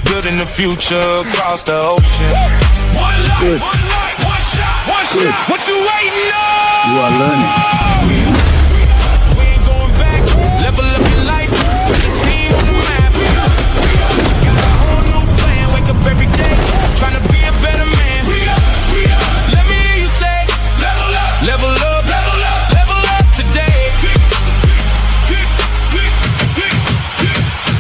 building the future across the ocean. One life, one life, one shot, one shot. What you waiting on? You are learning. We ain't going back. Level up your life. Put the team on the map. Got a whole new plan. Wake up every day. Trying to be a better man. Let me hear you say, level up, level up, level up, level up today.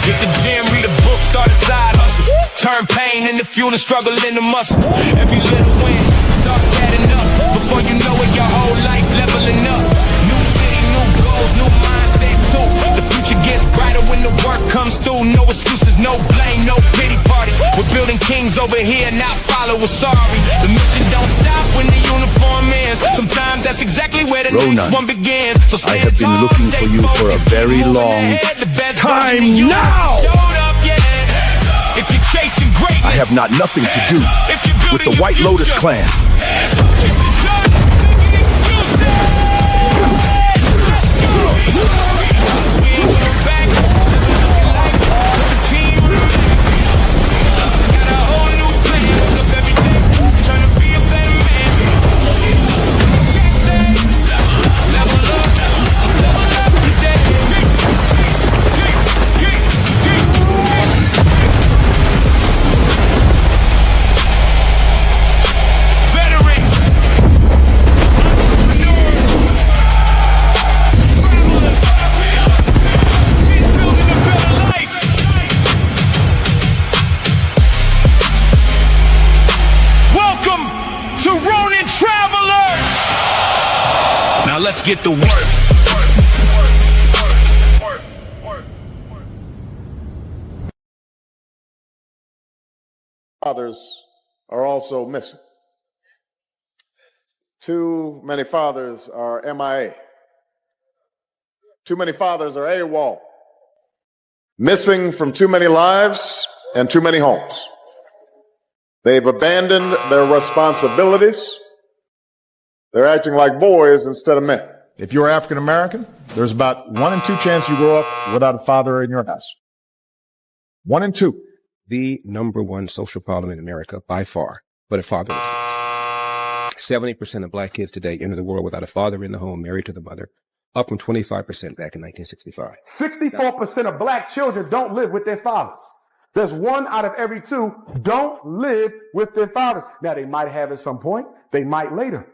Get the gym, read a book, start a side hustle. Turn pain into fuel and struggle into muscle. Every little win starts adding up. Before you know it, your whole life leveling up. New city, new goals, new mindset too. The future gets brighter when the work comes through. No excuses, no blame, no pity parties. We're building kings over here, not followers, sorry. The mission don't stop when the uniform ends. Sometimes that's exactly where the Ronin, next one begins. So I have been looking for you for a very long time now. If you're chasing greatness, I have not nothing to do with the White Lotus clan. to Ronin Travelers. Now let's get to work. Fathers are also missing. Too many fathers are MIA. Too many fathers are AWOL. Missing from too many lives and too many homes. They've abandoned their responsibilities. They're acting like boys instead of men. If you're African American, there's about 1 in 2 chance you grow up without a father in your house. 1 in 2. The number one social problem in America by far, but a fatherlessness. 70% of black kids today enter the world without a father in the home, married to the mother, up from 25% back in 1965. 64% of black children don't live with their fathers. There's 1 out of every 2 don't live with their fathers. Now, they might have at some point, they might later.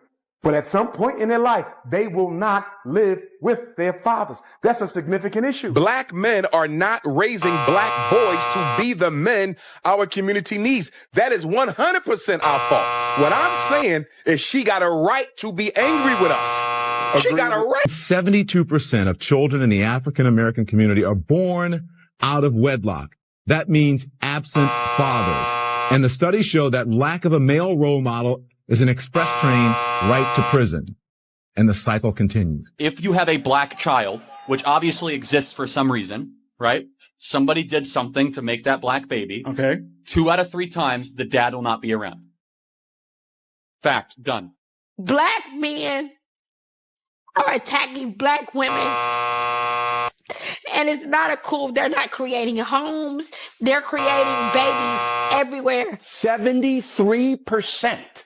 But at some point in their life, they will not live with their fathers. That's a significant issue. Black men are not raising black boys to be the men our community needs. That is 100% our fault. What I'm saying is she got a right to be angry with us. She got a right. 72% of children in the African American community are born out of wedlock. That means absent fathers. And the studies show that lack of a male role model is an express train right to prison. And the cycle continues. If you have a black child, which obviously exists for some reason, right? Somebody did something to make that black baby. Okay. 2 out of 3 times, the dad will not be around. Fact, done. Black men are attacking black women. And it's not a cool, they're not creating homes. They're creating babies everywhere. 73%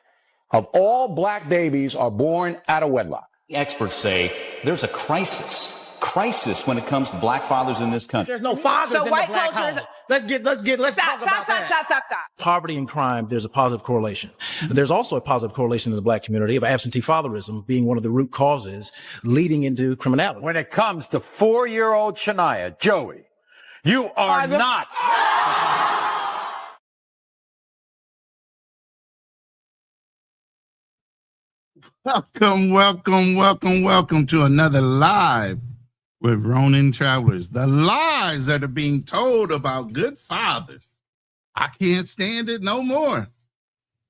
of all black babies are born out of wedlock. Experts say there's a crisis when it comes to black fathers in this country. There's no fathers in the black home. Let's talk about that. Stop. Poverty and crime, there's a positive correlation. There's also a positive correlation in the black community of absentee fatherism being one of the root causes leading into criminality. When it comes to 4-year-old Shania, Joey, you are not. Welcome to another live with Ronin Travelers. The lies that are being told about good fathers. I can't stand it no more.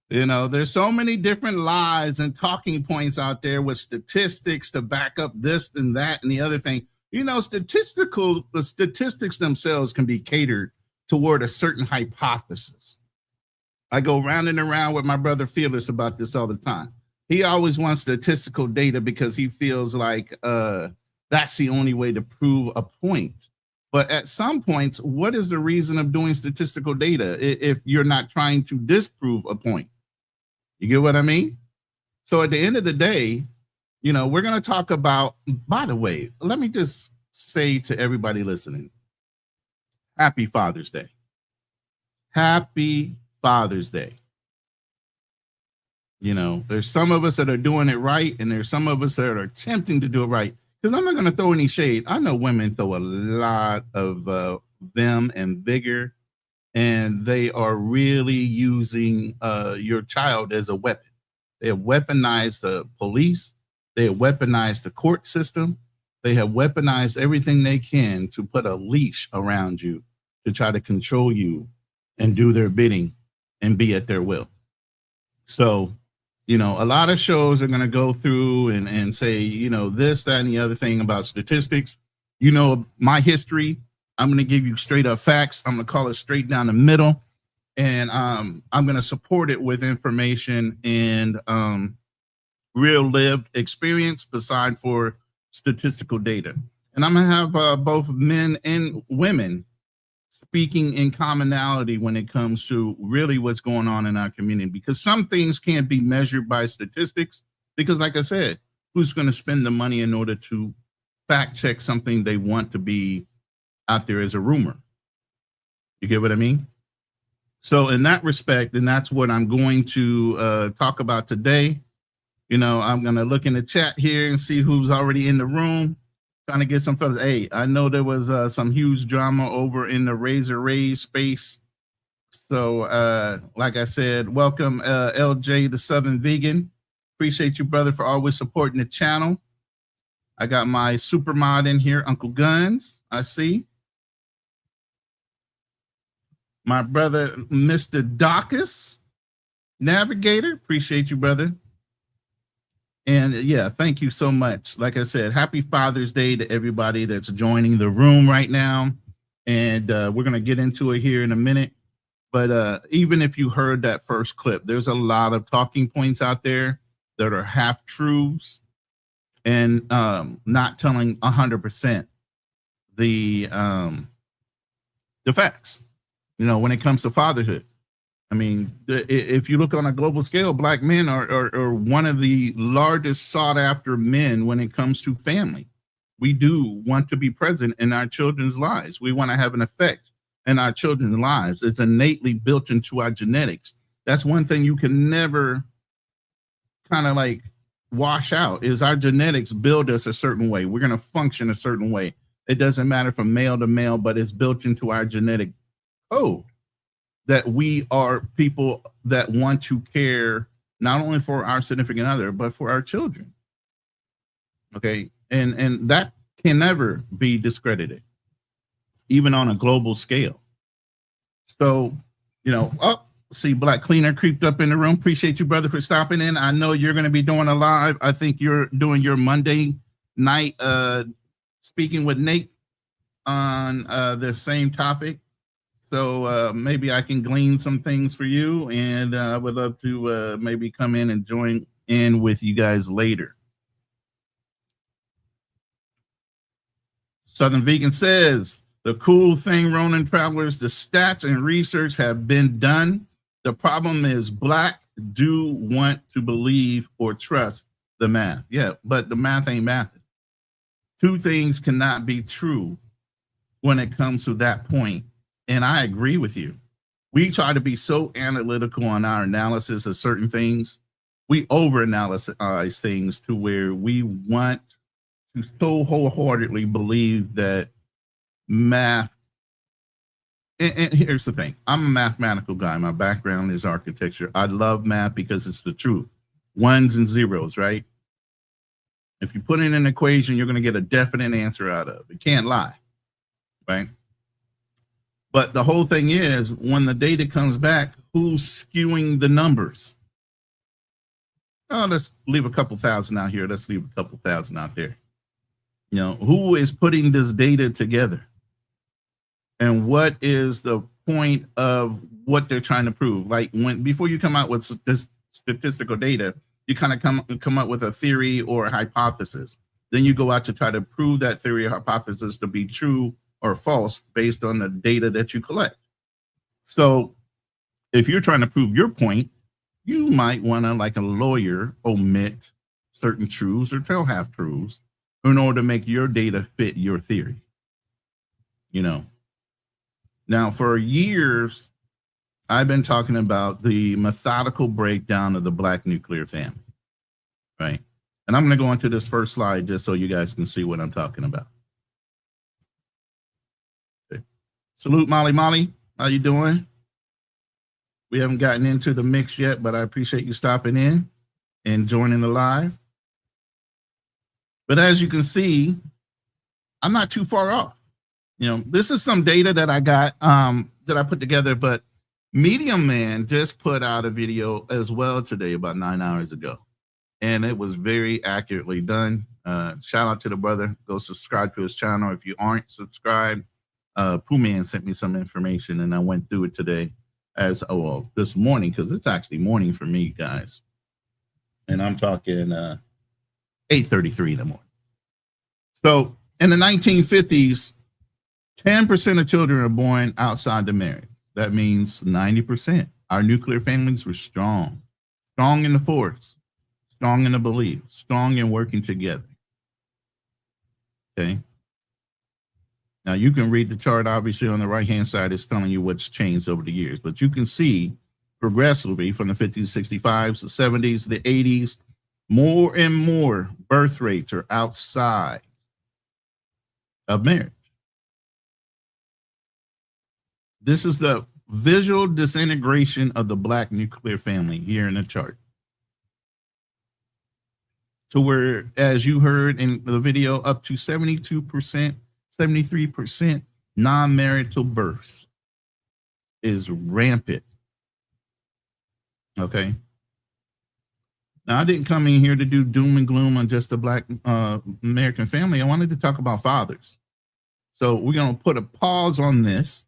You know, there's so many different lies and talking points out there with statistics to back up this and that and the other thing. You know, the statistics themselves can be catered toward a certain hypothesis. I go round and around with my brother Felix about this all the time. He always wants statistical data because he feels like that's the only way to prove a point. But at some points, what is the reason of doing statistical data if you're not trying to disprove a point? You get what I mean? So at the end of the day, we're going to talk about, by the way, let me just say to everybody listening, happy Father's Day. Happy Father's Day. There's some of us that are doing it right, and there's some of us that are attempting to do it right. Because I'm not going to throw any shade. I know women throw a lot of vim and vigor, and they are really using your child as a weapon. They have weaponized the police. They have weaponized the court system. They have weaponized everything they can to put a leash around you to try to control you and do their bidding and be at their will. So, a lot of shows are going to go through and say, this, that, and the other thing about statistics. My history, I'm going to give you straight up facts. I'm going to call it straight down the middle. And I'm going to support it with information and real lived experience beside for statistical data. And I'm going to have both men and women speaking in commonality when it comes to really what's going on in our community, because some things can't be measured by statistics, because like I said, who's going to spend the money in order to fact check something they want to be out there as a rumor? You get what I mean? So in that respect, and that's what I'm going to talk about today. I'm going to look in the chat here and see who's already in the room. Trying to get some fellas. Hey, I know there was some huge drama over in the Razor Rays space. So, like I said, welcome, LJ, the Southern Vegan. Appreciate you, brother, for always supporting the channel. I got my super mod in here, Uncle Guns. I see. My brother, Mr. Dacus, Navigator. Appreciate you, brother. And yeah, thank you so much. Like I said, happy Father's Day to everybody that's joining the room right now. And we're going to get into it here in a minute. But even if you heard that first clip, there's a lot of talking points out there that are half truths and not telling 100% the facts, when it comes to fatherhood. I mean, if you look on a global scale, Black men are one of the largest sought after men when it comes to family. We do want to be present in our children's lives. We want to have an effect in our children's lives. It's innately built into our genetics. That's one thing you can never kind of like wash out, is our genetics build us a certain way. We're going to function a certain way. It doesn't matter from male to male, but it's built into our genetic code. That we are people that want to care not only for our significant other, but for our children. Okay. And that can never be discredited, even on a global scale. So, see Black Cleaner creeped up in the room. Appreciate you, brother, for stopping in. I know you're going to be doing a live. I think you're doing your Monday night speaking with Nate on the same topic. So maybe I can glean some things for you, and I would love to maybe come in and join in with you guys later. Southern Vegan says, the cool thing, Ronin Travelers, the stats and research have been done. The problem is Black do want to believe or trust the math. Yeah, but the math ain't math. Two things cannot be true when it comes to that point. And I agree with you. We try to be so analytical on our analysis of certain things. We overanalyze things to where we want to so wholeheartedly believe that math. And here's the thing. I'm a mathematical guy. My background is architecture. I love math because it's the truth. Ones and zeros, right? If you put in an equation, you're going to get a definite answer out of it. It can't lie, right? But the whole thing is, when the data comes back, who's skewing the numbers? Oh, let's leave a couple thousand out here. Let's leave a couple thousand out there. Who is putting this data together? And what is the point of what they're trying to prove? Like before you come out with this statistical data, you kind of come up with a theory or a hypothesis. Then you go out to try to prove that theory or hypothesis to be true or false based on the data that you collect. So if you're trying to prove your point, you might want to, like a lawyer, omit certain truths or tell half truths in order to make your data fit your theory. You know, now for years, I've been talking about the methodical breakdown of the Black nuclear family, right? And I'm going to go into this first slide just so you guys can see what I'm talking about. Okay. Salute, Molly. Molly, how you doing? We haven't gotten into the mix yet, but I appreciate you stopping in and joining the live. But as you can see, I'm not too far off. You know, this is some data that I got, that I put together, but Medium Man just put out a video as well today about 9 hours ago, and it was very accurately done. Shout out to the brother. Go subscribe to his channel if you aren't subscribed. Pooh Man sent me some information, and I went through it today this morning, because it's actually morning for me, guys. And I'm talking 8:33 in the morning. So in the 1950s, 10% of children are born outside the marriage. That means 90%. Our nuclear families were strong in the force, strong in the belief, strong in working together. Okay. Now you can read the chart, obviously on the right-hand side, it's telling you what's changed over the years, but you can see progressively from the 50s, 65s, the 70s, the 80s, more and more birth rates are outside of marriage. This is the visual disintegration of the Black nuclear family here in the chart. So where, as you heard in the video, up to 72%, 73% non-marital births is rampant. Okay. Now, I didn't come in here to do doom and gloom on just the Black American family. I wanted to talk about fathers. So we're going to put a pause on this,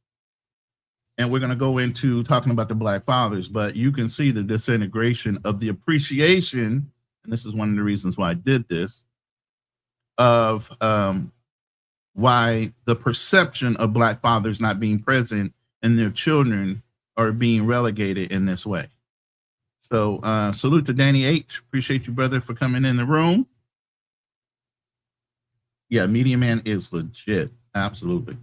and we're going to go into talking about the Black fathers, but you can see the disintegration of the appreciation, and this is one of the reasons why I did this, of why the perception of Black fathers not being present and their children are being relegated in this way. So salute to Danny H. Appreciate you, brother, for coming in the room. Yeah, Media Man is legit. Absolutely.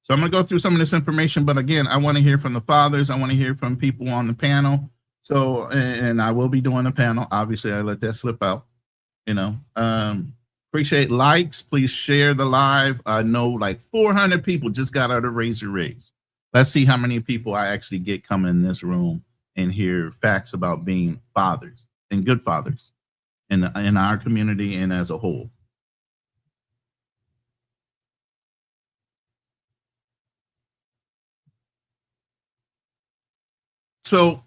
So I'm going to go through some of this information, but again, I want to hear from the fathers. I want to hear from people on the panel. So, and I will be doing a panel. Obviously, I let that slip out, you know. Appreciate likes. Please share the live. I know like 400 people just got out of Razor Rays. Let's see how many people I actually get come in this room and hear facts about being fathers and good fathers in our community and as a whole. So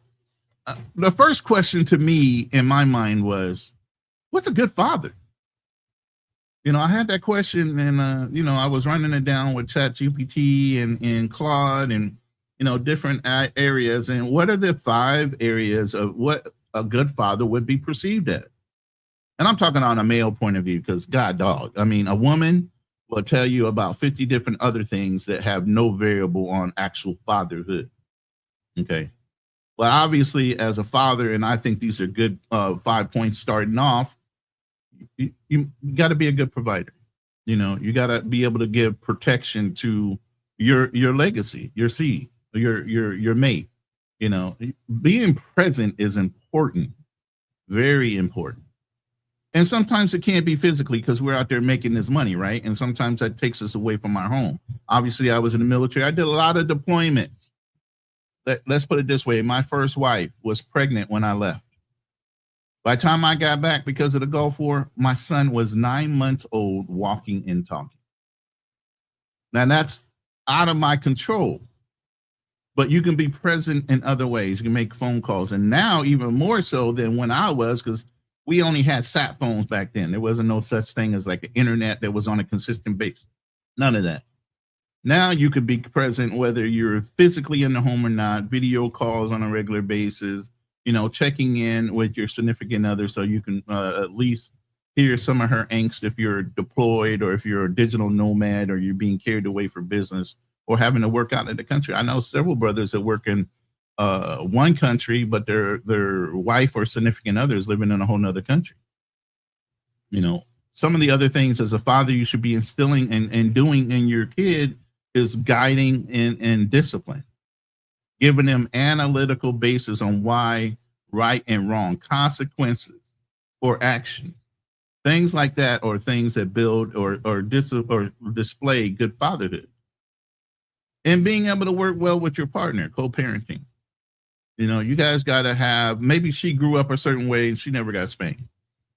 the first question to me in my mind was, what's a good father? You know, I had that question, and, you know, I was running it down with ChatGPT and Claude and, you know, different areas. And what are the 5 areas of what a good father would be perceived as? And I'm talking on a male point of view, because God dog, I mean, a woman will tell you about 50 different other things that have no variable on actual fatherhood. Okay. But obviously, as a father, and I think these are good 5 points starting off, you got to be a good provider. You know, you got to be able to give protection to your legacy, your seed, your mate. You know, being present is important, very important. And sometimes it can't be physically because we're out there making this money, right? And sometimes that takes us away from our home. Obviously, I was in the military. I did a lot of deployments. Let's put it this way. My first wife was pregnant when I left. By the time I got back, because of the Gulf War, my son was 9 months old, walking and talking. Now, that's out of my control. But you can be present in other ways. You can make phone calls. And now, even more so than when I was, because we only had sat phones back then. There wasn't no such thing as like an internet that was on a consistent basis. None of that. Now you could be present whether you're physically in the home or not, video calls on a regular basis, you know, checking in with your significant other so you can at least hear some of her angst if you're deployed or if you're a digital nomad or you're being carried away for business or having to work out in the country. I know several brothers that work in one country, but their wife or significant other is living in a whole nother country. You know, some of the other things as a father you should be instilling and doing in your kid is guiding and discipline, giving them analytical basis on why right and wrong, consequences for actions, things like that, or things that build or display good fatherhood. And being able to work well with your partner, co-parenting. You know, you guys got to have, maybe she grew up a certain way and she never got spanked.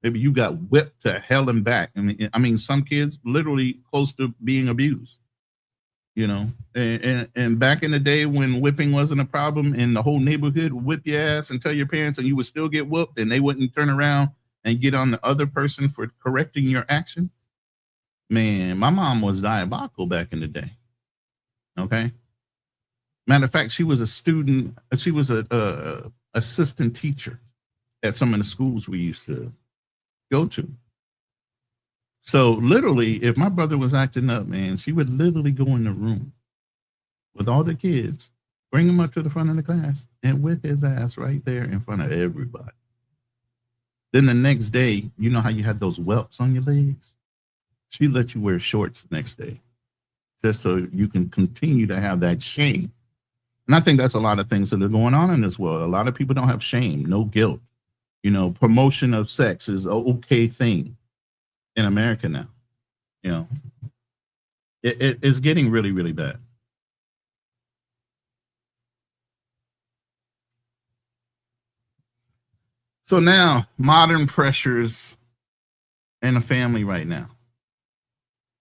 Maybe you got whipped to hell and back. I mean, some kids literally close to being abused, you know, and back in the day when whipping wasn't a problem and the whole neighborhood would whip your ass and tell your parents and you would still get whooped and they wouldn't turn around and get on the other person for correcting your actions. Man, my mom was diabolical back in the day. Okay. Matter of fact, she was a student. She was a assistant teacher at some of the schools we used to go to. So literally, if my brother was acting up, man, she would literally go in the room with all the kids, bring him up to the front of the class and whip his ass right there in front of everybody. Then the next day, you know how you had those whelps on your legs? She let you wear shorts the next day, just so you can continue to have that shame. And I think that's a lot of things that are going on in this world. A lot of people don't have shame, no guilt. You know, promotion of sex is an okay thing in America now. You know, it's getting really, really bad. So now, modern pressures in a family right now.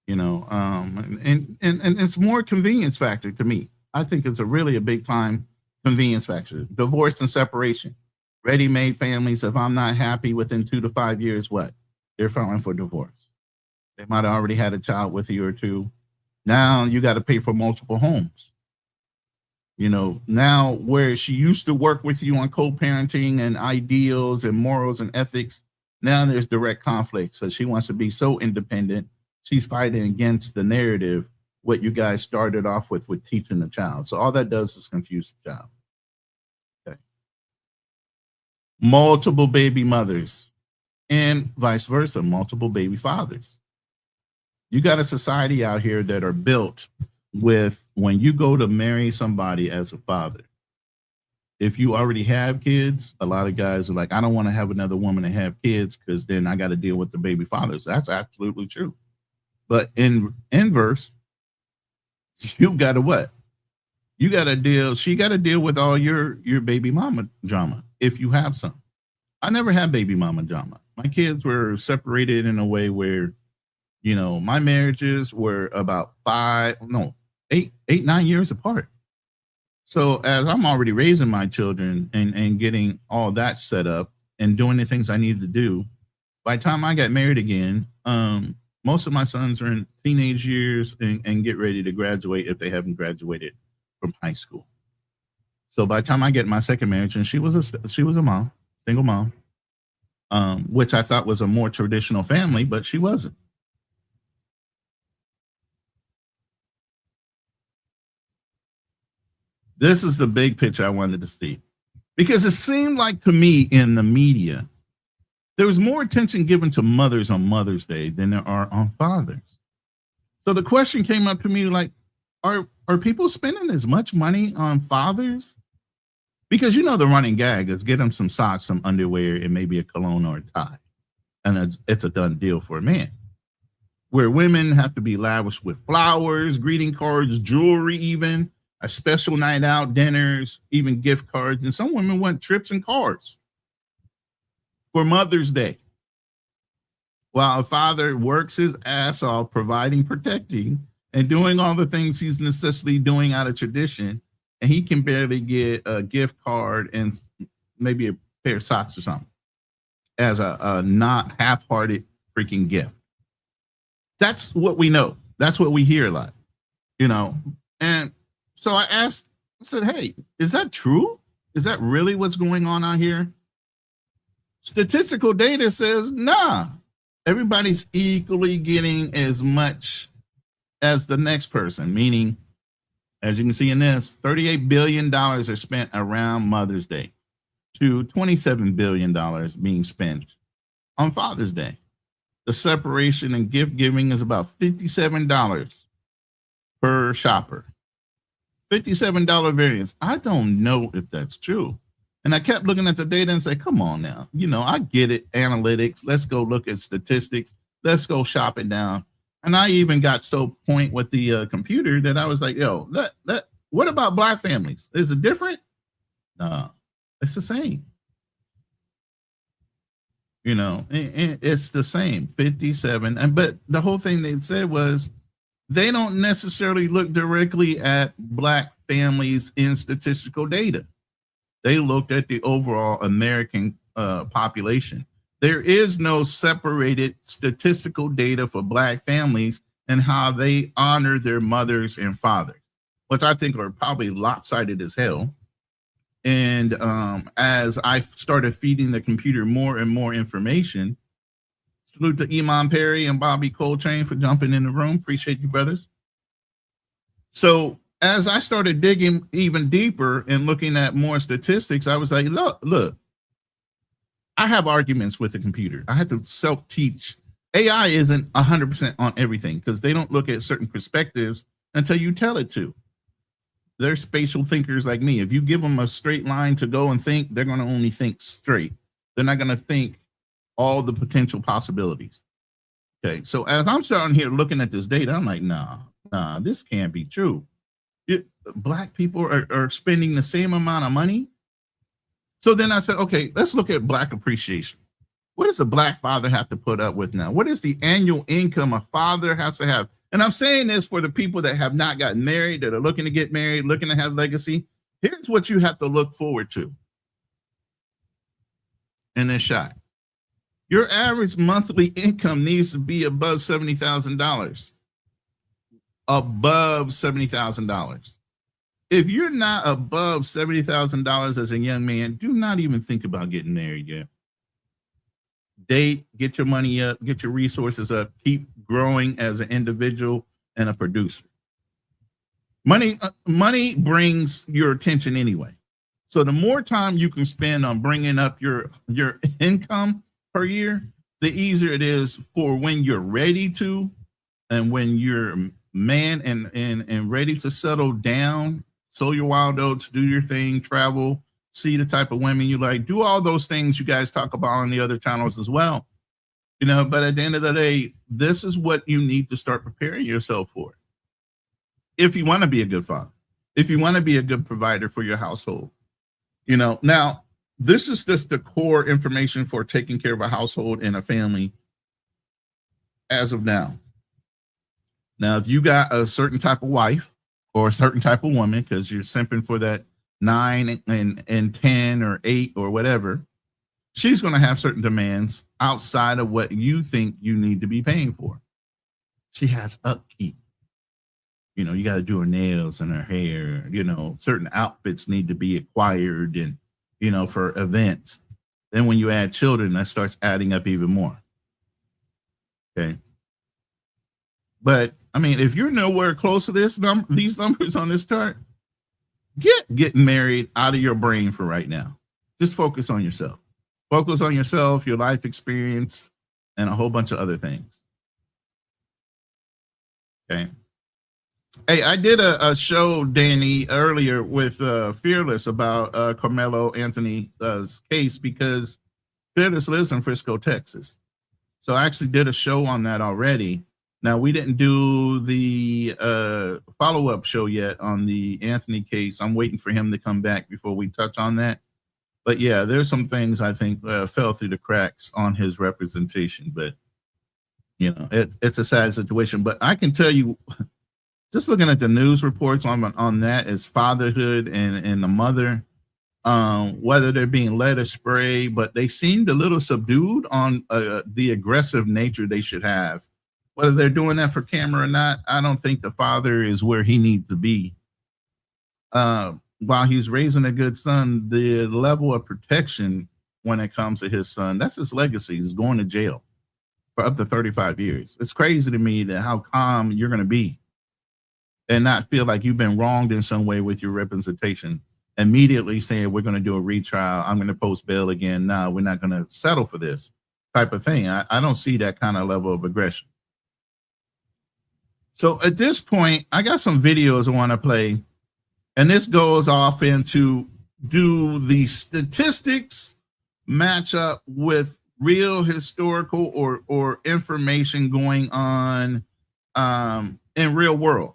You know, and it's more convenience factor to me. I think it's a big time convenience factor. Divorce and separation, ready-made families. If I'm not happy within 2 to 5 years, what? They're filing for divorce. They might have already had a child with you or two. Now you got to pay for multiple homes. You know, now where she used to work with you on co-parenting and ideals and morals and ethics, now there's direct conflict. So she wants to be so independent. She's fighting against the narrative, what you guys started off with teaching the child. So all that does is confuse the child. Okay. Multiple baby mothers and vice versa, multiple baby fathers. You got a society out here that are built with when you go to marry somebody as a father, if you already have kids, a lot of guys are like, I don't want to have another woman and have kids because then I got to deal with the baby fathers. That's absolutely true. But in inverse, you got to what? You got to deal. She got to deal with all your baby mama drama if you have some. I never had baby mama drama. My kids were separated in a way where, you know, my marriages were about 8, 9 years apart. So as I'm already raising my children and getting all that set up and doing the things I needed to do, by the time I got married again, most of my sons are in teenage years and get ready to graduate if they haven't graduated from high school. So by the time I get my second marriage, and she was a mom, single mom, which I thought was a more traditional family, but she wasn't. This is the big picture I wanted to see, because it seemed like to me in the media, there was more attention given to mothers on Mother's Day than there are on fathers. So the question came up to me like, are people spending as much money on fathers? Because you know the running gag is get them some socks, some underwear, and maybe a cologne or a tie. And it's a done deal for a man. Where women have to be lavish with flowers, greeting cards, jewelry even, a special night out, dinners, even gift cards. And some women want trips and cars for Mother's Day. While a father works his ass off providing, protecting, and doing all the things he's necessarily doing out of tradition, and he can barely get a gift card and maybe a pair of socks or something as a not half-hearted freaking gift. That's what we know. That's what we hear a lot, you know. And so I said, hey, is that true? Is that really what's going on out here? Statistical data says, nah, everybody's equally getting as much as the next person, meaning, as you can see in this, $38 billion are spent around Mother's Day to $27 billion being spent on Father's Day. The separation in gift giving is about $57 per shopper. $57 variance. I don't know if that's true. And I kept looking at the data and say, come on now. I get it. Analytics. Let's go look at statistics. Let's go shop it down. And I even got so point with the computer that I was like, yo, what about Black families? Is it different? No, it's the same. It's the same, 57. But the whole thing they said was they don't necessarily look directly at Black families in statistical data. They looked at the overall American population. There is no separated statistical data for Black families and how they honor their mothers and fathers, which I think are probably lopsided as hell. And as I started feeding the computer more and more information, salute to Iman Perry and Bobby Coltrane for jumping in the room. Appreciate you, brothers. So as I started digging even deeper and looking at more statistics, I was like, look, I have arguments with the computer. I have to self-teach. AI isn't 100% on everything because they don't look at certain perspectives until you tell it to. They're spatial thinkers like me. If you give them a straight line to go and think, they're going to only think straight. They're not going to think all the potential possibilities. Okay, so as I'm starting here looking at this data, I'm like, nah, this can't be true. Black people are spending the same amount of money. So then I said, okay, let's look at Black appreciation. What does a Black father have to put up with now? What is the annual income a father has to have? And I'm saying this for the people that have not gotten married, that are looking to get married, looking to have legacy. Here's what you have to look forward to in this shot. Your average monthly income needs to be above $70,000. Above $70,000. If you're not above $70,000 as a young man, do not even think about getting married yet. Date, get your money up, get your resources up, keep growing as an individual and a producer. Money brings your attention anyway. So the more time you can spend on bringing up your income per year, the easier it is for when you're ready to, and when you're man and ready to settle down, sow your wild oats, do your thing, travel, see the type of women you like, do all those things you guys talk about on the other channels as well. But at the end of the day, this is what you need to start preparing yourself for. If you want to be a good father, if you want to be a good provider for your household. Now, this is just the core information for taking care of a household and a family as of now. Now, if you got a certain type of wife or a certain type of woman, because you're simping for that 9 and 10 or 8 or whatever, she's going to have certain demands outside of what you think you need to be paying for. She has upkeep. You got to do her nails and her hair. Certain outfits need to be acquired and, for events. Then when you add children, that starts adding up even more. Okay. But if you're nowhere close to these numbers on this chart, get getting married out of your brain for right now. Just focus on yourself. Focus on yourself, your life experience, and a whole bunch of other things. Okay. Hey, I did a show, Danny, earlier with Fearless about Carmelo Anthony's case because Fearless lives in Frisco, Texas. So I actually did a show on that already. Now, we didn't do the follow-up show yet on the Anthony case. I'm waiting for him to come back before we touch on that. But yeah, there's some things I think fell through the cracks on his representation. But, it's a sad situation. But I can tell you, just looking at the news reports on that as fatherhood and the mother, whether they're being led astray, but they seemed a little subdued on the aggressive nature they should have. Whether they're doing that for camera or not, I don't think the father is where he needs to be. While he's raising a good son, the level of protection when it comes to his son, that's his legacy. He's going to jail. for up to 35 years. It's crazy to me that how calm you're going to be and not feel like you've been wronged in some way with your representation. Immediately saying, we're going to do a retrial. I'm going to post bail again. No, we're not going to settle for this type of thing. I don't see that kind of level of aggression. So at this point, I got some videos I want to play. And this goes off into, do the statistics match up with real historical or information going on in real world?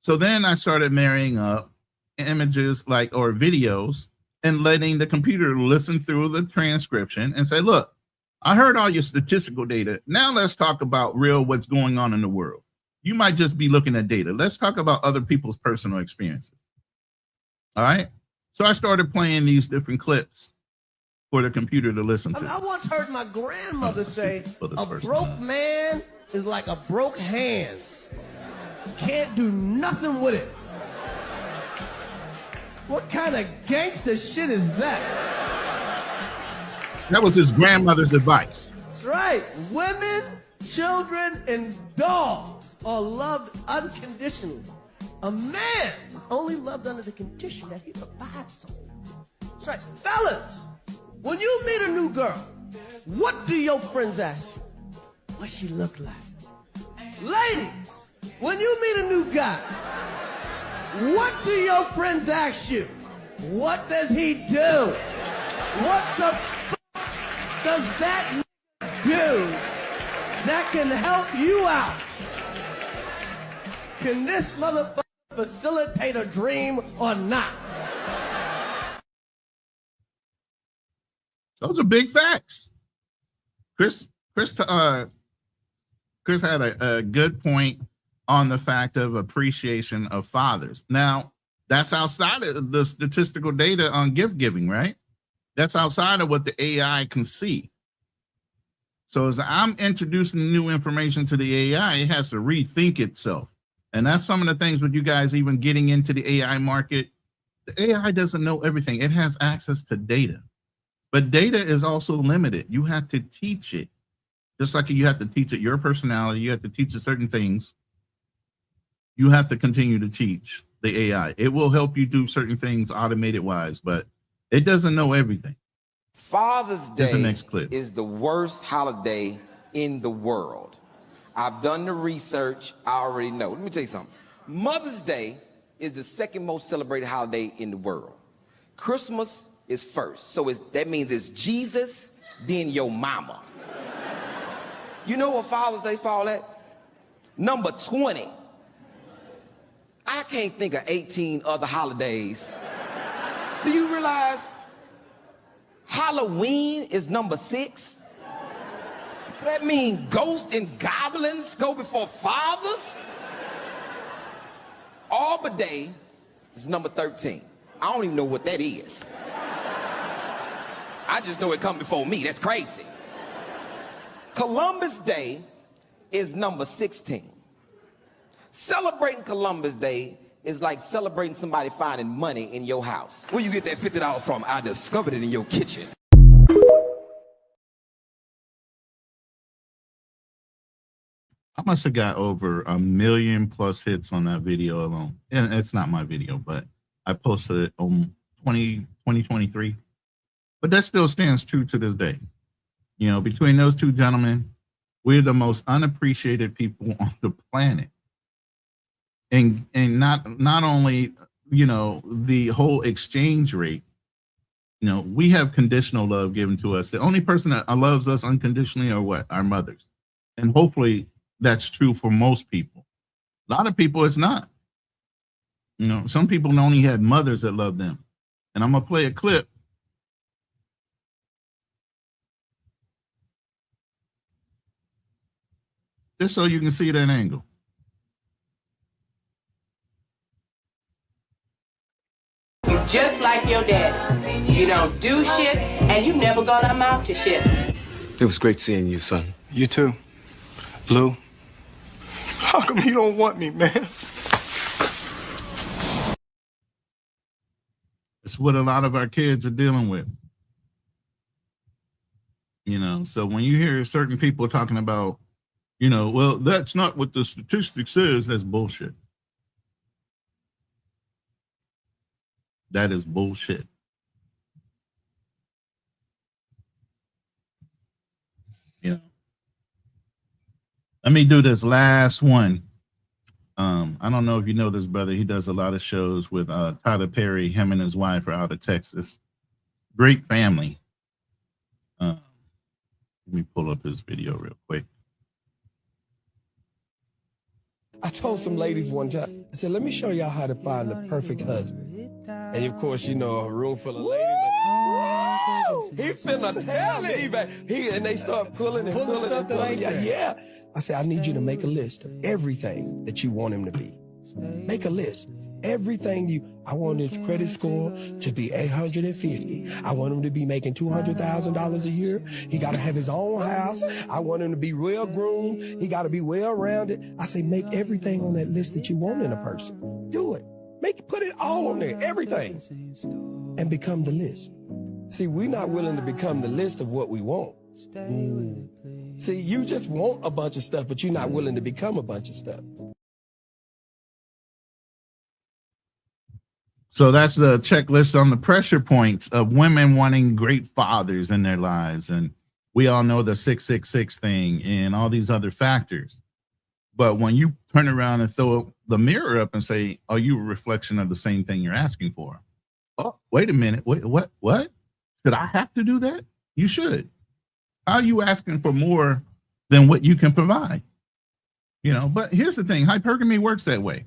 So then I started marrying up images or videos and letting the computer listen through the transcription and say, look, I heard all your statistical data. Now let's talk about what's going on in the world. You might just be looking at data. Let's talk about other people's personal experiences. All right. So I started playing these different clips for the computer to listen to. I once heard my grandmother say, a broke man is like a broke hand. Can't do nothing with it. What kind of gangster shit is that? That was his grandmother's advice. That's right. Women, children, and dogs are loved unconditionally. A man is only loved under the condition that he provides something. That's right. Fellas, when you meet a new girl, what do your friends ask you? What she look like? Ladies, when you meet a new guy, what do your friends ask you? What does he do? What the f*** does that do that can help you out? Can this motherfucker facilitate a dream or not? Those are big facts. Chris had a good point on the fact of appreciation of fathers. Now, that's outside of the statistical data on gift giving, right? That's outside of what the AI can see. So as I'm introducing new information to the AI, it has to rethink itself. And that's some of the things with you guys even getting into the AI market. The AI doesn't know everything. It has access to data. But data is also limited. You have to teach it. Just like you have to teach it your personality, you have to teach it certain things. You have to continue to teach the AI. It will help you do certain things automated wise, but it doesn't know everything. Father's Day the next clip. is the worst holiday in the world. I've done the research. I already know. Let me tell you something. Mother's Day is the second most celebrated holiday in the world. Christmas is first. So that means it's Jesus, then your mama. You know what Father's Day fall at? Number 20. I can't think of 18 other holidays. Do you realize Halloween is number 6? Does that mean ghosts and goblins go before fathers? Arbor Day is number 13. I don't even know what that is. I just know it come before me. That's crazy. Columbus Day is number 16. Celebrating Columbus Day is like celebrating somebody finding money in your house. Where you get that $50 from? I discovered it in your kitchen. I must have got over 1 million plus hits on that video alone. And it's not my video, but I posted it on 2023. But that still stands true to this day. You know, between those two gentlemen, we're the most unappreciated people on the planet. And not only, you know, the whole exchange rate, you know, we have conditional love given to us. The only person that loves us unconditionally are what? Our mothers. And hopefully that's true for most people. A lot of people, it's not. You know, some people only had mothers that loved them. And I'm going to play a clip. Just so you can see that angle. You just like your dad. You don't do shit, and you never gonna amount to shit. It was great seeing you, son. You too. Lou, how come you don't want me, man? It's what a lot of our kids are dealing with. You know, so when you hear certain people talking about, you know, well, that's not what the statistic says, that's bullshit. That is bullshit. You know, let me do this last one. I don't know if you know this brother. He does a lot of shows with Tyler Perry. Him and his wife are out of Texas. Great family. Let me pull up his video real quick. I told some ladies one time, I said, let me show y'all how to find the perfect husband. And of course, you know, a room full of ladies. He finna tell it. And they start pulling and pulling and pulling. Yeah. I said, I need you to make a list of everything that you want him to be. Make a list. Everything I want his credit score to be 850. I want him to be making $200,000 a year. He got to have his own house. I want him to be well groomed. He got to be well rounded. I say, make everything on that list that you want in a person. Do it. Put it all on there, everything. And become the list. See, we're not willing to become the list of what we want. See, you just want a bunch of stuff, but you're not willing to become a bunch of stuff. So that's the checklist on the pressure points of women wanting great fathers in their lives. And we all know the 666 thing and all these other factors. But when you turn around and throw the mirror up and say, are you a reflection of the same thing you're asking for? Oh, wait a minute. Wait, what? Should I have to do that? You should. How are you asking for more than what you can provide? You know, but here's the thing. Hypergamy works that way.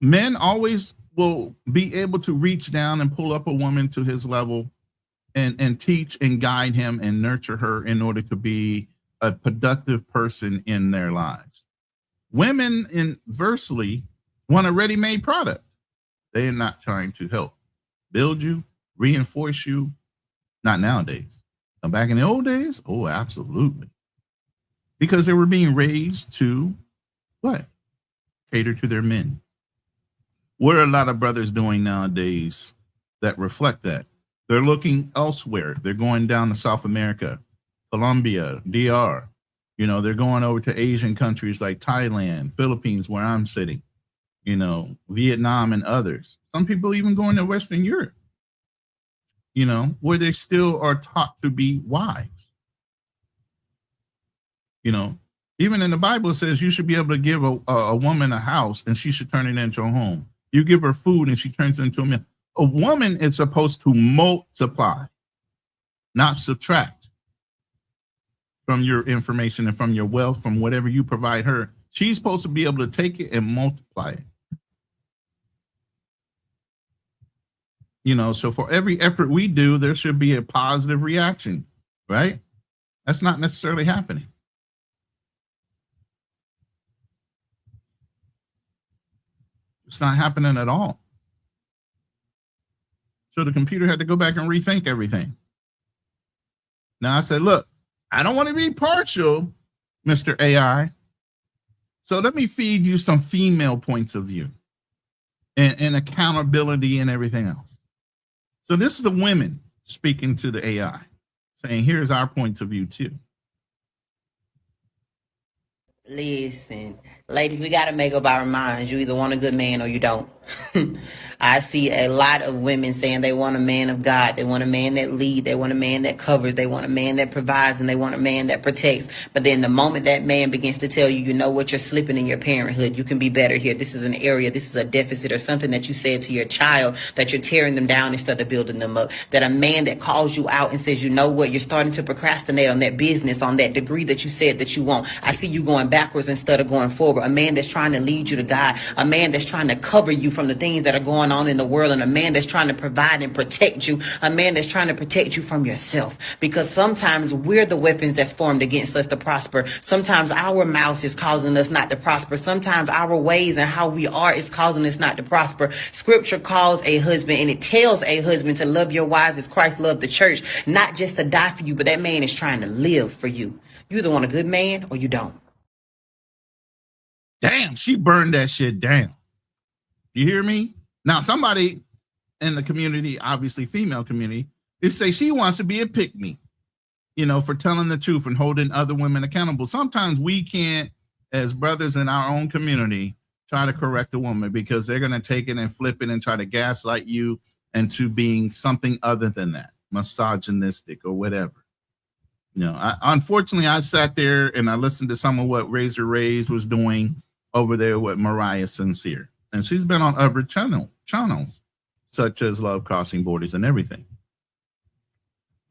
Men always will be able to reach down and pull up a woman to his level and teach and guide him and nurture her in order to be a productive person in their lives. Women inversely want a ready-made product. They are not trying to help build you, reinforce you. Not nowadays. Now, back in the old days, oh, absolutely. Because they were being raised to what? Cater to their men. What are a lot of brothers doing nowadays that reflect that? They're looking elsewhere. They're going down to South America, Colombia, DR. You know, they're going over to Asian countries like Thailand, Philippines, where I'm sitting, you know, Vietnam and others. Some people even going to Western Europe, you know, where they still are taught to be wives. You know, even in the Bible, it says you should be able to give a woman a house and she should turn it into a home. You give her food and she turns it into a meal. A woman is supposed to multiply, not subtract from your information and from your wealth, from whatever you provide her. She's supposed to be able to take it and multiply it. You know, so for every effort we do, there should be a positive reaction, right? That's not necessarily happening. It's not happening at all. So the computer had to go back and rethink everything. Now I said, look, I don't want to be partial, Mr. AI. So let me feed you some female points of view and accountability and everything else. So this is the women speaking to the AI, saying, here's our points of view too. Listen, ladies, we got to make up our minds. You either want a good man or you don't. I see a lot of women saying they want a man of God. They want a man that leads. They want a man that covers. They want a man that provides, and they want a man that protects. But then the moment that man begins to tell you, you know what, you're slipping in your parenthood. You can be better here. This is an area. This is a deficit or something that you said to your child, that you're tearing them down instead of building them up. That a man that calls you out and says, you know what, you're starting to procrastinate on that business, on that degree that you said that you want. I see you going backwards instead of going forward. A man that's trying to lead you to God. A man that's trying to cover you from the things that are going on in the world, and a man that's trying to provide and protect you. A man that's trying to protect you from yourself, because sometimes we're the weapons that's formed against us to prosper. Sometimes our mouth is causing us not to prosper. Sometimes our ways and how we are is causing us not to prosper. Scripture calls a husband, and it tells a husband to love your wives as Christ loved the church, not just to die for you, but that man is trying to live for you. You either want a good man or you don't. Damn, she burned that shit down. You hear me? Now, somebody in the community, obviously female community, they say she wants to be a pick-me. for telling the truth and holding other women accountable. Sometimes we can't, as brothers in our own community, try to correct a woman because they're going to take it and flip it and try to gaslight you into being something other than that, misogynistic or whatever. Unfortunately, I sat there and I listened to some of what Razor Rays was doing over there with Mariah Sincere. And she's been on other channels, such as Love Crossing Borders and everything.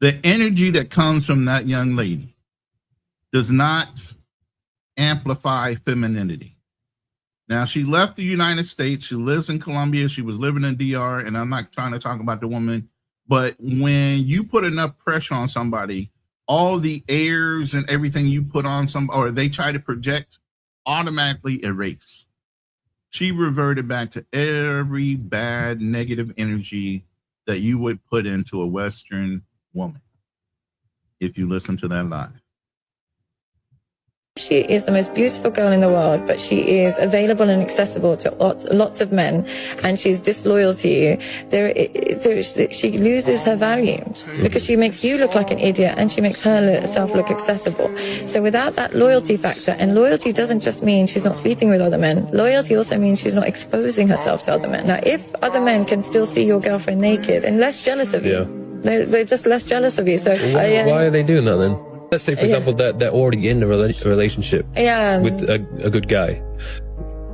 The energy that comes from that young lady does not amplify femininity. Now, she left the United States. She lives in Colombia. She was living in DR, and I'm not trying to talk about the woman, but when you put enough pressure on somebody, all the airs and everything you put on or they try to project, automatically erase. She reverted back to every bad negative energy that you would put into a Western woman if you listen to that live. She is the most beautiful girl in the world, but she is available and accessible to lots of men, and she's disloyal to you. She loses her value because she makes you look like an idiot and she makes herself look accessible. So without that loyalty factor, and loyalty doesn't just mean she's not sleeping with other men, loyalty also means she's not exposing herself to other men. Now, if other men can still see your girlfriend naked and less jealous of you, they're just less jealous of you. So why are they doing that then? Let's say, for example, that they're already in a relationship with a good guy.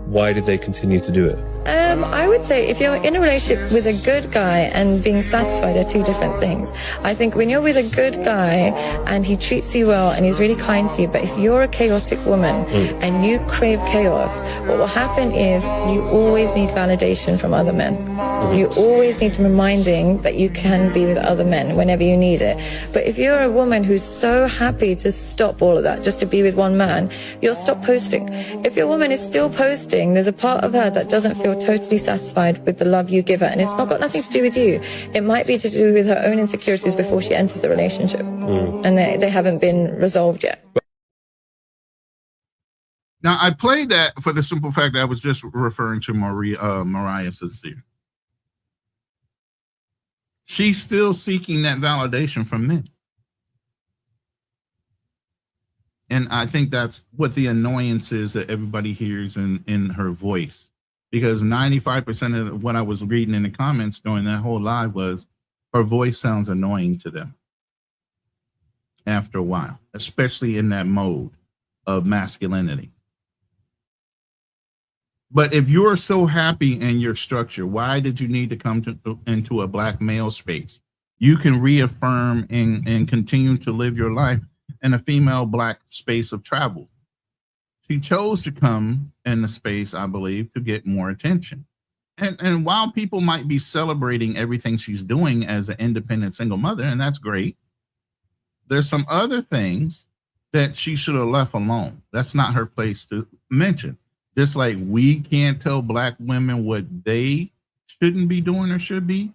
Why did they continue to do it? I would say if you're in a relationship with a good guy and being satisfied are two different things. I think when you're with a good guy and he treats you well and he's really kind to you, but if you're a chaotic woman and you crave chaos, what will happen is you always need validation from other men. You always need reminding that you can be with other men whenever you need it. But if you're a woman who's so happy to stop all of that just to be with one man, you'll stop posting. If your woman is still posting, there's a part of her that doesn't feel totally satisfied with the love you give her, and it's not got nothing to do with you. It might be to do with her own insecurities before she entered the relationship, and they haven't been resolved yet. Now, I played that for the simple fact that I was just referring to Mariah Sincere. She's still seeking that validation from men. And I think that's what the annoyance is that everybody hears in her voice. Because 95% of what I was reading in the comments during that whole live was her voice sounds annoying to them after a while, especially in that mode of masculinity. But if you're so happy in your structure, why did you need to come into a black male space? You can reaffirm and continue to live your life in a female black space of travel. She chose to come in the space, I believe, to get more attention. And while people might be celebrating everything she's doing as an independent single mother, and that's great, there's some other things that she should have left alone. That's not her place to mention. Just like we can't tell black women what they shouldn't be doing or should be,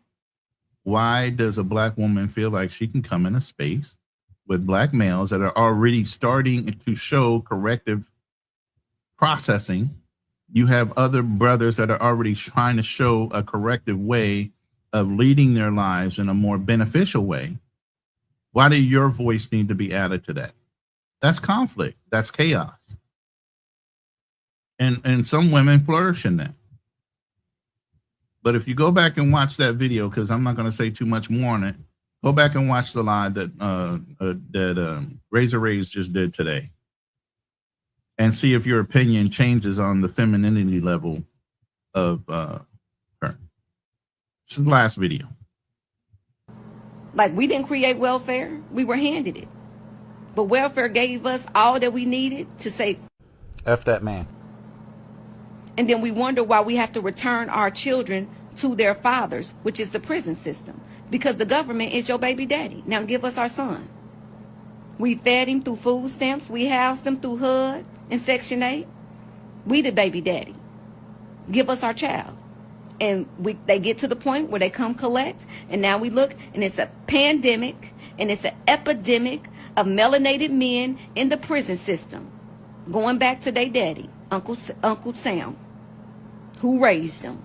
why does a black woman feel like she can come in a space with black males that are already starting to show corrective processing? You have other brothers that are already trying to show a corrective way of leading their lives in a more beneficial way. Why do your voice need to be added to that? That's conflict. That's chaos. And some women flourish in that. But if you go back and watch that video, because I'm not going to say too much more on it, go back and watch the live that Razor Rays just did today, and see if your opinion changes on the femininity level of her. This is the last video. Like, we didn't create welfare, we were handed it. But welfare gave us all that we needed to say, F that man. And then we wonder why we have to return our children to their fathers, which is the prison system, because the government is your baby daddy. Now give us our son. We fed him through food stamps. We housed him through HUD and Section 8. We the baby daddy. Give us our child. And they get to the point where they come collect, and now we look, and it's a pandemic, and it's an epidemic of melanated men in the prison system, going back to their daddy, Uncle Sam, who raised them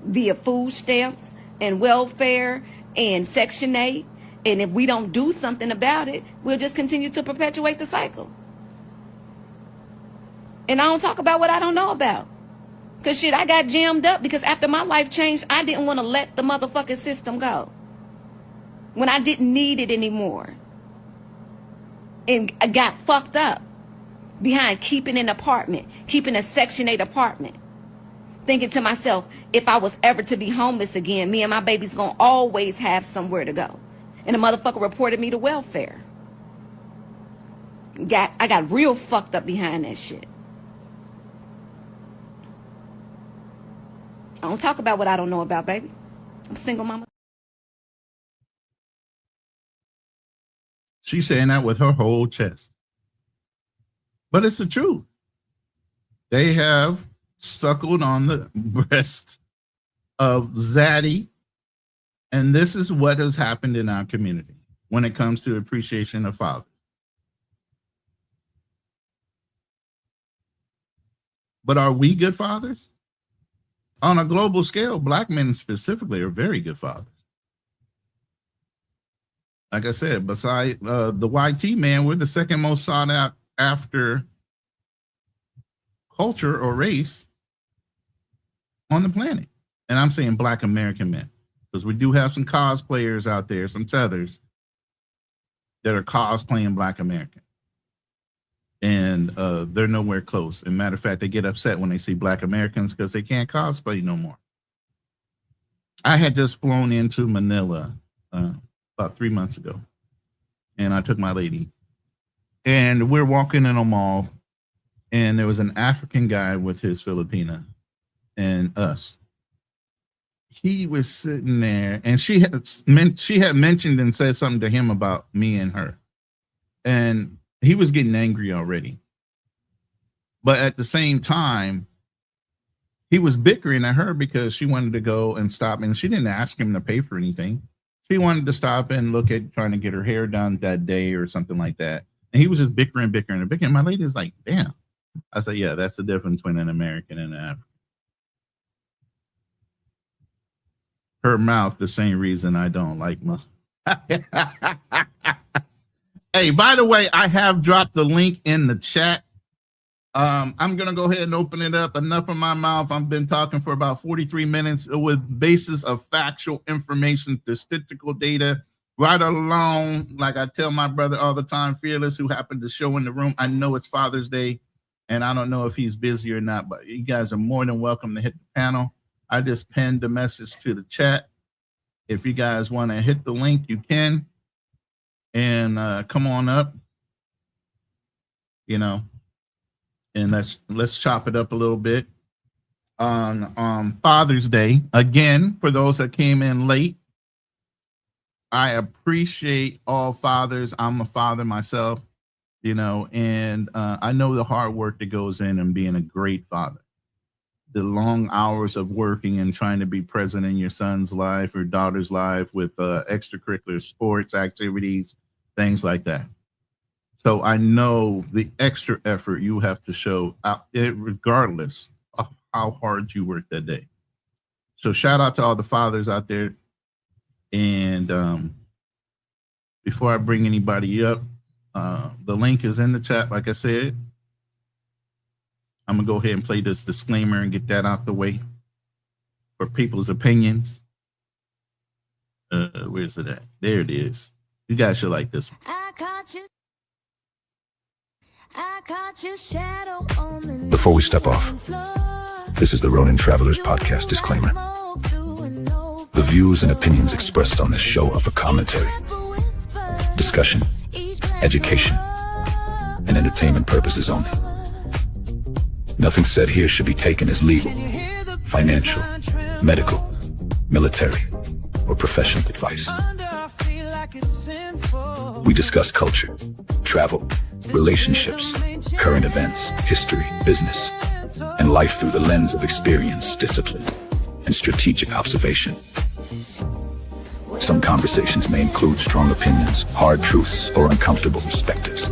via food stamps and welfare and Section 8 And if we don't do something about it, we'll just continue to perpetuate the cycle. And I don't talk about what I don't know about. Because shit, I got jammed up because after my life changed, I didn't want to let the motherfucking system go. When I didn't need it anymore. And I got fucked up behind keeping an apartment, keeping a Section 8 apartment. Thinking to myself, if I was ever to be homeless again, me and my baby's gonna always have somewhere to go. And the motherfucker reported me to welfare. I got real fucked up behind that shit. I don't talk about what I don't know about, baby. I'm a single mama. She's saying that with her whole chest. But it's the truth. They have suckled on the breast of Zaddy. And this is what has happened in our community when it comes to appreciation of fathers. But are we good fathers? On a global scale, black men specifically are very good fathers. Like I said, beside the YT man, we're the second most sought out after culture or race on the planet. And I'm saying black American men, because we do have some cosplayers out there, some tethers that are cosplaying black American. And they're nowhere close. As a matter of fact, they get upset when they see black Americans because they can't cosplay no more. I had just flown into Manila about 3 months ago, and I took my lady, and we're walking in a mall, and there was an African guy with his Filipina and us. He was sitting there, and she had mentioned and said something to him about me and her, and he was getting angry already. But at the same time, he was bickering at her because she wanted to go and stop, and she didn't ask him to pay for anything. She wanted to stop and look at trying to get her hair done that day or something like that. And he was just bickering. My lady's like, damn. I said, yeah, that's the difference between an American and an African. Her mouth, the same reason I don't like Muslims. Hey, by the way, I have dropped the link in the chat. I'm going to go ahead and open it up. Enough of my mouth. I've been talking for about 43 minutes with basis of factual information, statistical data, right along, like I tell my brother all the time, Fearless, who happened to show in the room. I know it's Father's Day, and I don't know if he's busy or not, but you guys are more than welcome to hit the panel. I just pinned the message to the chat. If you guys want to hit the link, you can. And come on up, and let's chop it up a little bit on Father's Day. Again, for those that came in late, I appreciate all fathers. I'm a father myself, and I know the hard work that goes in being a great father. The long hours of working and trying to be present in your son's life or daughter's life with extracurricular sports activities, things like that. So I know the extra effort you have to show regardless of how hard you work that day. So shout out to all the fathers out there. And before I bring anybody up, the link is in the chat, like I said. I'm going to go ahead and play this disclaimer and get that out the way for people's opinions. Where's it at? There it is. You guys should like this one. Before we step off, this is the Ronin Travelers Podcast disclaimer. The views and opinions expressed on this show are for commentary, discussion, education, and entertainment purposes only. Nothing said here should be taken as legal, financial, medical, military, or professional advice. We discuss culture, travel, relationships, current events, history, business, and life through the lens of experience, discipline, and strategic observation. Some conversations may include strong opinions, hard truths, or uncomfortable perspectives.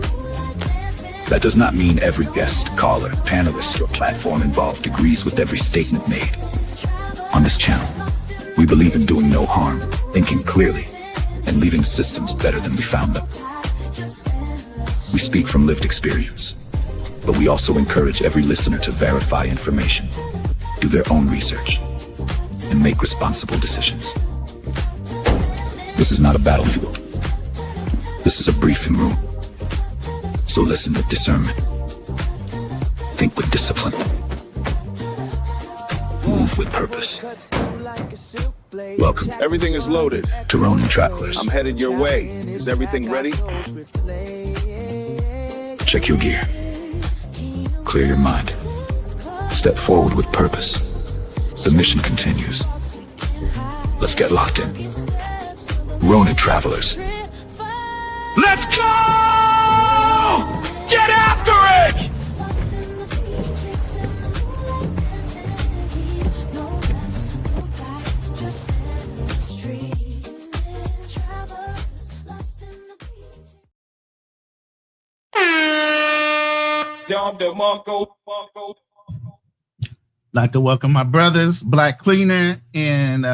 That does not mean every guest, caller, panelist, or platform involved agrees with every statement made. On this channel, we believe in doing no harm, thinking clearly, and leaving systems better than we found them. We speak from lived experience, but we also encourage every listener to verify information, do their own research, and make responsible decisions. This is not a battlefield. This is a briefing room. So listen with discernment. Think with discipline. Move with purpose. Welcome. Everything is loaded. To Ronin Travelers. I'm headed your way. Is everything ready? Check your gear. Clear your mind. Step forward with purpose. The mission continues. Let's get locked in. Ronin Travelers. Let's go! Get after it! Like to welcome my brothers, Black Cleaner and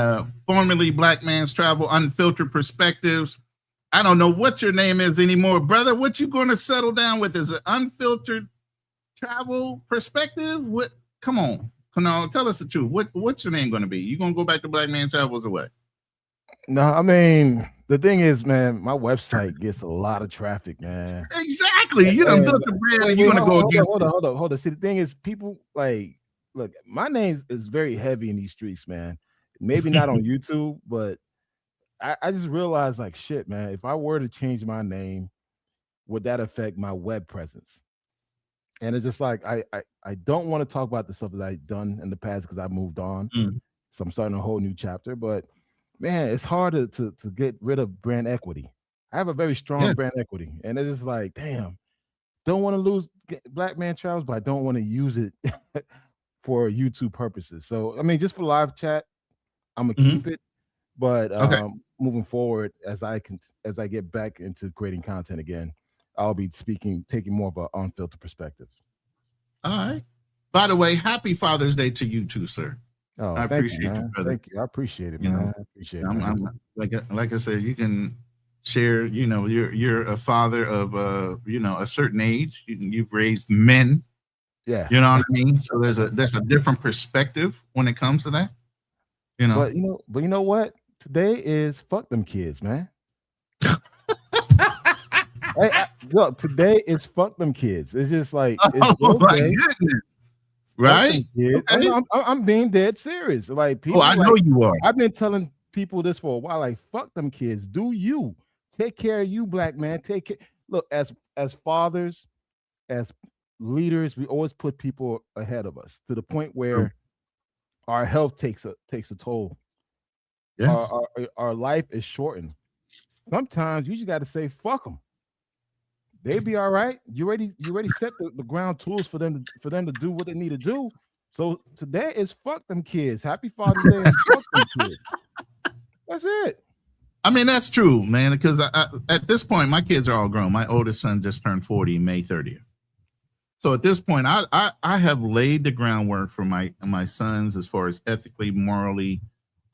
formerly Black Man's Travel, Unfiltered Perspectives. I don't know what your name is anymore, brother. What you going to settle down with? Is it Unfiltered Travel Perspective? What? Come on, tell us the truth. What's your name going to be? You going to go back to Black Man Travels or what? No, I mean, the thing is, man, my website gets a lot of traffic, man. Exactly. You done built the brand and you're going to go again. Hold on. See, the thing is, people like, look, my name is very heavy in these streets, man. Maybe not on YouTube, but I just realized, like, shit, man, if I were to change my name, would that affect my web presence? And it's just like, I don't want to talk about the stuff that I've done in the past because I moved on. So I'm starting a whole new chapter. But, man, it's hard to get rid of brand equity. I have a very strong brand equity. And it's just like, damn, don't want to lose Black Man Travels, but I don't want to use it for YouTube purposes. So, I mean, just for live chat, I'm going to keep it. But moving forward, as I get back into creating content again, I'll be taking more of an unfiltered perspective. All right. By the way, happy Father's Day to you too, sir. Oh, I appreciate you, brother. Thank you. I appreciate it, man. I appreciate it. I'm like I said, you can share. You know, you're a father of a certain age. You've raised men. Yeah. You know what I mean? So there's a different perspective when it comes to that. You know. But you know what? Today is fuck them kids, man. Look, today is fuck them kids. It's just like, it's my goodness. Right? Okay. I'm being dead serious. Like, people, I know you are. I've been telling people this for a while. Like, fuck them kids. Do you take care of you, Black man? Take care. Look, as fathers, as leaders, we always put people ahead of us to the point where our health takes a toll. Yes. Our life is shortened. Sometimes you just got to say fuck them. They be all right. You already set the ground tools for them to do what they need to do. So today is fuck them kids. Happy Father's Day and fuck them kids. That's it. I mean, that's true, man. Because at this point, my kids are all grown. My oldest son just turned 40 May 30th. So at this point, I have laid the groundwork for my sons as far as ethically, morally.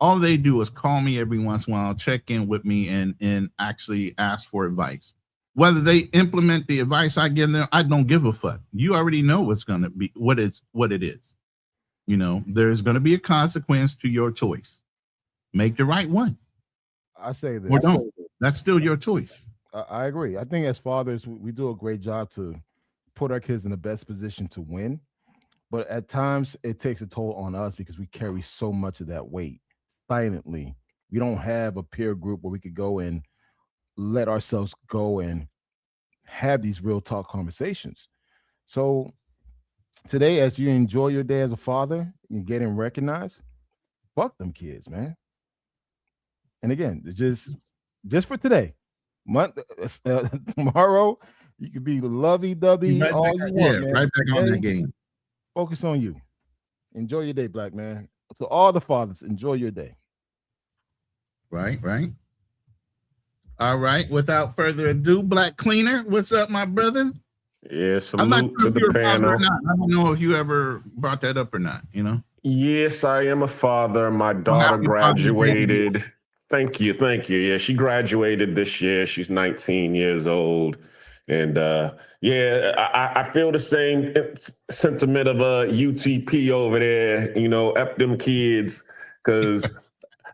All they do is call me every once in a while, check in with me, and actually ask for advice. Whether they implement the advice I give them, I don't give a fuck. You already know what's going to be, what it is. You know, there's going to be a consequence to your choice. Make the right one. I say this. Or don't. That's still your choice. I agree. I think as fathers, we do a great job to put our kids in the best position to win. But at times, it takes a toll on us because we carry so much of that weight silently. We don't have a peer group where we could go and let ourselves go and have these real talk conversations. So today, as you enjoy your day as a father and getting recognized, fuck them kids, man. And again, just for today, tomorrow, you could be lovey-dovey all you want, man. Right back on that game. Focus on you. Enjoy your day, Black man. To all the fathers, enjoy your day. Right. All right. Without further ado, Black Cleaner, what's up, my brother? Yeah, salute to the panel. I don't know if you ever brought that up or not, you know? Yes, I am a father. My daughter graduated Thank you. Yeah, she graduated this year. She's 19 years old. And I feel the same sentiment of UTP over there, F them kids, because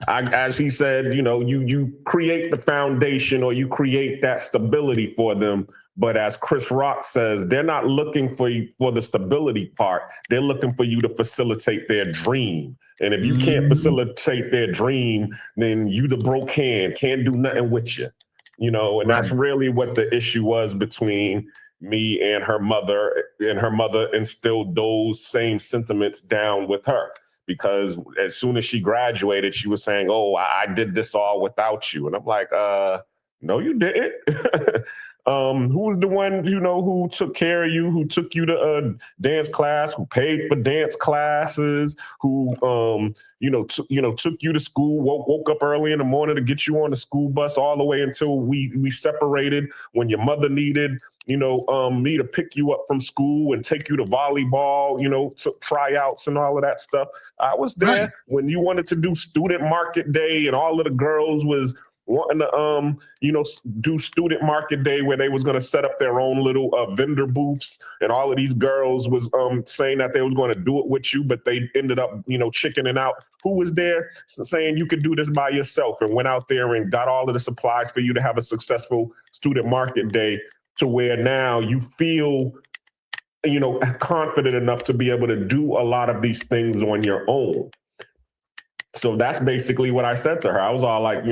as he said, you create the foundation or you create that stability for them. But as Chris Rock says, they're not looking for the stability part. They're looking for you to facilitate their dream. And if you can't facilitate their dream, then you the broke hand, can't do nothing with you. And that's really what the issue was between me and her mother. And her mother instilled those same sentiments down with her. Because as soon as she graduated, she was saying, "Oh, I did this all without you." And I'm like, no, you didn't. Who was the one, who took care of you, who took you to dance class, who paid for dance classes, who, took you to school, woke up early in the morning to get you on the school bus all the way until we separated when your mother needed, me to pick you up from school and take you to volleyball, to tryouts and all of that stuff. I was there when you wanted to do student market day and all of the girls was wanting to, do student market day where they was going to set up their own little vendor booths. And all of these girls was saying that they was going to do it with you, but they ended up, chickening out. Who was there saying you could do this by yourself and went out there and got all of the supplies for you to have a successful student market day to where now you feel, confident enough to be able to do a lot of these things on your own. So that's basically what I said to her. I was all like,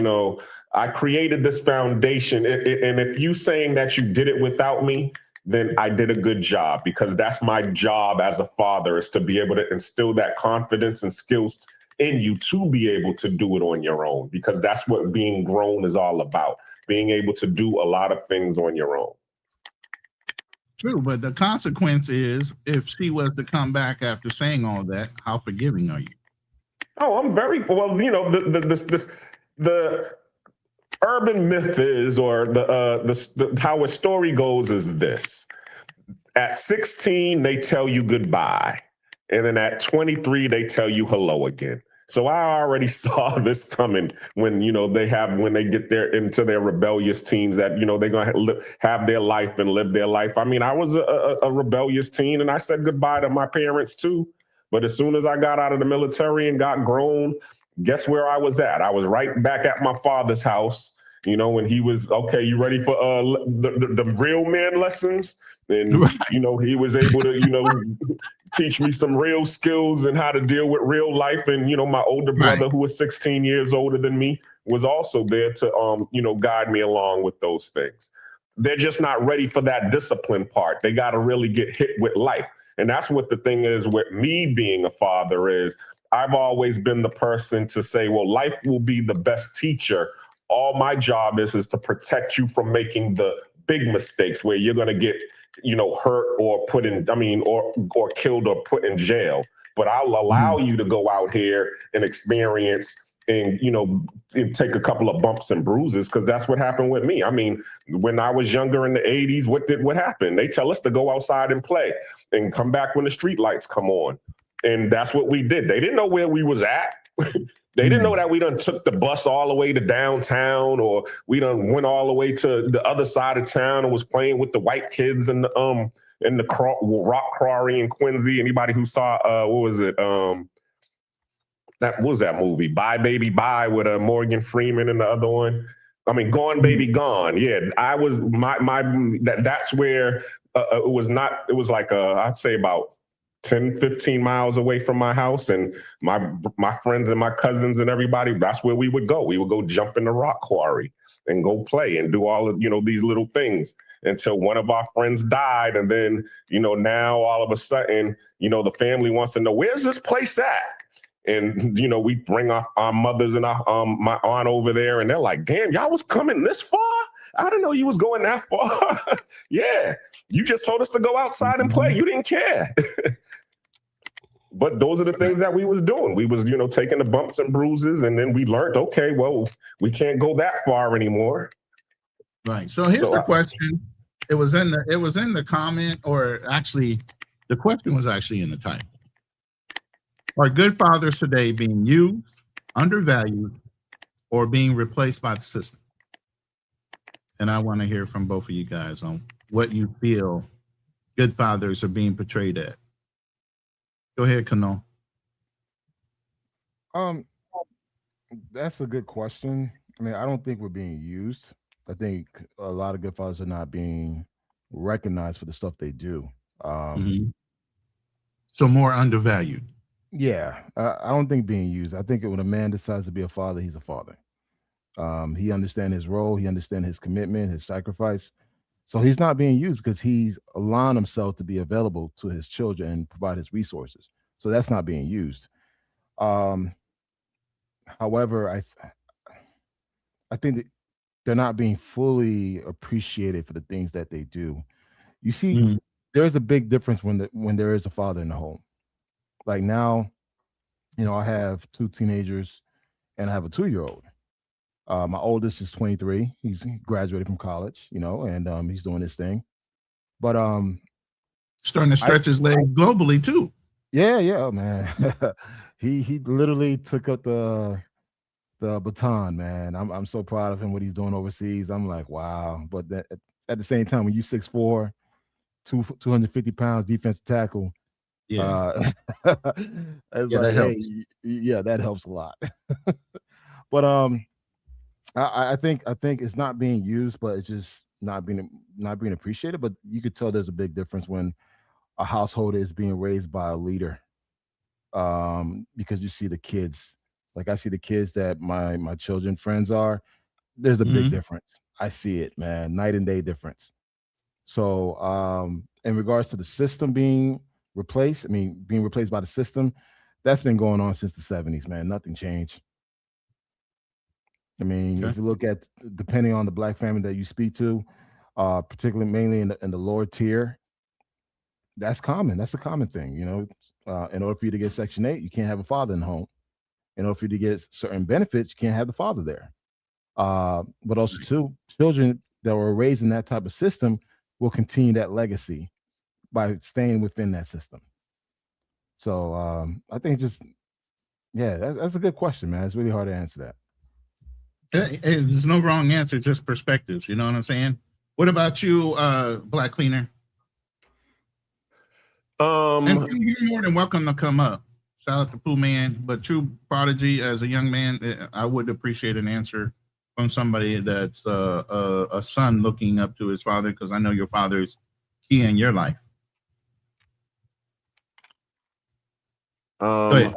I created this foundation. And if you saying that you did it without me, then I did a good job, because that's my job as a father, is to be able to instill that confidence and skills in you to be able to do it on your own, because that's what being grown is all about, being able to do a lot of things on your own. True, but the consequence is if she was to come back after saying all that, how forgiving are you? Oh, I'm very well. The urban myth is, or the how a story goes is this: at 16 they tell you goodbye, and then at 23 they tell you hello again. So I already saw this coming when they get into their rebellious teens that they're gonna have their life and live their life. I mean, I was a rebellious teen, and I said goodbye to my parents too. But as soon as I got out of the military and got grown, guess where I was at? I was right back at my father's house, when he was, okay, you ready for the real man lessons? And, he was able to, teach me some real skills and how to deal with real life. And, my older brother, who was 16 years older than me, was also there to, guide me along with those things. They're just not ready for that discipline part. They got to really get hit with life. And that's what the thing is with me being a father is I've always been the person to say, well, life will be the best teacher. All my job is to protect you from making the big mistakes where you're going to get, hurt or put in, or killed or put in jail. But I'll allow you to go out here and experience and, and take a couple of bumps and bruises, because that's what happened with me. I mean, when I was younger in the 80s, what happened? They tell us to go outside and play and come back when the street lights come on. And that's what we did. They didn't know where we was at. They didn't know that we done took the bus all the way to downtown, or we done went all the way to the other side of town and was playing with the white kids and the rock quarry in Quincy. Anybody who saw, what was it? What was that movie? Bye Baby Bye with Morgan Freeman and the other one. I mean, Gone Baby Gone. Yeah, I was that's where it was not. It was like I'd say about 10, 15 miles away from my house, and my friends and my cousins and everybody. That's where we would go. We would go jump in the rock quarry and go play and do all of these little things until one of our friends died, and then now all of a sudden the family wants to know, where's this place at? And, we bring our mothers and my aunt over there, and they're like, damn, y'all was coming this far? I didn't know you was going that far. Yeah, you just told us to go outside and play. You didn't care. But those are the things that we was doing. We was, taking the bumps and bruises, and then we learned, okay, well, we can't go that far anymore. Right. So here's the question. It was in the comment, or actually, the question was actually in the title. Are good fathers today being used, undervalued, or being replaced by the system? And I want to hear from both of you guys on what you feel good fathers are being portrayed at. Go ahead, Kano. That's a good question. I mean, I don't think we're being used. I think a lot of good fathers are not being recognized for the stuff they do. So more undervalued. Yeah, I don't think being used. I think when a man decides to be a father, he's a father. He understands his role. He understands his commitment, his sacrifice. So he's not being used because he's allowing himself to be available to his children and provide his resources. So that's not being used. However, I think that they're not being fully appreciated for the things that they do. You see, there's a big difference when there is a father in the home. Like now, I have 2 teenagers and I have a 2-year-old. My oldest is 23. He's graduated from college, and he's doing his thing. But starting to stretch his legs globally too. Yeah, man. he literally took up the baton, man. I'm so proud of him, what he's doing overseas. I'm like, wow. But at the same time, when you 6'4", 250 pounds, defensive tackle, it's that helps a lot. But I think it's not being used, but it's just not being appreciated. But you could tell there's a big difference when a household is being raised by a leader, because you see the kids. Like I see the kids that my children friends are. There's a big difference. I see it, man, night and day difference. So in regards to the system being replaced, being replaced by the system, that's been going on since the 70s, man. Nothing changed. If you look at, depending on the Black family that you speak to, particularly mainly in the lower tier, that's common. That's a common thing. In order for you to get Section 8, you can't have a father in the home. In order for you to get certain benefits, you can't have the father there. But also, too, children that were raised in that type of system will continue that legacy by staying within that system. So I think that's a good question, man. It's really hard to answer that. Hey, there's no wrong answer, just perspectives. You know what I'm saying? What about you, Black Cleaner? And you're more than welcome to come up. Shout out to Pooh Man, but True Prodigy, as a young man, I would appreciate an answer from somebody that's a son looking up to his father, because I know your father's key in your life. Go ahead.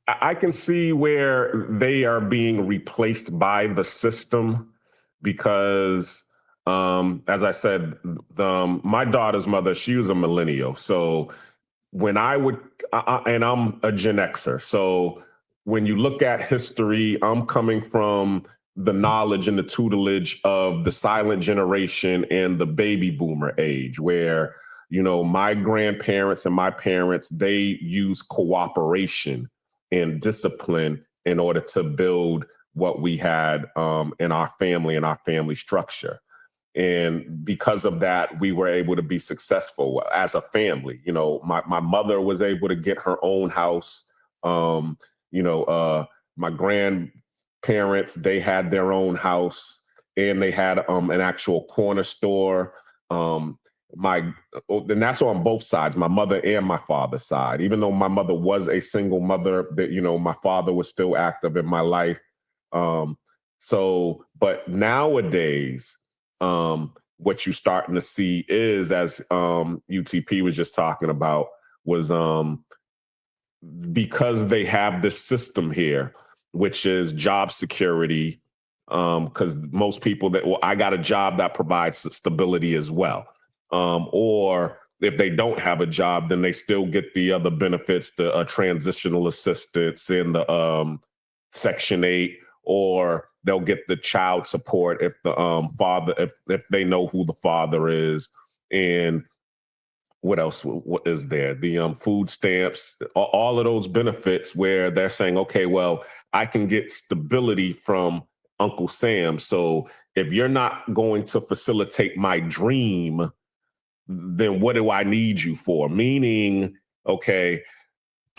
I can see where they are being replaced by the system because, as I said, my daughter's mother, she was a millennial. So when and I'm a Gen Xer. So when you look at history, I'm coming from the knowledge and the tutelage of the silent generation and the baby boomer age, where, my grandparents and my parents, they use cooperation and discipline in order to build what we had in our family and our family structure. And because of that, we were able to be successful as a family. My mother was able to get her own house. My grandparents, they had their own house, and they had an actual corner store. And that's on both sides, my mother and my father's side. Even though my mother was a single mother, that my father was still active in my life. But nowadays, what you're starting to see is, as UTP was just talking about, was because they have this system here, which is job security. Because most people I got a job that provides stability as well. Or if they don't have a job, then they still get the other benefits, the transitional assistance and the Section 8, or they'll get the child support if the father, if they know who the father is. And what else? What is there? The food stamps, all of those benefits where they're saying, okay, well, I can get stability from Uncle Sam. So if you're not going to facilitate my dream, then what do I need you for? Meaning, okay,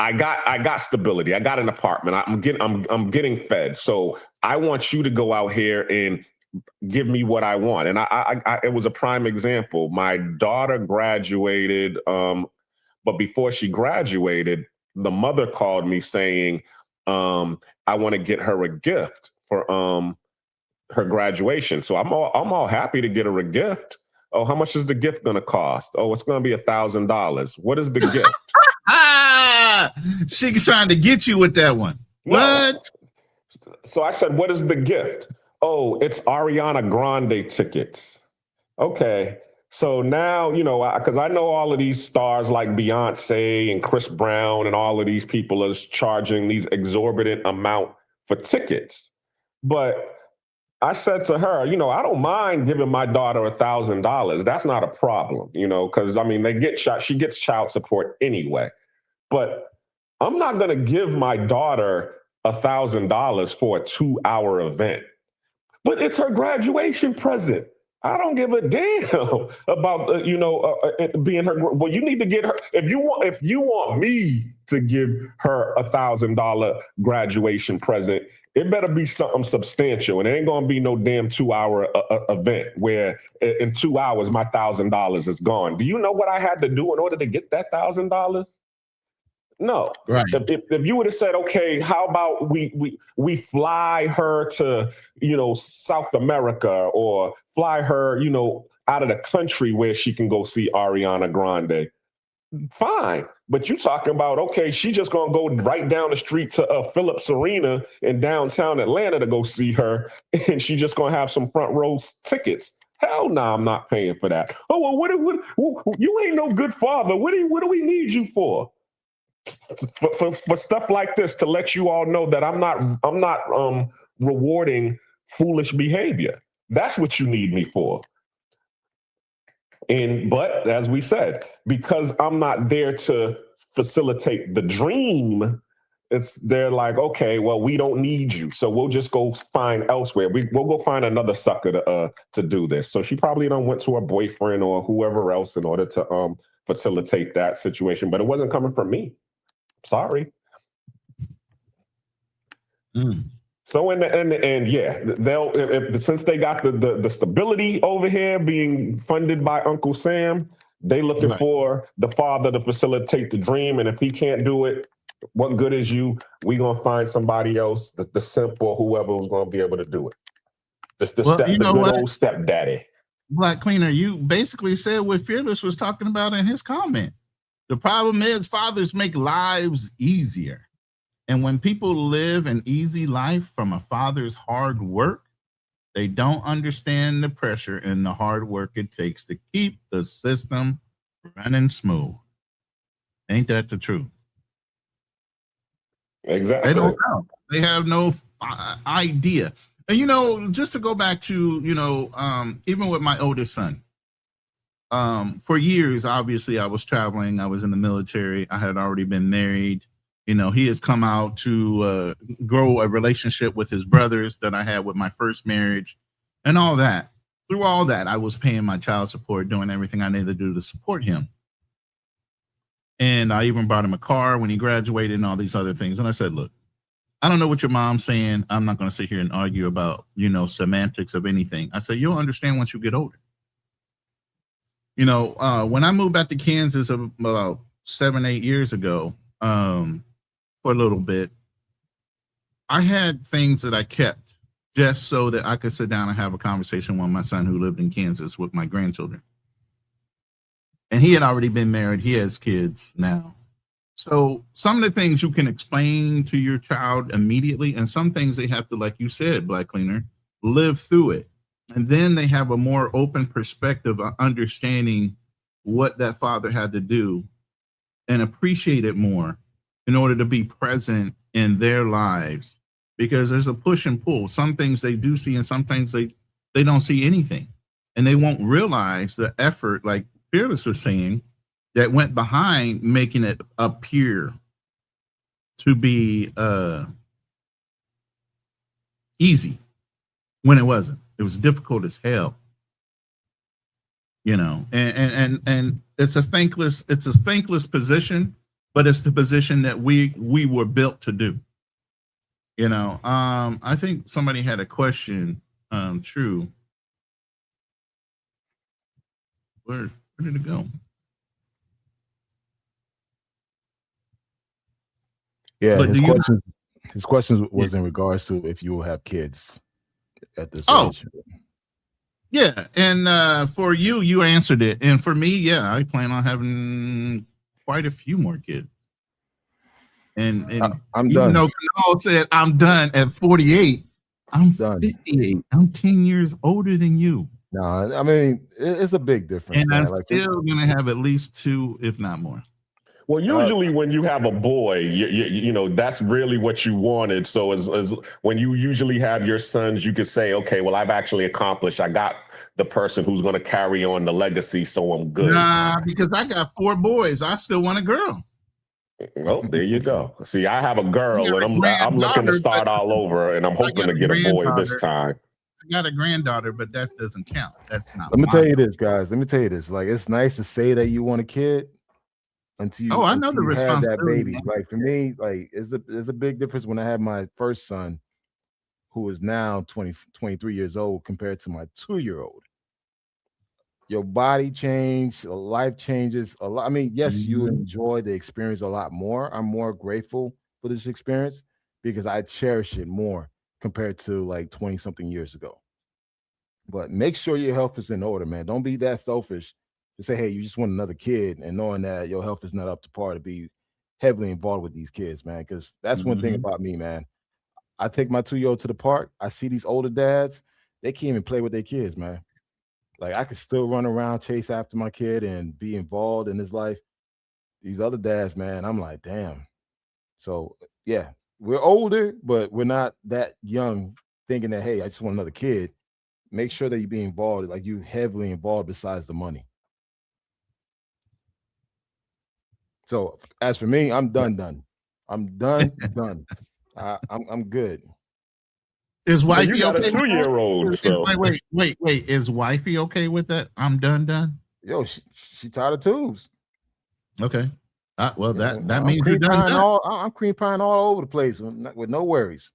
I got stability. I got an apartment. I'm getting fed. So I want you to go out here and give me what I want. And I it was a prime example. My daughter graduated, but before she graduated, the mother called me saying, I want to get her a gift for her graduation. So I'm all happy to get her a gift. Oh, how much is the gift going to cost? Oh, it's going to be $1,000. What is the gift? She's trying to get you with that one. No. What? So I said, what is the gift? Oh, it's Ariana Grande tickets. Okay. So now, because I know all of these stars like Beyonce and Chris Brown and all of these people is charging these exorbitant amount for tickets. But I said to her, I don't mind giving my daughter $1,000. That's not a problem, because she gets child support anyway. But I'm not going to give my daughter $1,000 for a 2-hour event. But it's her graduation present. I don't give a damn about it being her. Well, you need to get her if you want me to give her $1,000 graduation present. It better be something substantial, and it ain't gonna be no damn 2-hour event where in 2 hours my $1,000 is gone. Do you know what I had to do in order to get that $1,000? No. Right. If you would have said, okay, how about we fly her to, South America or fly her, out of the country where she can go see Ariana Grande. Fine. But you talking about, okay, she just going to go right down the street to Phillips Arena in downtown Atlanta to go see her. And she just going to have some front row tickets. Hell no, I'm not paying for that. Oh, well, what you ain't no good father. What do we need you for? For stuff like this, to let you all know that I'm not rewarding foolish behavior. That's what you need me for. But as we said, because I'm not there to facilitate the dream, they're like, okay, well, we don't need you, so we'll just go find elsewhere. We'll go find another sucker to do this. So she probably went to her boyfriend or whoever else in order to facilitate that situation, but it wasn't coming from me. Sorry. So in the end, yeah, they'll since they got the stability over here being funded by Uncle Sam, they looking for the father to facilitate the dream, and if he can't do it, what good is you? We gonna find somebody else, the simp or whoever was gonna be able to do it. The good old stepdaddy. Black Cleaner, you basically said what Fearless was talking about in his comment. The problem is fathers make lives easier. And when people live an easy life from a father's hard work, they don't understand the pressure and the hard work it takes to keep the system running smooth. Ain't that the truth? Exactly. They don't know. They have no idea. And, just to go back to, even with my oldest son, for years, obviously, I was traveling. I was in the military. I had already been married. He has come out to grow a relationship with his brothers that I had with my first marriage and all that. Through all that, I was paying my child support, doing everything I needed to do to support him. And I even bought him a car when he graduated and all these other things. And I said, look, I don't know what your mom's saying. I'm not going to sit here and argue about, semantics of anything. I said, you'll understand once you get older. When I moved back to Kansas about 7-8 years ago, for a little bit, I had things that I kept just so that I could sit down and have a conversation with my son who lived in Kansas with my grandchildren. And he had already been married. He has kids now. So some of the things you can explain to your child immediately, and some things they have to, like you said, Black Cleaner, live through it. And then they have a more open perspective of understanding what that father had to do and appreciate it more in order to be present in their lives, because there's a push and pull. Some things they do see and some things they don't see anything, and they won't realize the effort, like Fearless was saying, that went behind making it appear to be easy when it wasn't. It was difficult as hell, and it's a thankless position. but it's the position that we were built to do. You know, I think somebody had a question. True. Where did it go? Yeah, But his question was in regards to if you will have kids at this age. Yeah, and for you answered it, and for me, yeah, I plan on having quite a few more kids. And I'm even done. though Kanal said I'm done at 48, I'm done. 58. I'm 10 years older than you. No, I mean it's a big difference. And man. I'm still gonna have at least 2, if not more. Well, usually when you have a boy, you know, that's really what you wanted. So as when you usually have your sons, you could say, okay, well, I've actually accomplished. I got the person who's going to carry on the legacy, so I'm good. Nah, because I got 4 boys. I still want a girl. Well, there you go. See, I have a girl, and I'm looking to start all over, and I'm hoping to get a boy this time. I got a granddaughter, but that doesn't count. That's not. Let me tell you this, guys. Let me tell you this. Like, it's nice to say that you want a kid. Until you, I know the responsibility. That baby. Like for me, like there's a big difference when I had my first son, who is now 23 years old, compared to my 2-year-old. Your body changed, life changes a lot. I mean, yes, you enjoy the experience a lot more. I'm more grateful for this experience because I cherish it more compared to like 20-something years ago. But make sure your health is in order, man. Don't be that selfish to say, hey, you just want another kid, and knowing that your health is not up to par to be heavily involved with these kids, man. Because that's one thing about me, man. I take my 2-year-old to the park. I see these older dads, they can't even play with their kids, man. Like, I could still run around, chase after my kid and be involved in his life. These other dads, man, I'm like, damn. So, yeah, we're older, but we're not that young thinking that, hey, I just want another kid. Make sure that you be involved, like you heavily involved besides the money. So as for me, I'm done. I'm done. I'm good. Is wifey you got okay? A 2-year-old. So wait. Is wifey okay with that? I'm done. Yo, she tired of tubes. Okay. Well, that I'm means you're done. I'm cream pieing all over the place with no worries.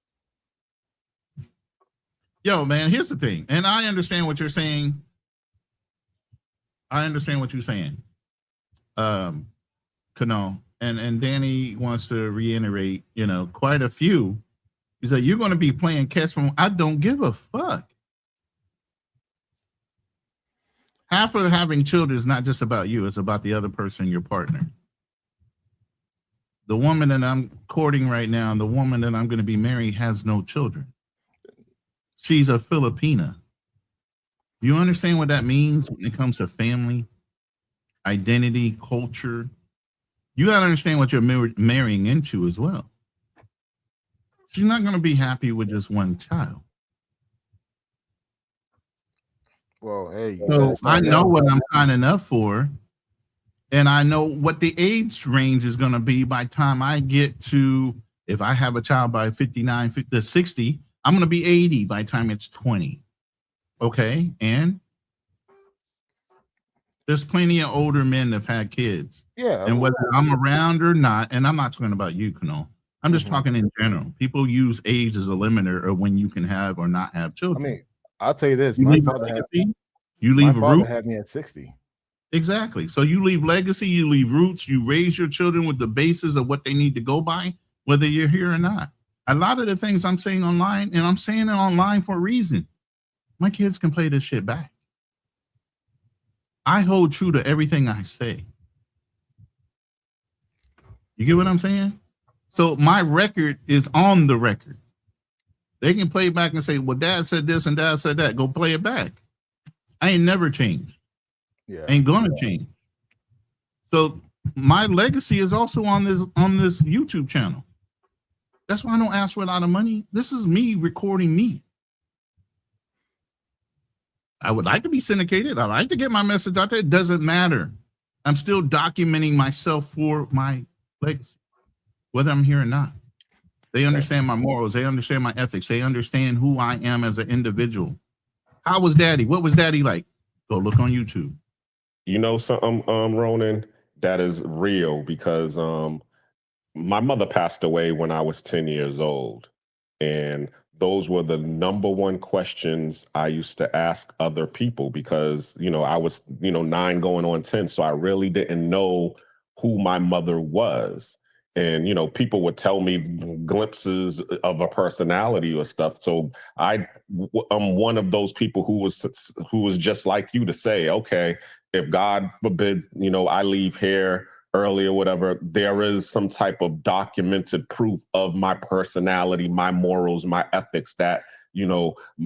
Yo, man, here's the thing, and I understand what you're saying. Kano, and Danny wants to reiterate, you know, quite a few. He said, you're going to be playing catch from, I don't give a fuck. Half of having children is not just about you. It's about the other person, your partner. The woman that I'm courting right now, and the woman that I'm going to be married has no children. She's a Filipina. Do you understand what that means when it comes to family, identity, culture? You got to understand what you're marrying into as well. She's not going to be happy with just one child. Well, hey. So I know what I'm signing up for, and I know what the age range is going to be by the time I get to, if I have a child by 59, 50, 60, I'm going to be 80 by the time it's 20. Okay? And there's plenty of older men that have had kids. Yeah. And whether I'm around or not, and I'm not talking about you, Kano. I'm just talking in general. People use age as a limiter of when you can have or not have children. I mean, I'll tell you this. You My leave father legacy, you leave my a root. father had me at 60. Exactly. So you leave legacy, you leave roots, you raise your children with the basis of what they need to go by, whether you're here or not. A lot of the things I'm saying online, and I'm saying it online for a reason. My kids can play this shit back. I hold true to everything I say. You get what I'm saying? So my record is on the record. They can play back and say, well, dad said this and dad said that. Go play it back. I ain't never changed. Yeah. Ain't gonna change. So my legacy is also on this YouTube channel. That's why I don't ask for a lot of money. This is me recording me. I would like to be syndicated. I like to get my message out there. It doesn't matter. I'm still documenting myself for my legacy, whether I'm here or not. They understand my morals. They understand my ethics. They understand who I am as an individual. How was daddy? What was daddy like? Go look on YouTube. You know something, Ronin, that is real because my mother passed away when I was 10 years old. And those were the number one questions I used to ask other people because, I was, 9 going on 10. So I really didn't know who my mother was. And, people would tell me glimpses of a personality or stuff. So I'm one of those people who was just like you to say, okay, if God forbids, I leave here early or whatever, there is some type of documented proof of my personality, my morals, my ethics that,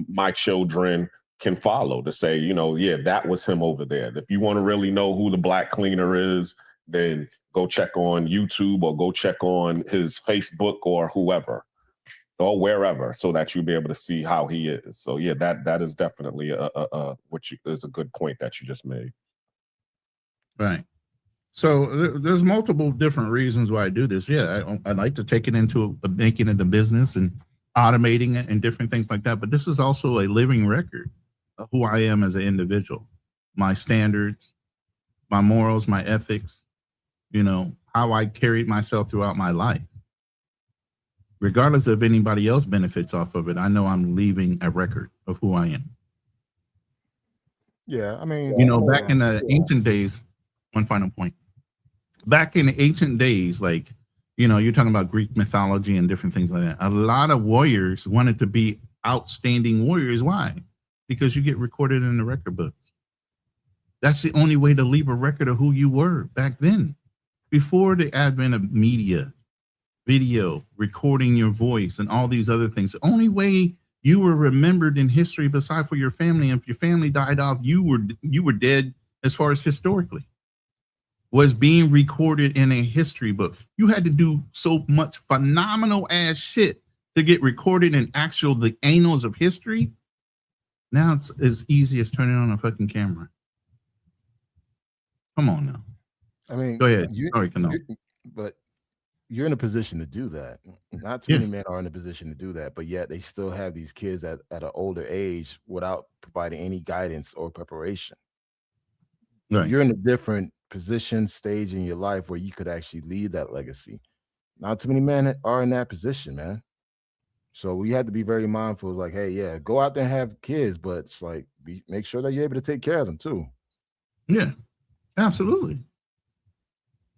my children can follow to say, yeah, that was him over there. If you want to really know who the black cleaner is, then go check on YouTube or go check on his Facebook or whoever or wherever so that you'll be able to see how he is. So yeah, that is definitely is a good point that you just made. Right. So there's multiple different reasons why I do this. Yeah, I like to take it into making it a business and automating it and different things like that. But this is also a living record of who I am as an individual, my standards, my morals, my ethics, how I carried myself throughout my life. Regardless of anybody else benefits off of it, I know I'm leaving a record of who I am. Yeah, I mean, back in the ancient days, one final point. Back in the ancient days, like, you're talking about Greek mythology and different things like that. A lot of warriors wanted to be outstanding warriors. Why? Because you get recorded in the record books. That's the only way to leave a record of who you were back then. Before the advent of media, video, recording your voice, and all these other things, the only way you were remembered in history, beside for your family, and if your family died off, you were dead as far as historically, was being recorded in a history book. You had to do so much phenomenal ass shit to get recorded in the annals of history. Now it's as easy as turning on a fucking camera. Come on now. I mean, go ahead. But you're in a position to do that. Not too many men are in a position to do that, but yet they still have these kids at an older age without providing any guidance or preparation. Right. You're in a different position, stage in your life where you could actually leave that legacy. Not too many men are in that position, man. So we have to be very mindful. It's like, hey, yeah, go out there and have kids, but it's like, make sure that you're able to take care of them too. Yeah, absolutely.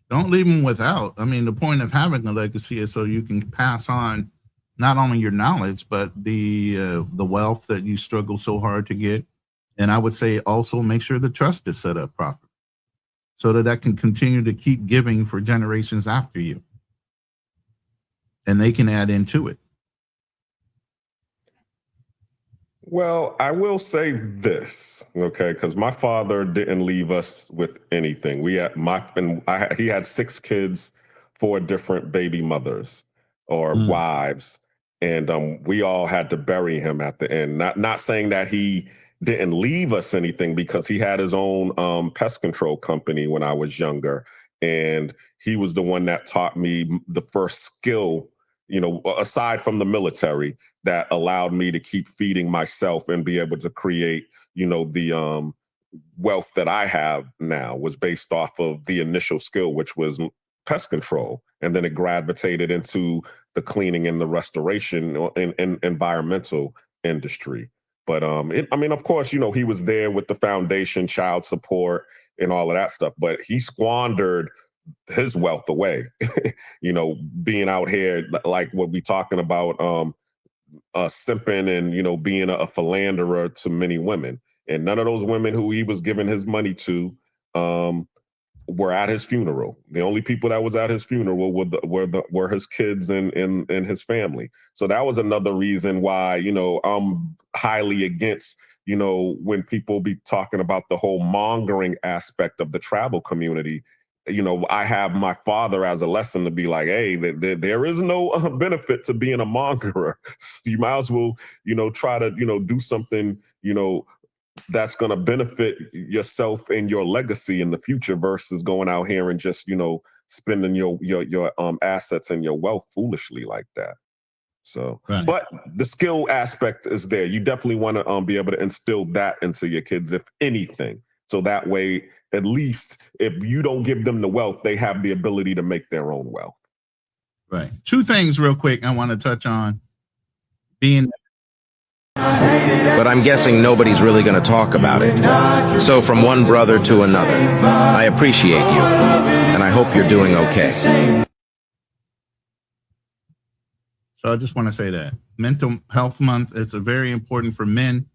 Don't leave them without. I mean, the point of having a legacy is so you can pass on not only your knowledge, but the wealth that you struggle so hard to get. And I would say also make sure the trust is set up properly so that can continue to keep giving for generations after you. And they can add into it. Well, I will say this, okay, because my father didn't leave us with anything. He had 6 kids, 4 different baby mothers or wives, and we all had to bury him at the end. Not saying that he didn't leave us anything, because he had his own pest control company when I was younger, and he was the one that taught me the first skill, aside from the military, that allowed me to keep feeding myself and be able to create, the wealth that I have now was based off of the initial skill, which was pest control. And then it gravitated into the cleaning and the restoration and environmental industry. But of course, he was there with the foundation, child support, and all of that stuff. But he squandered his wealth away, being out here like what we talking about, simping and, being a philanderer to many women. And none of those women who he was giving his money to were at his funeral. The only people that was at his funeral were his kids and his family. So that was another reason why, I'm highly against, when people be talking about the whole mongering aspect of the travel community. I have my father as a lesson to be like, hey, there is no benefit to being a mongerer. You might as well, try to, do something, that's going to benefit yourself and your legacy in the future versus going out here and just, spending your assets and your wealth foolishly like that. So, right. But the skill aspect is there. You definitely want to be able to instill that into your kids, if anything. So that way, at least if you don't give them the wealth, they have the ability to make their own wealth. Right. Two things real quick I want to touch on. But I'm guessing nobody's really going to talk about it. So from one brother to another, I appreciate you, and I hope you're doing okay. So I just want to say that. Mental Health Month, it's a very important for men.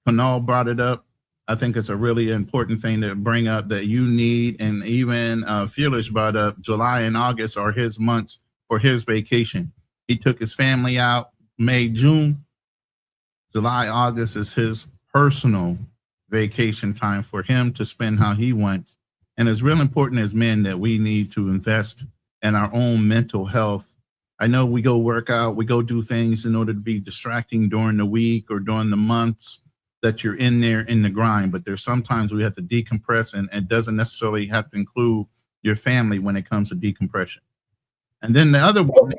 Kunal brought it up. I think it's a really important thing to bring up that you need, and even Fearless brought up July and August are his months for his vacation. He took his family out May, June. July, August is his personal vacation time for him to spend how he wants. And it's real important as men that we need to invest in our own mental health. I know we go work out, we go do things in order to be distracting during the week or during the months that you're in there in the grind, but there's sometimes we have to decompress, and it doesn't necessarily have to include your family when it comes to decompression. And then the other one.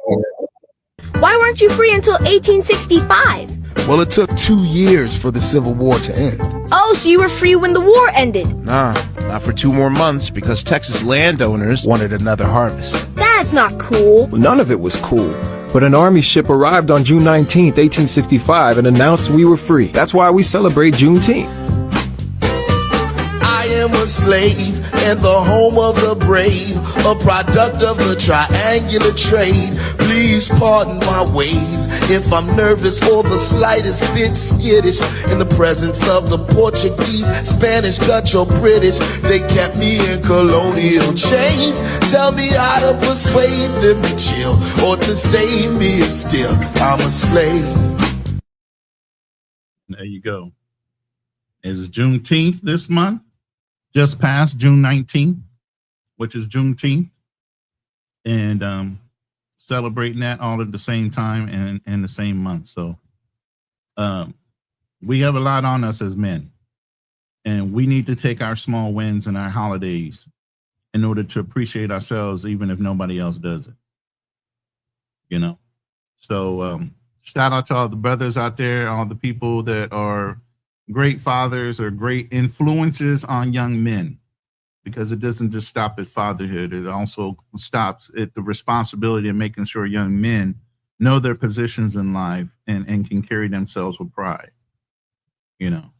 Why weren't you free until 1865? Well, it took 2 years for the Civil War to end. Oh, so you were free when the war ended? Nah, not for 2 more months because Texas landowners wanted another harvest. That's not cool. Well, none of it was cool. But an army ship arrived on June 19th, 1865 and announced we were free. That's why we celebrate Juneteenth. I am a slave and the home of the brave, a product of the triangular trade. Please pardon my ways if I'm nervous or the slightest bit skittish. In the presence of the Portuguese, Spanish, Dutch, or British, they kept me in colonial chains. Tell me how to persuade them to chill or to save me, and still I'm a slave. There you go. It's Juneteenth this month. Just passed June 19th, which is Juneteenth, and celebrating that all at the same time and in the same month. So we have a lot on us as men, and we need to take our small wins and our holidays in order to appreciate ourselves, even if nobody else does it. You know, so shout out to all the brothers out there, all the people that are great fathers or great influences on young men, because it doesn't just stop at fatherhood. It also stops at the responsibility of making sure young men know their positions in life and can carry themselves with pride. You know.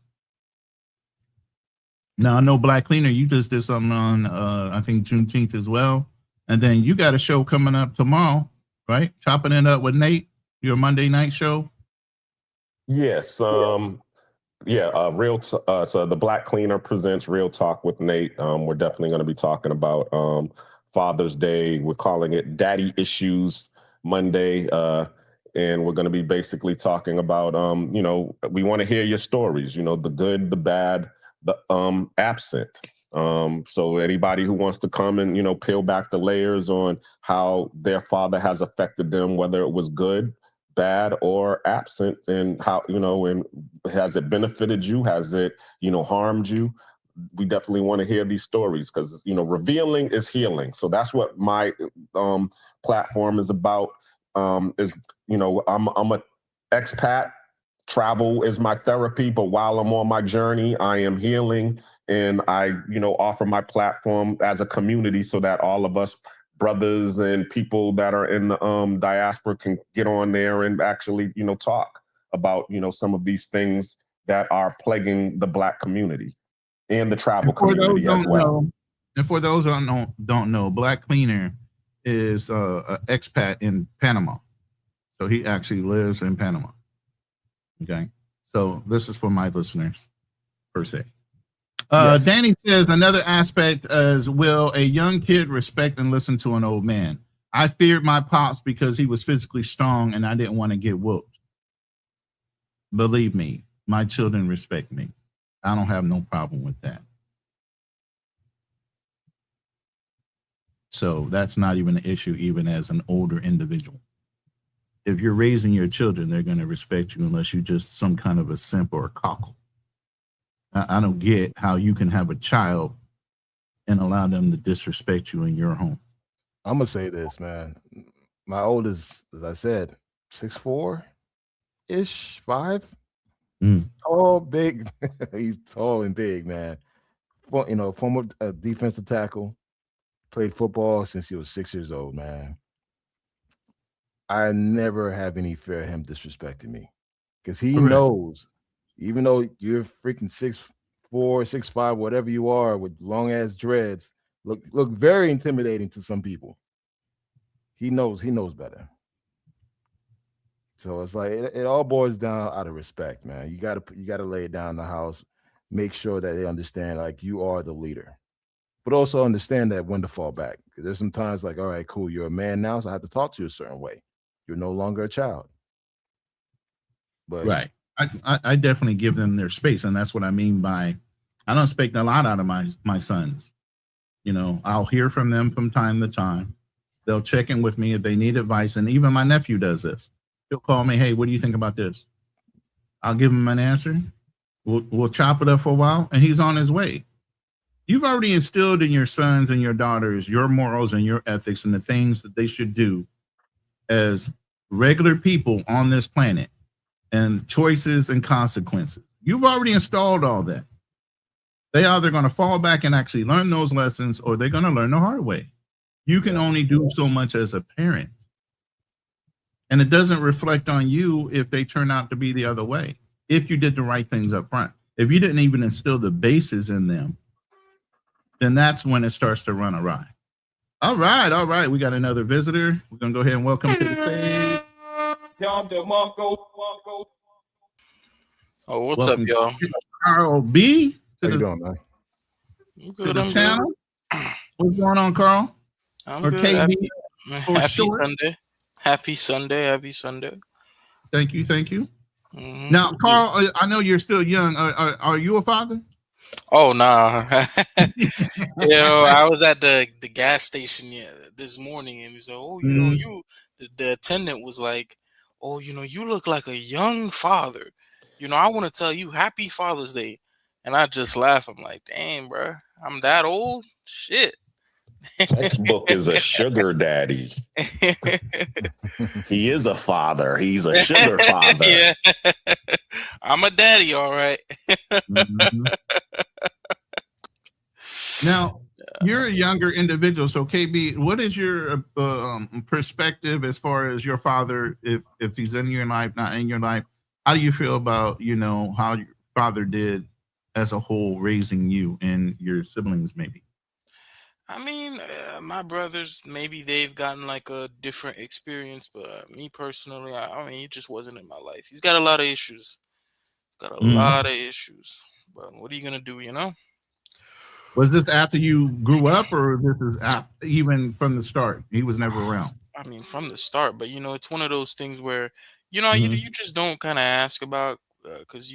Now, I know Black Cleaner, you just did something on, I think, Juneteenth as well. And then you got a show coming up tomorrow, right? Chopping it up with Nate, your Monday night show. Yes. So the Black Cleaner presents Real Talk with Nate. We're definitely going to be talking about Father's Day. We're calling it Daddy Issues Monday. And we're going to be basically talking about, we want to hear your stories, the good, the bad, the absent. So anybody who wants to come and, peel back the layers on how their father has affected them, whether it was good, bad, or absent, and how, and has it benefited you? Has it, harmed you? We definitely want to hear these stories because, revealing is healing. So that's what my platform is about. I'm a expat. Travel is my therapy, but while I'm on my journey, I am healing, and I, offer my platform as a community so that all of us brothers and people that are in the diaspora can get on there and actually, talk about, some of these things that are plaguing the Black community and the travel community as well. And for those who don't know, Black Cleaner is an expat in Panama. So he actually lives in Panama. Okay. So this is for my listeners, per se. Yes. Danny says another aspect is, will a young kid respect and listen to an old man? I feared my pops because he was physically strong and I didn't want to get whooped. Believe me, my children respect me. I don't have no problem with that. So that's not even an issue, even as an older individual. If you're raising your children, they're going to respect you unless you're just some kind of a simp or a cockle. I don't get how you can have a child and allow them to disrespect you in your home. I'm going to say this, man. My oldest, as I said, 6'4"-ish, 5. Tall, big. He's tall and big, man. Well, former defensive tackle. Played football since he was 6 years old, man. I never have any fear of him disrespecting me because he Correct. knows, even though you're freaking 6'4", 6'5", whatever you are with long ass dreads, look very intimidating to some people. He knows better. So it's like it all boils down out of respect, man. You gotta lay it down in the house, make sure that they understand like you are the leader, but also understand that when to fall back. Because there's some times like, all right, cool, you're a man now, so I have to talk to you a certain way. You're no longer a child. But Right. I definitely give them their space, and that's what I mean by I don't expect a lot out of my sons. You know, I'll hear from them from time to time. They'll check in with me if they need advice, and even my nephew does this. He'll call me, hey, what do you think about this? I'll give him an answer. We'll chop it up for a while, and he's on his way. You've already instilled in your sons and your daughters your morals and your ethics and the things that they should do as regular people on this planet, and choices and consequences. You've already installed all that. They either going to fall back and actually learn those lessons, or they're going to learn the hard way. You can only do so much as a parent. And it doesn't reflect on you if they turn out to be the other way. If you did the right things up front. If you didn't even instill the bases in them, then that's when it starts to run awry. All right. We got another visitor. We're going to go ahead and welcome to the stage. Oh, what's up, y'all? Carl B. How you doing, man? I'm good. I'm channel. What's going on, Carl? I'm or good. KB, Happy Sunday. Happy Sunday. Thank you. Mm-hmm. Now, Carl, I know you're still young. Are you a father? Oh, nah. I was at the gas station this morning, and he said, "Oh, the attendant was like, oh, you look like a young father. I want to tell you Happy Father's Day." And I just laugh. I'm like, "Dang, bro, I'm that old? Shit." Textbook is a sugar daddy. He is a father. He's a sugar father. Yeah. I'm a daddy, all right. Mm-hmm. Now, you're a younger individual. So, KB, what is your perspective as far as your father, if he's in your life, not in your life? How do you feel about, how your father did as a whole raising you and your siblings, maybe? I mean, my brothers, maybe they've gotten like a different experience, but me personally, I mean, he just wasn't in my life. He's got a lot of issues. But what are you going to do, Was this after you grew up, or this is even from the start? He was never around. I mean, from the start, but it's one of those things where, you just don't kind of ask about, because,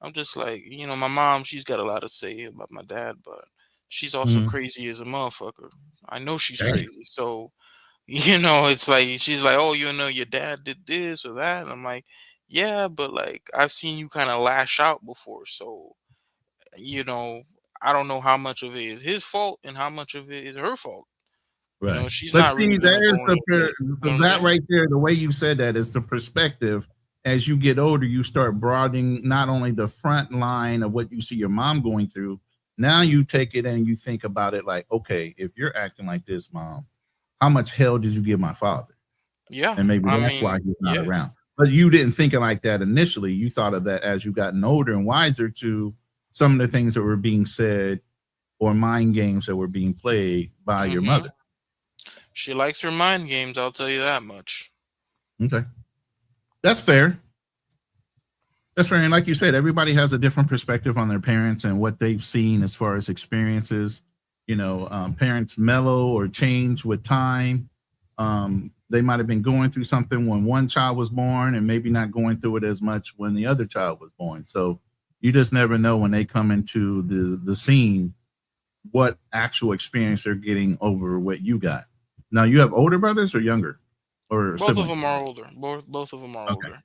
I'm just like, my mom, she's got a lot to say about my dad, but she's also crazy as a motherfucker. I know she's crazy. So, it's like, she's like, oh, your dad did this or that. And I'm like, yeah, but like, I've seen you kind of lash out before. So, I don't know how much of it is his fault and how much of it is her fault. Right. She's but not see, really that right there, the way you said that is the perspective. As you get older, you start broadening not only the front line of what you see your mom going through. Now you take it and you think about it like, okay, if you're acting like this, Mom, how much hell did you give my father? Yeah. And maybe that's why he's not around. But you didn't think it like that initially. You thought of that as you gotten older and wiser to some of the things that were being said or mind games that were being played by your mother. She likes her mind games, I'll tell you that much. Okay. That's fair. And like you said, everybody has a different perspective on their parents and what they've seen as far as experiences. Parents mellow or change with time. They might have been going through something when one child was born and maybe not going through it as much when the other child was born. So you just never know when they come into the scene what actual experience they're getting over what you got. Now, you have older brothers or younger? Or both siblings? of them are older. Both of them are older.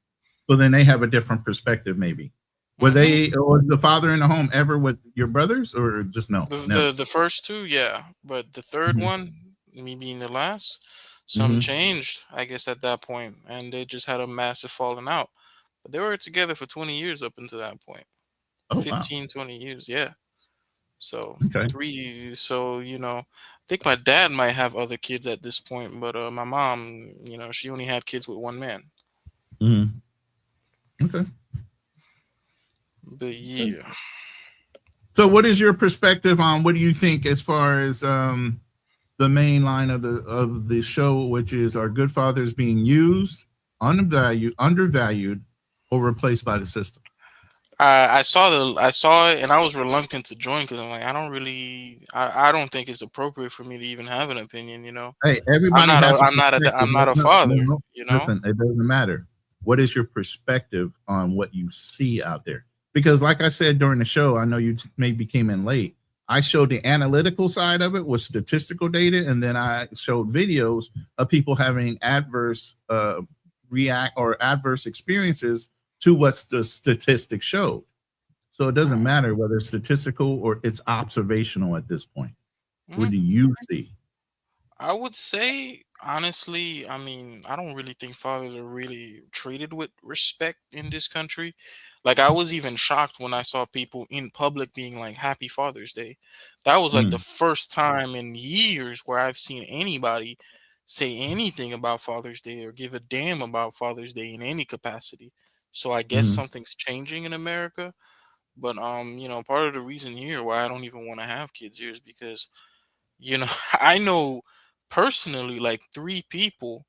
So then they have a different perspective, maybe. Was the father in the home ever with your brothers, or just no? The first two, yeah, but the third one, me being the last, something changed, I guess, at that point, and they just had a massive falling out. But they were together for 20 years up until that point. 15, 20 years, yeah. So think my dad might have other kids at this point, but my mom, she only had kids with one man. Okay. But yeah. So, what is your perspective on what do you think as far as the main line of the show, which is are good fathers being used, undervalued, or replaced by the system? I saw it, and I was reluctant to join because I'm like, I don't think it's appropriate for me to even have an opinion. Hey, everybody I'm not a father. Listen, it doesn't matter. What is your perspective on what you see out there? Because, like I said during the show, I know you maybe came in late. I showed the analytical side of it with statistical data, and then I showed videos of people having adverse adverse experiences to what the statistics showed. So it doesn't matter whether it's statistical or it's observational at this point. What do you see? I would say, honestly, I don't really think fathers are really treated with respect in this country. Like, I was even shocked when I saw people in public being like, Happy Father's Day. That was like the first time in years where I've seen anybody say anything about Father's Day or give a damn about Father's Day in any capacity. So I guess something's changing in America. But part of the reason here why I don't even want to have kids here is because I know personally like 3 people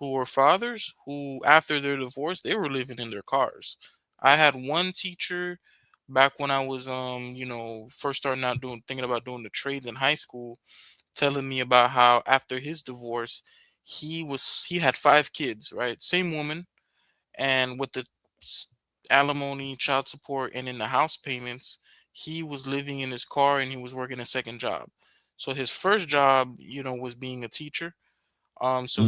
who were fathers who after their divorce they were living in their cars. I had one teacher back when I was first starting out thinking about doing the trades in high school, telling me about how after his divorce he had 5 kids, right? Same woman, and with the alimony, child support, and in the house payments, he was living in his car and he was working a second job. So his first job, was being a teacher. So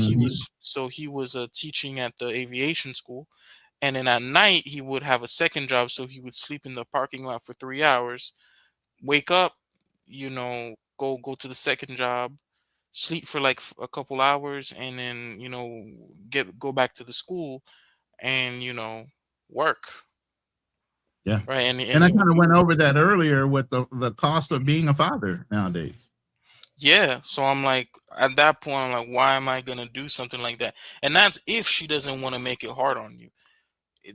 he was teaching at the aviation school, and then at night he would have a second job. So he would sleep in the parking lot for 3 hours, wake up, go to the second job, sleep for like a couple hours, and then go back to the school and work. Yeah. Right. And I kind of went over that earlier with the cost of being a father nowadays. Yeah. So I'm like, at that point, I'm like, why am I going to do something like that? And that's if she doesn't want to make it hard on you.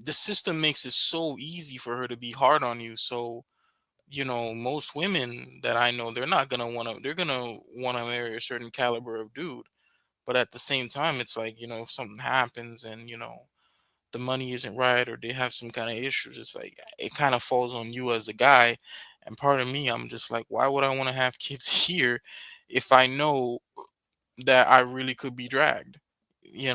The system makes it so easy for her to be hard on you. So, most women that I know, they're going to want to marry a certain caliber of dude. But at the same time, it's like, if something happens and, the money isn't right or they have some kind of issues, it's like it kind of falls on you as a guy. And part of me, I'm just like, why would I want to have kids here if I know that I really could be dragged? You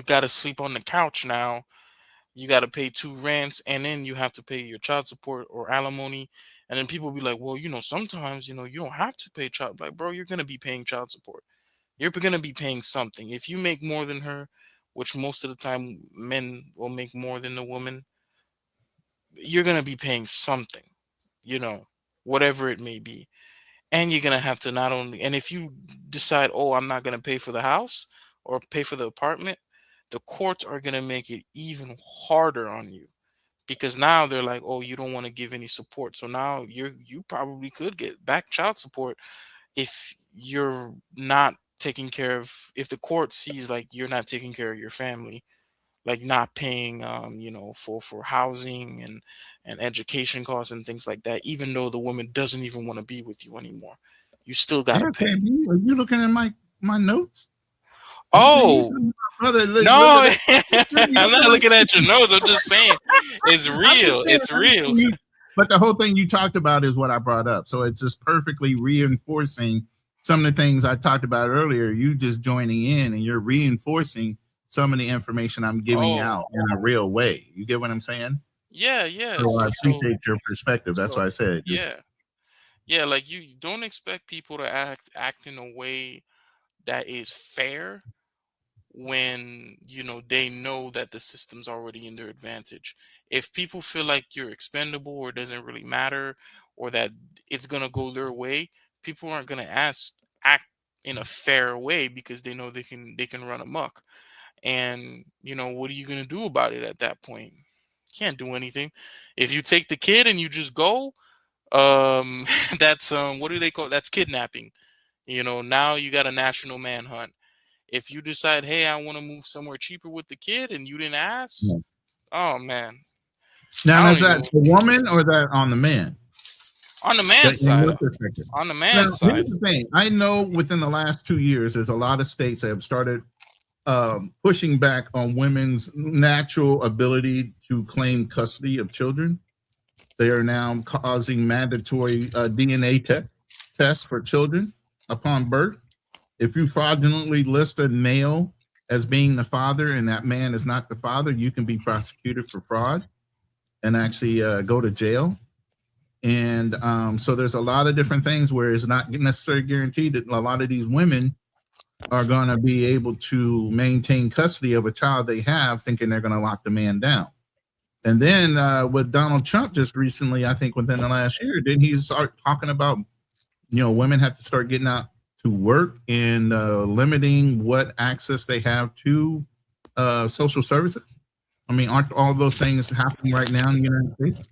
got to sleep on the couch now. You got to pay 2 rents, and then you have to pay your child support or alimony. And then people be like, well, sometimes you don't have to pay child. Like, bro, you're gonna be paying child support. You're gonna be paying something. If you make more than her, which most of the time men will make more than the woman, you're gonna be paying something, whatever it may be. And you're gonna have to not only, and if you decide, oh, I'm not gonna pay for the house or pay for the apartment, the courts are gonna make it even harder on you because now they're like, oh, you don't want to give any support. So now you probably could get back child support if you're not taking care of, if the court sees like you're not taking care of your family, like not paying for housing and education costs and things like that, even though the woman doesn't even want to be with you anymore, you still gotta pay. Are you looking at my notes? Oh no, I'm not looking at your notes. I'm just saying it's real. It's real. But the whole thing you talked about is what I brought up. So it's just perfectly reinforcing some of the things I talked about earlier. You just joining in and you're reinforcing some of the information I'm giving out in a real way. You get what I'm saying? Yeah. So I appreciate your perspective. That's why I said. Yeah. Like you don't expect people to act in a way that is fair when they know that the system's already in their advantage. If people feel like you're expendable or it doesn't really matter or that it's gonna go their way, people aren't gonna act in a fair way because they know they can run amok. And what are you gonna do about it at that point? You can't do anything. If you take the kid and you just go, That's what do they call? That's kidnapping. Now you got a national manhunt. If you decide, hey, I want to move somewhere cheaper with the kid, and you didn't ask, oh man. Now, I is don't that even the woman or that on the man? on the man's In your side. perspective. On the Now, man's side. here's the thing. I know within the last 2 years, there's a lot of states that have started pushing back on women's natural ability to claim custody of children. They are now causing mandatory DNA tests for children upon birth. If you fraudulently list a male as being the father and that man is not the father, you can be prosecuted for fraud and actually go to jail. And so there's a lot of different things where it's not necessarily guaranteed that a lot of these women are going to be able to maintain custody of a child they have, thinking they're going to lock the man down. And then with Donald Trump just recently, I think within the last year, didn't he start talking about, women have to start getting out to work and limiting what access they have to social services? I mean, aren't all those things happening right now in the United States?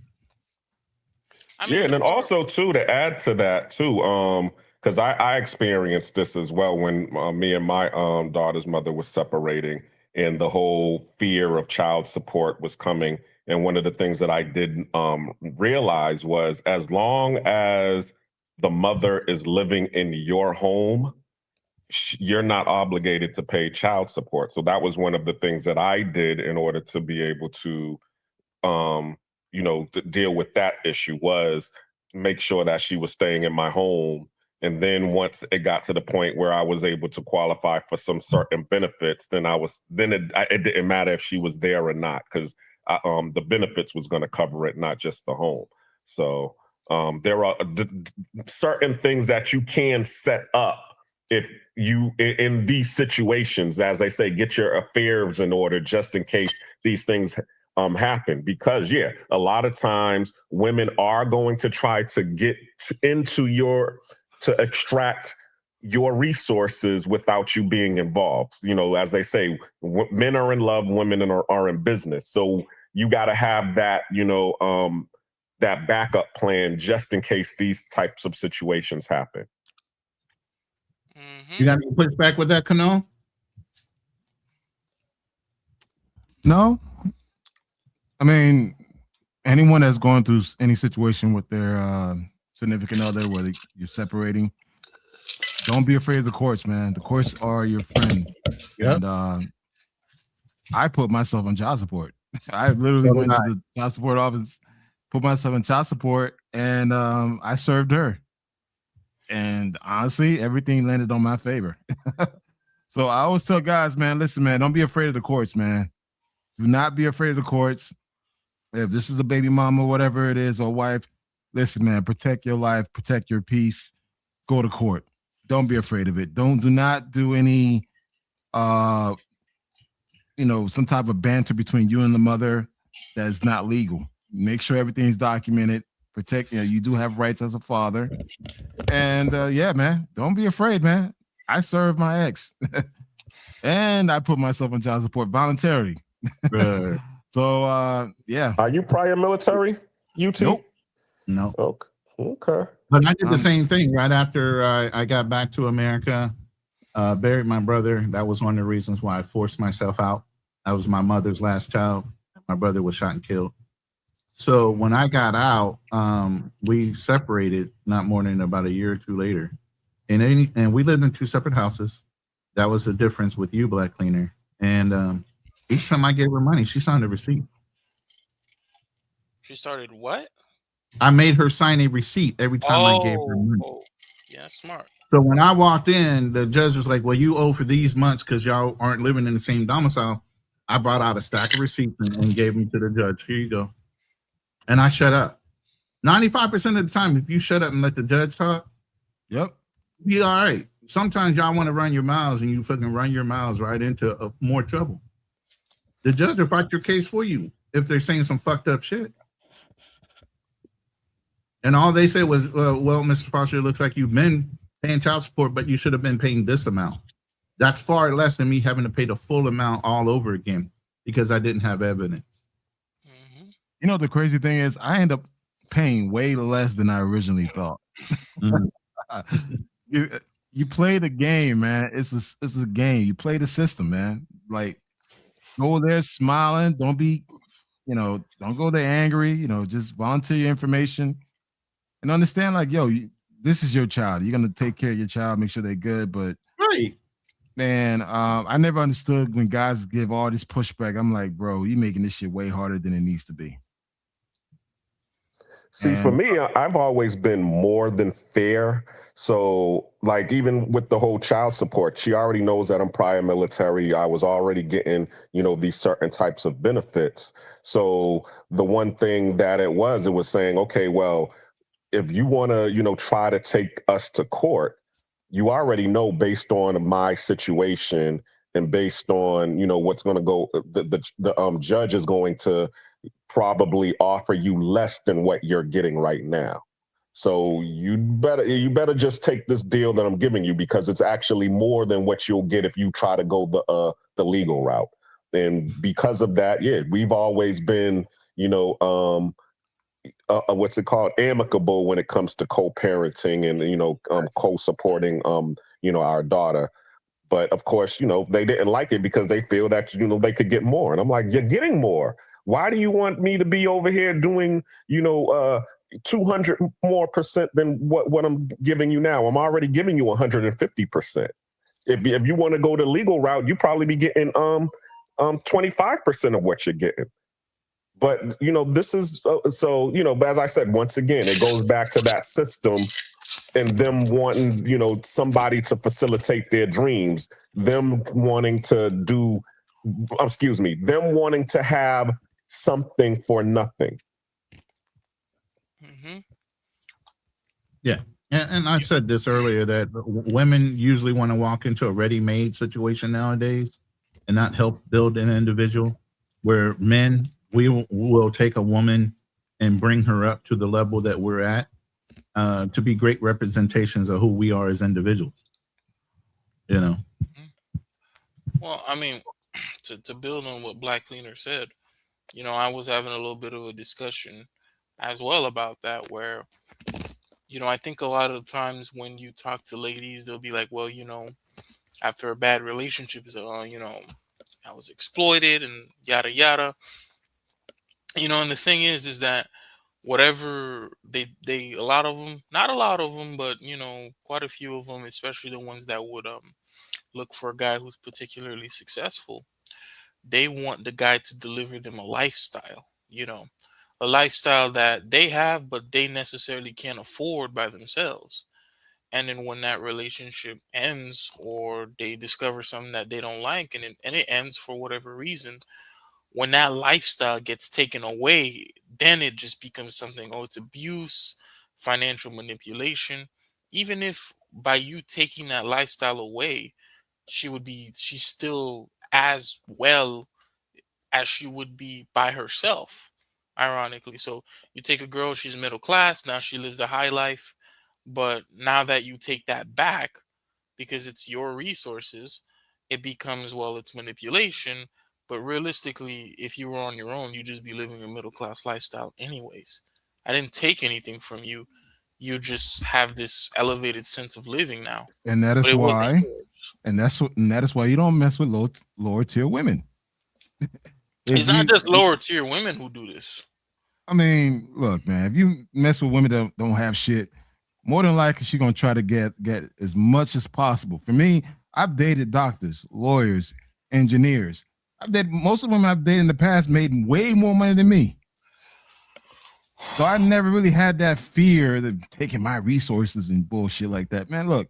Yeah, and then also too, to add to that too, because I experienced this as well when me and my daughter's mother was separating, and the whole fear of child support was coming. And one of the things that I didn't realize was, as long as the mother is living in your home, you're not obligated to pay child support. So that was one of the things that I did in order to be able to to deal with that issue, was make sure that she was staying in my home. And then once it got to the point where I was able to qualify for some certain benefits, then it didn't matter if she was there or not, because the benefits was going to cover it, not just the home. So there are certain things that you can set up if you, in these situations, as they say, get your affairs in order just in case these things happen. Because a lot of times women are going to try to get into to extract your resources without you being involved. As they say, men are in love, women are in business. So you got to have that, that backup plan just in case these types of situations happen. You got any pushback with that, Kano? No. I mean, anyone that's going through any situation with their significant other, whether you're separating, don't be afraid of the courts, man. The courts are your friend. Yep. And I put myself on child support. I literally went to the child support office, put myself on child support, and I served her. And honestly, everything landed on my favor. So I always tell guys, man, listen, man, don't be afraid of the courts, man. Do not be afraid of the courts. If this is a baby mama, whatever it is, or wife, listen, man, protect your life, protect your peace, go to court. Don't be afraid of it. Do not do any, some type of banter between you and the mother that is not legal. Make sure everything's documented. Protect, you do have rights as a father. And man, don't be afraid, man. I served my ex and I put myself on child support voluntarily. So, Are you prior military, UT? Nope. No. Okay. But I did the same thing right after I got back to America, buried my brother. That was one of the reasons why I forced myself out. I was my mother's last child. My brother was shot and killed. So when I got out, we separated not more than about a year or two later. And we lived in two separate houses. That was the difference with you, Black Cleaner. And each time I gave her money, she signed a receipt. She started what? I made her sign a receipt every time I gave her money. Yeah, smart. So when I walked in, the judge was like, well, you owe for these months because y'all aren't living in the same domicile. I brought out a stack of receipts and gave them to the judge. Here you go. And I shut up. 95% of the time, if you shut up and let the judge talk, yep, be all right. Sometimes y'all want to run your mouths and you fucking run your mouths right into more trouble. The judge will fight your case for you if they're saying some fucked up shit. And all they said was, well, Mr. Foster, it looks like you've been paying child support, but you should have been paying this amount. That's far less than me having to pay the full amount all over again because I didn't have evidence. The crazy thing is I end up paying way less than I originally thought. You play the game, man. It's a game. You play the system, man. Like, go there smiling. Don't be, don't go there angry. Just volunteer your information and understand, like, yo, this is your child. You're gonna take care of your child, make sure they're good. But right, man, I never understood when guys give all this pushback. I'm like, bro, you making this shit way harder than it needs to be. See, for me, I've always been more than fair. So, like, even with the whole child support, she already knows that I'm prior military. I was already getting, these certain types of benefits. So the one thing that it was saying, okay, well, if you want to, try to take us to court, you already know based on my situation and based on, what's going to go, the judge is going to probably offer you less than what you're getting right now. So you better just take this deal that I'm giving you, because it's actually more than what you'll get if you try to go the legal route. And because of that, we've always been, what's it called, amicable when it comes to co-parenting and co-supporting our daughter. But of course, they didn't like it because they feel that they could get more. And I'm like, you're getting more. Why do you want me to be over here doing 200 more percent than what I'm giving you now? I'm already giving you 150%. If you want to go the legal route, you probably be getting 25% of what you're getting. But this is but as I said, once again, it goes back to that system and them wanting somebody to facilitate their dreams, them wanting to have something for nothing. Mm-hmm. Yeah. And I said this earlier, that women usually want to walk into a ready-made situation nowadays and not help build an individual, where men, we will take a woman and bring her up to the level that we're at, to be great representations of who we are as individuals. Well, I mean, to build on what Black Cleaner said, I was having a little bit of a discussion as well about that, where, I think a lot of the times when you talk to ladies, they'll be like, well, after a bad relationship, I was exploited and yada, yada. And the thing is that whatever they a lot of them, not a lot of them, but, quite a few of them, especially the ones that would look for a guy who's particularly successful, they want the guy to deliver them a lifestyle, a lifestyle that they have, but they necessarily can't afford by themselves. And then when that relationship ends, or they discover something that they don't like, and it ends for whatever reason, when that lifestyle gets taken away, then it just becomes something, it's abuse, financial manipulation. Even if by you taking that lifestyle away, she's still as well as she would be by herself, ironically. So you take a girl, she's middle class, now she lives the high life, but now that you take that back, because it's your resources, it becomes, well, it's manipulation. But realistically, if you were on your own, you'd just be living a middle class lifestyle anyways. I didn't take anything from you. You just have this elevated sense of living now. And that is why, that is why you don't mess with lower tier women. It's not just lower tier women who do this. I mean, look, man, if you mess with women that don't have shit, more than likely she's gonna try to get as much as possible. For me, I've dated doctors, lawyers, engineers. Most of them I've dated in the past made way more money than me. So I never really had that fear of taking my resources and bullshit like that. Man, look,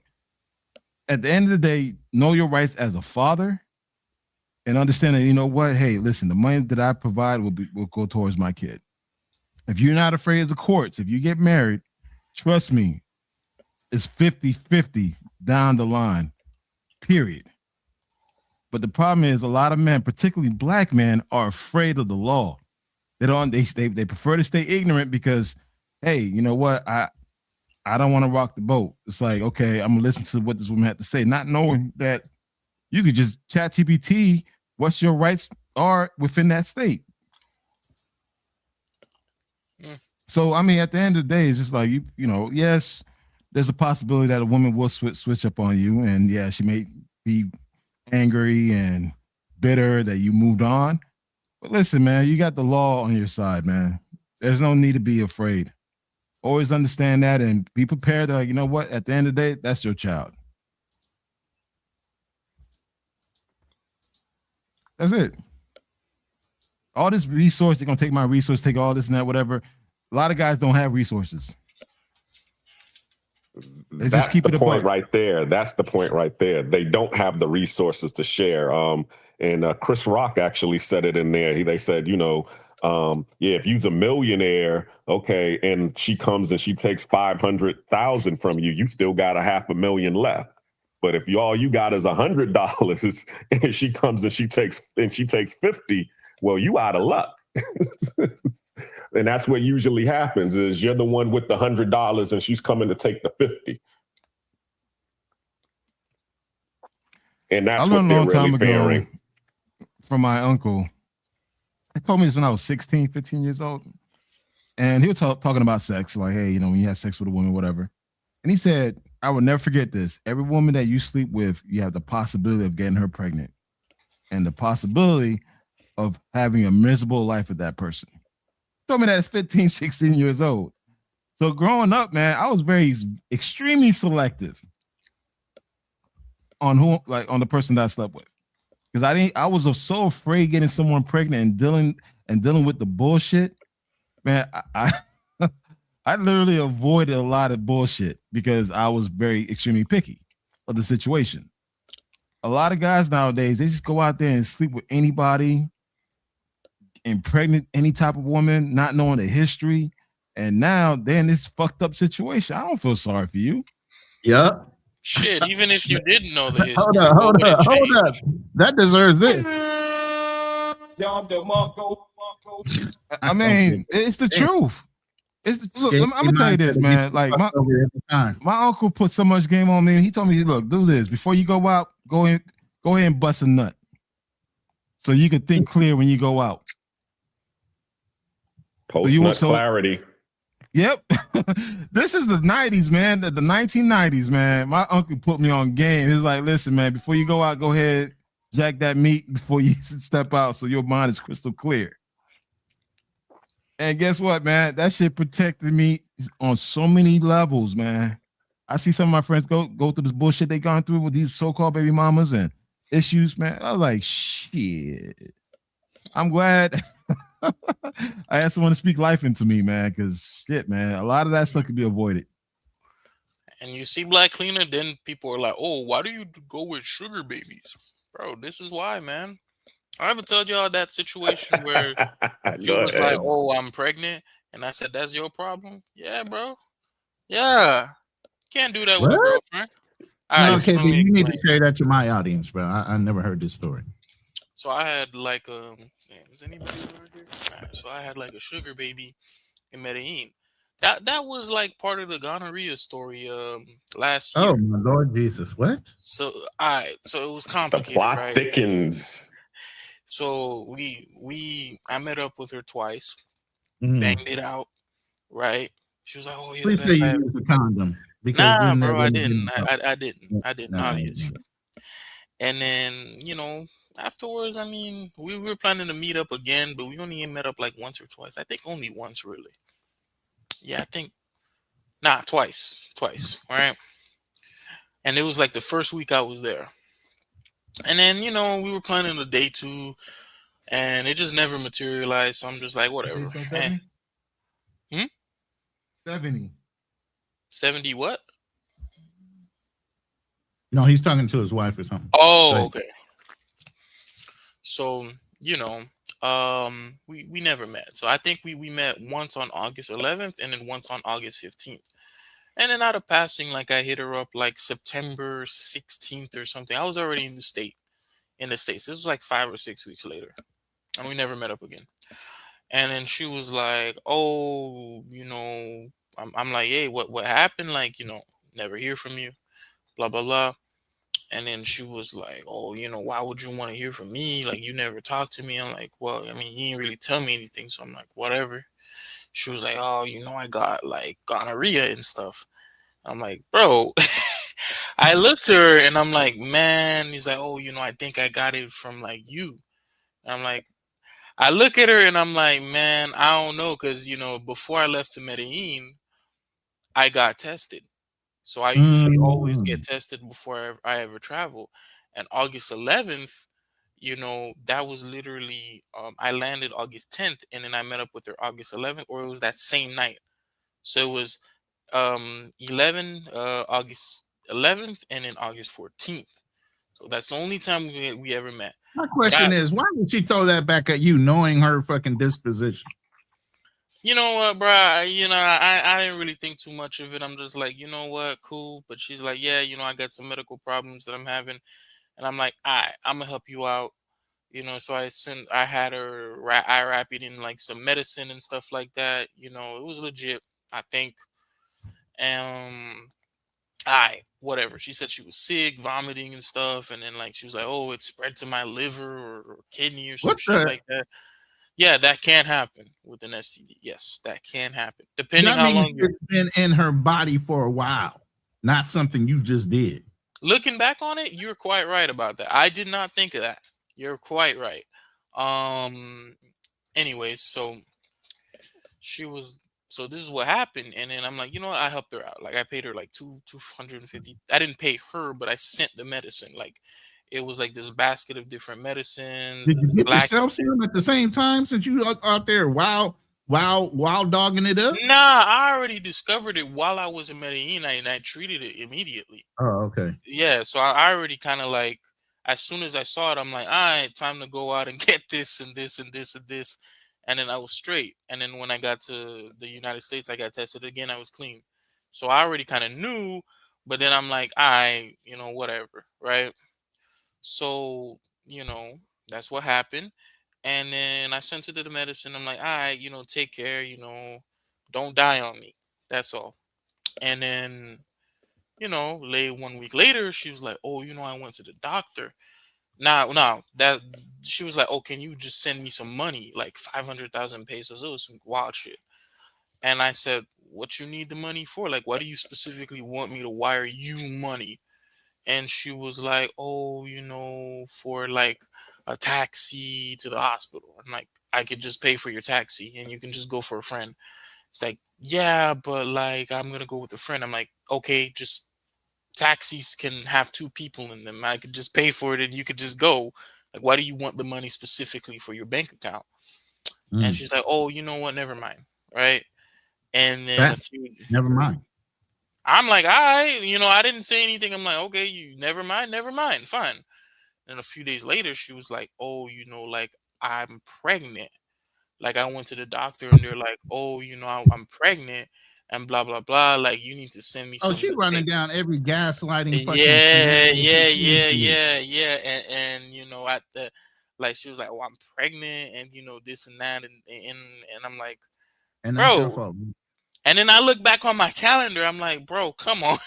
at the end of the day, know your rights as a father and understand that, you know what? Hey, listen, the money that I provide will go towards my kid. If you're not afraid of the courts, if you get married, trust me, it's 50-50 down the line, period. But the problem is a lot of men, particularly black men, are afraid of the law. They prefer to stay ignorant because, hey, you know what? I don't want to rock the boat. It's like, okay, I'm gonna listen to what this woman had to say, not knowing that you could just chat GPT what your rights are within that state. So I mean, at the end of the day, it's just like you know, yes, there's a possibility that a woman will switch up on you, and yeah, she may be angry and bitter that you moved on. But listen, man, you got the law on your side, man. There's no need to be afraid. Always understand that and be prepared. Like, you know what? At the end of the day, that's your child. That's it. All this resource, they're gonna take my resource, take all this and that, whatever. A lot of guys don't have resources. That's the point right there. That's the point right there. They don't have the resources to share. And Chris Rock actually said it in there. They said, you know, yeah, if you's a millionaire, okay, and she comes and she takes 500,000 from you, you still got $500,000 left. But if all you got is $100 and she comes and she takes 50, well, you out of luck. And that's what usually happens is you're the one with the $100 and she's coming to take the 50. And that's what they're really fearing. From my uncle. He told me this when I was 16, 15 years old. And he was talking about sex, like, hey, you know, when you have sex with a woman, whatever. And he said, I will never forget this. Every woman that you sleep with, you have the possibility of getting her pregnant and the possibility of having a miserable life with that person. He told me that at 15, 16 years old. So growing up, man, I was extremely selective on on the person that I slept with. Because I was so afraid getting someone pregnant and dealing with the bullshit. Man, I literally avoided a lot of bullshit because I was very extremely picky of the situation. A lot of guys nowadays, they just go out there and sleep with anybody, impregnate any type of woman, not knowing the history. And now they're in this fucked up situation. I don't feel sorry for you. Yep. Shit, even if you didn't know the history. Hold up. That deserves this. I mean, it's the truth. Look, I'm gonna tell you this, man. Like my uncle put so much game on me. He told me, look, do this before you go out. Go ahead and bust a nut, so you can think clear when you go out. Post-nut clarity. Yep. This is the 90s, man. The 1990s, man. My uncle put me on game. He's like, listen, man, before you go out, go ahead, jack that meat before you step out so your mind is crystal clear. And guess what, man? That shit protected me on so many levels, man. I see some of my friends go through this bullshit they gone through with these so-called baby mamas and issues, man. I was like, shit. I'm glad I had someone to speak life into me, man, because shit, man, a lot of that stuff could be avoided. And you see Black Cleaner, then people are like, oh, why do you go with sugar babies? Bro, this is why, man. I ever told y'all that situation where she was like, oh, I'm pregnant. And I said, that's your problem? Yeah, bro. Yeah. Can't do that with a girlfriend. Okay, but you need to share that to my audience, bro. I never heard this story. So I had like is anybody over here? Right, so I had like a sugar baby in Medellin. That was like part of the gonorrhea story last year. Oh my Lord Jesus, what? So so it was complicated. The plot thickens. So I met up with her twice, banged it out, right? She was like, "Oh, yeah." Please say you used a condom. Nah, bro, I didn't. I didn't. Obviously. And then, you know, afterwards, I mean, we were planning to meet up again, but we only met up like once or twice. I think only once, really. Yeah, I think. Nah, twice. All right. And it was like the first week I was there. And then, you know, we were planning a day 2, and it just never materialized. So I'm just like, whatever. 70 what? No, he's talking to his wife or something. Oh, okay. So, you know, we never met. So I think we met once on August 11th and then once on August 15th. And then out of passing, like I hit her up like September 16th or something. I was already in the States. This was like 5 or 6 weeks later. And we never met up again. And then she was like, oh, you know, I'm like, hey, what happened? Like, you know, never hear from you, blah, blah, blah. And then she was like, oh, you know, why would you want to hear from me? Like, you never talked to me. I'm like, well, I mean, he didn't really tell me anything. So I'm like, whatever. She was like, oh, I got like gonorrhea and stuff. I'm like, bro. I looked at her and I'm like, man. He's like, oh, I think I got it from like you. I'm like, I look at her and I'm like, man, I don't know, because before I left to Medellin, I got tested. So I usually always get tested before I ever travel. And August 11th, that was literally, I landed August 10th, and then I met up with her August 11th, or it was that same night. So it was August 11th, and then August 14th. So that's the only time we ever met. My question is, why would she throw that back at you, knowing her fucking disposition? You know what, bro? I didn't really think too much of it. I'm just like, you know what, cool. But she's like, yeah, I got some medical problems that I'm having, and I'm like, all right, I'm gonna help you out. So I had her, I wrapped it in like some medicine and stuff like that. It was legit, I think. Whatever. She said she was sick, vomiting and stuff, and then like she was like, oh, it spread to my liver or kidney or some shit like that. Yeah, that can happen with an STD. Yes, that can happen. Depending how long it's been in her body for a while, not something you just did. Looking back on it, you're quite right about that. I did not think of that. You're quite right. Anyways, so this is what happened, and then I'm like, I helped her out. Like I paid her like $250. I didn't pay her, but I sent the medicine. Like it was like this basket of different medicines. Did you get yourself serum at the same time, since you out there wild dogging it up? Nah, I already discovered it while I was in Medellin, and I treated it immediately. Oh, okay. Yeah, so I already kind of like, as soon as I saw it, I'm like, all right, time to go out and get this and this and this and this. And then I was straight. And then when I got to the United States, I got tested again. I was clean. So I already kind of knew, but then I'm like, whatever, right? So, that's what happened. And then I sent her the medicine. I'm like, all right, take care, don't die on me. That's all. And then, 1 week later, she was like, oh, I went to the doctor. Now that she was like, oh, can you just send me some money, like 500,000 pesos? It was some wild shit. And I said, what you need the money for? Like, why do you specifically want me to wire you money? And she was like, oh, for like a taxi to the hospital. I'm like, I could just pay for your taxi and you can just go for a friend. It's like, yeah, but like, I'm going to go with a friend. I'm like, okay, just taxis can have 2 people in them. I could just pay for it and you could just go. Like, why do you want the money specifically for your bank account? And she's like, oh, you know what? Never mind. Right. And then never mind. I'm like, all right, I didn't say anything. I'm like, okay, you never mind, fine. And a few days later, she was like, oh, like I'm pregnant. Like I went to the doctor and they're like, oh, I'm pregnant and blah, blah, blah. Like you need to send me some. Oh, she's running down every gaslighting. Yeah. And at the, like, she was like, oh, I'm pregnant and, this and that. And I'm like, and bro. And then I look back on my calendar. I'm like, bro, come on.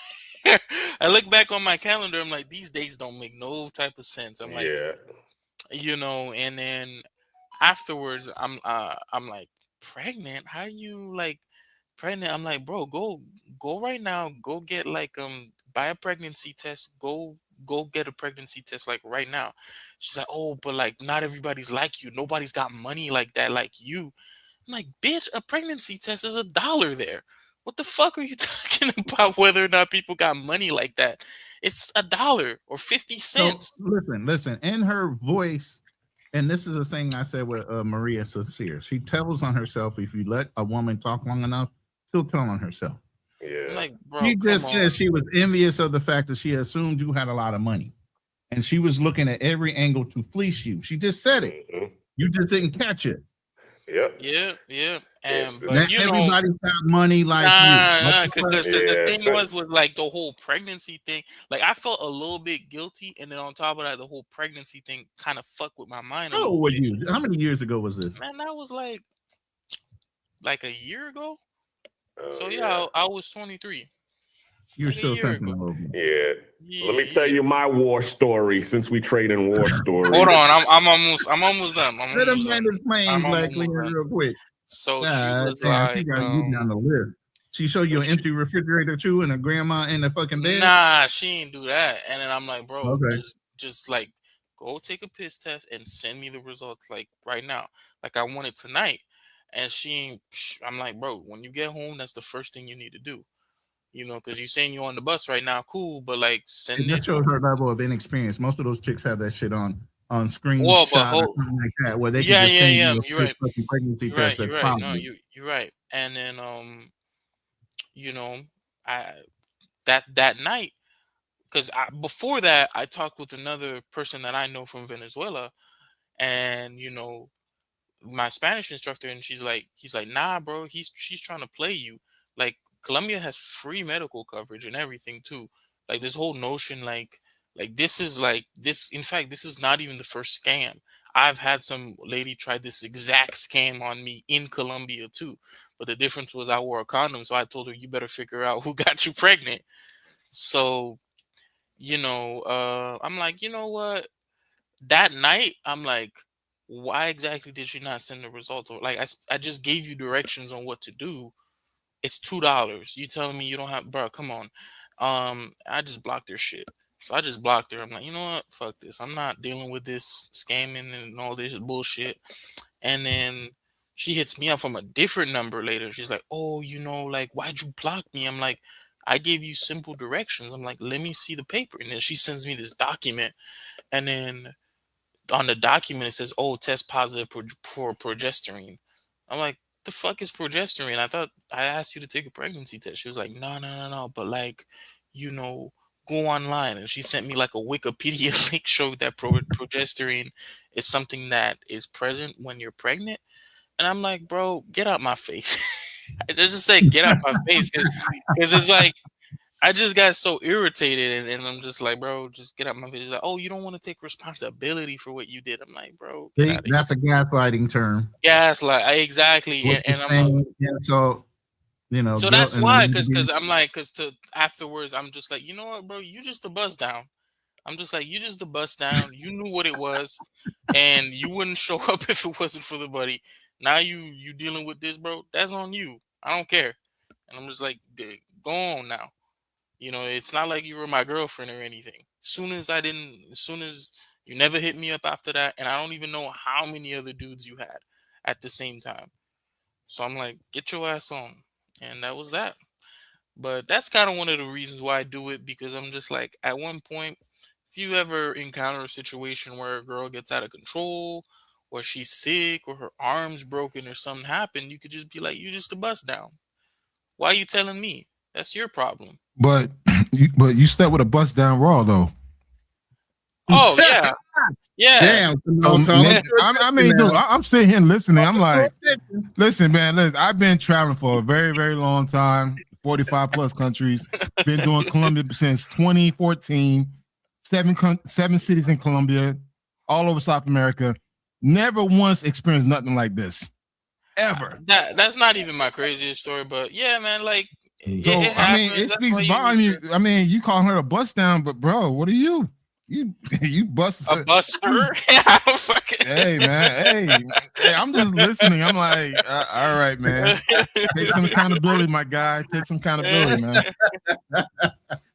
I look back on my calendar. I'm like, these days don't make no type of sense. I'm like, and then afterwards, I'm like, pregnant? How you like pregnant? I'm like, bro, go right now. Go get like buy a pregnancy test. Go get a pregnancy test like right now. She's like, oh, but like not everybody's like you. Nobody's got money like that like you. I'm like, bitch, a pregnancy test is $1 there. What the fuck are you talking about? Whether or not people got money like that? It's $1 or 50 cents. So, listen. In her voice, and this is the thing I said with Maria Sincere. She tells on herself. If you let a woman talk long enough, she'll tell on herself. Yeah. Like, bro, she just said she was envious of the fact that she assumed you had a lot of money, and she was looking at every angle to fleece you. She just said it. You just didn't catch it. Yep. Yeah. But everybody's got money like you. Because the thing was like the whole pregnancy thing. Like I felt a little bit guilty, and then on top of that, the whole pregnancy thing kind of fucked with my mind. How old were you? How many years ago was this? Man, that was like a year ago. So yeah, I was 23. You're still sentimental. Yeah. Let me tell you my war story since we trade in war stories. Hold on, I'm almost done. Let him land his plane, Black Leader, real quick. So she was damn, she like, got you down the list. She showed you an empty refrigerator too, and a grandma in the fucking bed. nah, she ain't do that. And then I'm like, bro, Okay. just like go take a piss test and send me the results like right now. Like I want it tonight. And I'm like, bro, when you get home, that's the first thing you need to do. Because you're saying you're on the bus right now, cool, but like send It it. just shows her level of inexperience. Most of those chicks have that shit on Well, screenshot or something like that, where they yeah, can just send you a you're right. fucking pregnancy You're right. test that's You're right. No, positive. you're right. And then I that night, because before that I talked with another person that I know from Venezuela, and my Spanish instructor, and he's like, nah, bro, she's trying to play you. Like Colombia has free medical coverage and everything too. Like this whole notion, like this is like this. In fact, this is not even the first scam. I've had some lady try this exact scam on me in Colombia too. But the difference was I wore a condom, so I told her, you better figure out who got you pregnant. So, I'm like, you know what? That night, I'm like, why exactly did she not send the results? Or like, I just gave you directions on what to do. It's $2. You telling me you don't have, bro? Come on. I just blocked her shit. So I just blocked her. I'm like, you know what? Fuck this. I'm not dealing with this scamming and all this bullshit. And then she hits me up from a different number later. She's like, oh, like, why'd you block me? I'm like, I gave you simple directions. I'm like, let me see the paper. And then she sends me this document. And then on the document, it says, oh, test positive for progesterone. I'm like, the fuck is progesterone? I thought I asked you to take a pregnancy test. She was like, no. But like, go online. And she sent me like a Wikipedia link showed that progesterone is something that is present when you're pregnant. And I'm like, bro, get out my face. I just said, get out my face. Because it's like, I just got so irritated, and I'm just like, bro, just get out my face. She's like, oh, you don't want to take responsibility for what you did. I'm like, bro, get out of That's a gaslighting term. Gaslight, exactly. And I'm like, so so that's why, because I'm like, afterwards, I'm just like, you know what, bro, you just a bust down. I'm just like, you just a bust down. You knew what it was, and you wouldn't show up if it wasn't for the buddy. Now you dealing with this, bro. That's on you. I don't care. And I'm just like, go on now. It's not like you were my girlfriend or anything. As soon as you never hit me up after that, and I don't even know how many other dudes you had at the same time. So I'm like, get your ass on. And that was that. But that's kind of one of the reasons why I do it, because I'm just like, at one point, if you ever encounter a situation where a girl gets out of control, or she's sick, or her arm's broken, or something happened, you could just be like, you just a bust down. Why are you telling me? That's your problem. But you slept with a bust down raw though. Oh yeah, yeah. Damn. I mean, dude, I'm sitting here listening. I'm like, listen, man. Listen, I've been traveling for a very, very long time. 45 plus countries. Been doing Colombia since 2014. Seven cities in Colombia, all over South America. Never once experienced nothing like this, ever. That's not even my craziest story, but yeah, man. Like, so I mean, it speaks volume. I mean, you calling her a bust down, but bro, what are you? You bust a buster? Hey man, hey, I'm just listening. I'm like, all right, man. Take some accountability, my guy. Take some accountability, man.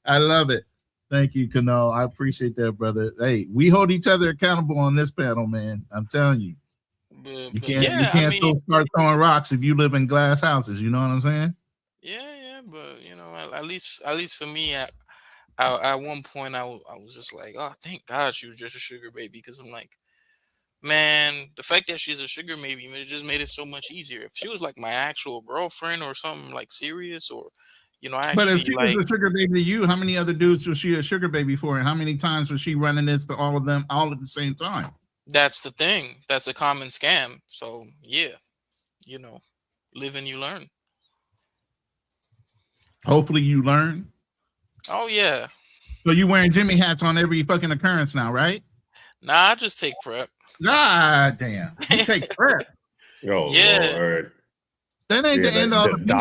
I love it. Thank you, Kano. I appreciate that, brother. Hey, we hold each other accountable on this panel, man. I'm telling you. You can't start throwing rocks if you live in glass houses. You know what I'm saying? Yeah, but at least for me, at one point I was just like, oh, thank God she was just a sugar baby, because I'm like, man, the fact that she's a sugar baby, it just made it so much easier. If she was like my actual girlfriend or something like serious, or actually, but if she was a sugar baby to you, how many other dudes was she a sugar baby for, and how many times was she running this to all of them all at the same time? That's the thing. That's a common scam. So yeah, live and you learn. Hopefully you learn. Oh yeah. So you wearing Jimmy hats on every fucking occurrence now, right? Nah, I just take prep. God damn. You take prep. Oh yeah. Lord. That ain't the end of the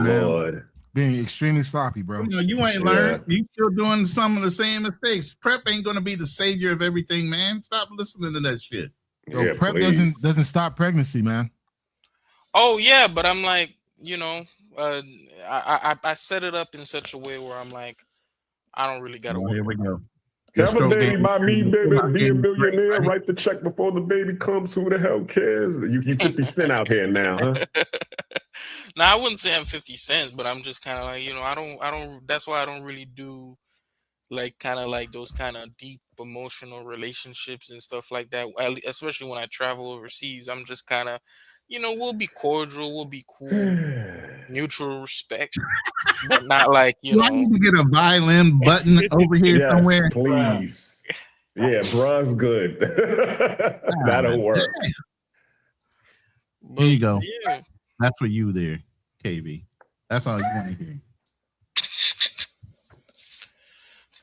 Lord. Being extremely sloppy, bro. You ain't learned. You still doing some of the same mistakes. Prep ain't gonna be the savior of everything, man. Stop listening to that shit. Yo, Yeah, prep please. doesn't stop pregnancy, man. Oh yeah, but I'm like, I set it up in such a way where I'm like, I don't really gotta Oh, worry here we about it. go. Your Have a stroke baby game by me, baby. Be a game is great, millionaire. buddy. Write the check before the baby comes. Who the hell cares? You 50 Cent out here now, huh? Now I wouldn't say I'm 50 cents, but I'm just kind of like, I don't. That's why I don't really do like kind of like those kind of deep emotional relationships and stuff like that. Especially when I travel overseas, I'm just kind of, we'll be cordial, we'll be cool, mutual respect, but not like, Do I need to get a violin button over here Yes, somewhere? please. Yeah, bruh's good. That'll work. But, Here you go. yeah. That's for you there, KB. That's all you want to hear.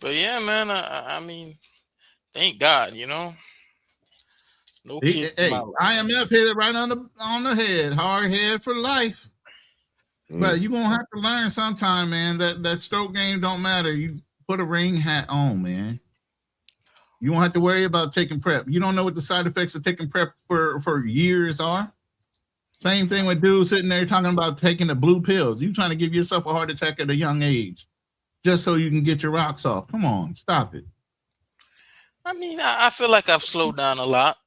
But yeah, man, I mean, thank God, no kids. Hey, IMF hit it right on the head. Hard head for life. But you gonna have to learn sometime, man. That stroke game don't matter. You put a ring hat on, man. You won't have to worry about taking prep. You don't know what the side effects of taking prep for years are. Same thing with dudes sitting there talking about taking the blue pills. You trying to give yourself a heart attack at a young age just so you can get your rocks off. Come on, stop it. I mean, I feel like I've slowed down a lot.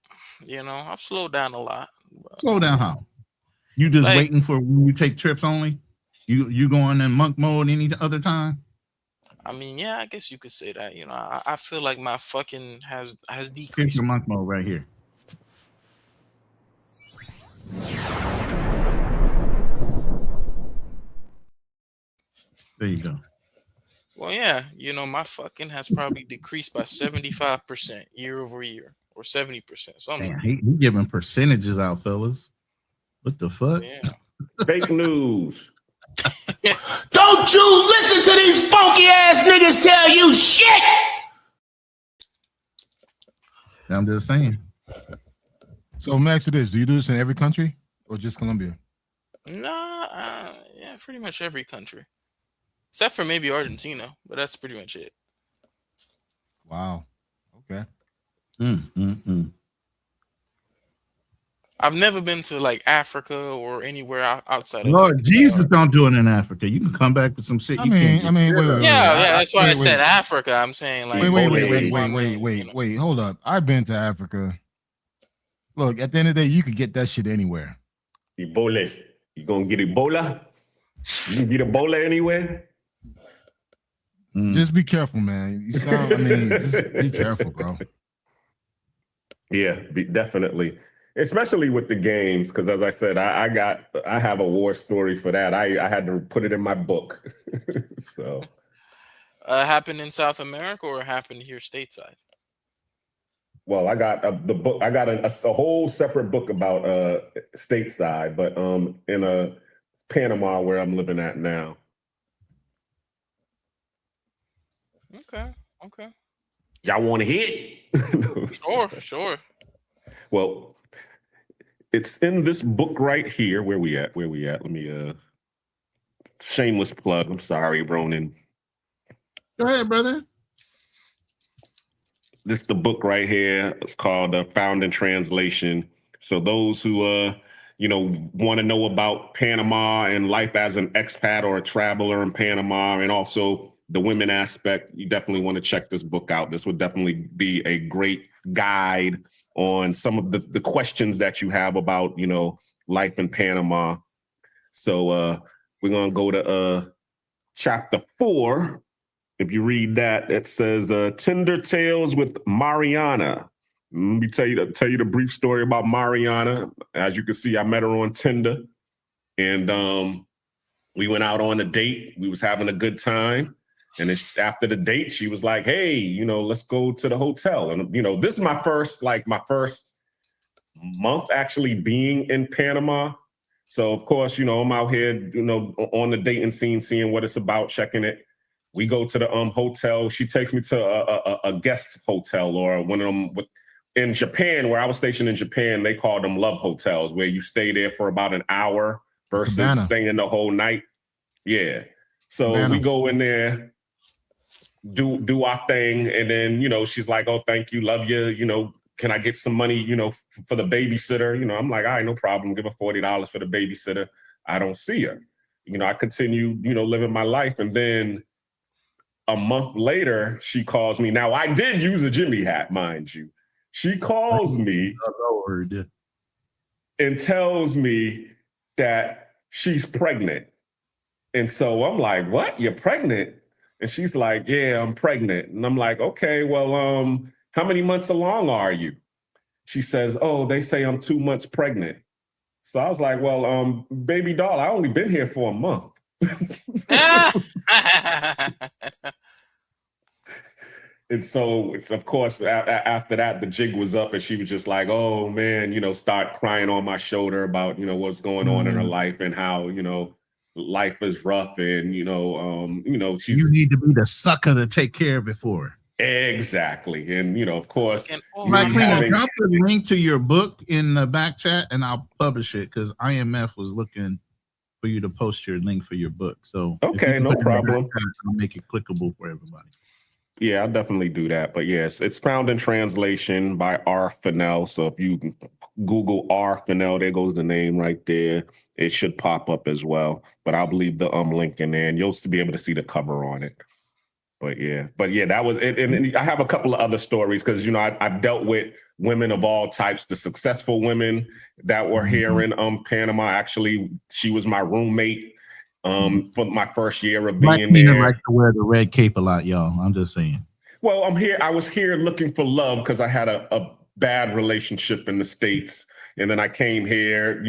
I've slowed down a lot. Slow down how? You just Like, waiting for when you take trips only? You going in monk mode any other time? I mean, yeah, I guess you could say that. I feel like my fucking has Here's decreased. your monk mode right here. There you go. Well, yeah, my fucking has probably decreased by 75% year over year, or 70%. Something. Damn, he giving percentages out, fellas. What the fuck? Yeah. Fake news. Don't you listen to these funky ass niggas tell you shit! I'm just saying. So, Max, it is. Do you do this in every country or just Colombia? Nah, yeah, pretty much every country. Except for maybe Argentina, but that's pretty much it. Wow. Okay. I've never been to like Africa or anywhere outside of. Lord Jesus, don't do it in Africa. You can come back with some shit. Wait. Yeah, that's why I said Africa. I'm saying like. Wait. Hold up. I've been to Africa. Look, at the end of the day, you could get that shit anywhere. Ebola. You gonna get Ebola? You can get Ebola anywhere? Just be careful, man. Just be careful, bro. Yeah, definitely. Especially with the games, because as I said, I have a war story for that. I had to put it in my book. So happened in South America or happened here stateside? Well, I got the book. I got a whole separate book about stateside, but in Panama where I'm living at now. Okay. Y'all want to hit? Sure. Well, it's in this book right here. Where we at? Let me shameless plug. I'm sorry, Ronin. Go ahead, brother. This is the book right here. It's called Found in Translation. So those who want to know about Panama and life as an expat or a traveler in Panama, and also the women aspect, you definitely want to check this book out. This would definitely be a great guide on some of the questions that you have about, life in Panama. So we're going to go to chapter 4. If you read that, it says Tender Tales with Mariana. Let me tell you the brief story about Mariana. As you can see, I met her on Tinder, and we went out on a date. We was having a good time. And then after the date, she was like, hey, let's go to the hotel. And, this is my first month actually being in Panama. So, of course, I'm out here, on the dating scene, seeing what it's about, checking it. We go to the hotel. She takes me to a guest hotel, or one of them. In Japan, where I was stationed in Japan, they call them love hotels, where you stay there for about an hour versus staying the whole night. Yeah. So we go in there, do our thing, and then she's like, "Oh, thank you, love you," can I get some money, for the babysitter? I'm like, all right, no problem. Give her $40 for the babysitter. I don't see her. I continue, living my life. And then a month later, she calls me. Now, I did use a Jimmy hat, mind you. She calls me and tells me that she's pregnant. And so I'm like, what? You're pregnant? And she's like, yeah, I'm pregnant. And I'm like, okay, well, how many months along are you? She says, oh, they say I'm 2 months pregnant. So I was like, well, baby doll, I only been here for a month. And so, of course, after that, the jig was up and she was just like, oh, man, start crying on my shoulder about, what's going on in her life and how, life is rough and, she's... You need to be the sucker to take care of it for her. Exactly. And, of course... Drop the link to your book in the back chat and I'll publish it because IMF was looking for you to post your link for your book. So okay, no problem. I'll make it clickable for everybody. Yeah, I'll definitely do that. But yes, it's found in translation by R. Fennell. So if you Google R. Fennell, there goes the name right there. It should pop up as well. But I'll leave the link in there and you'll be able to see the cover on it. But yeah, that was it. And I have a couple of other stories because, I've dealt with women of all types, the successful women that were here in Panama. Actually, she was my roommate for my first year of being there. Like to wear the red cape a lot, y'all. I'm just saying. Well, I was here looking for love because I had a bad relationship in the States. And then I came here,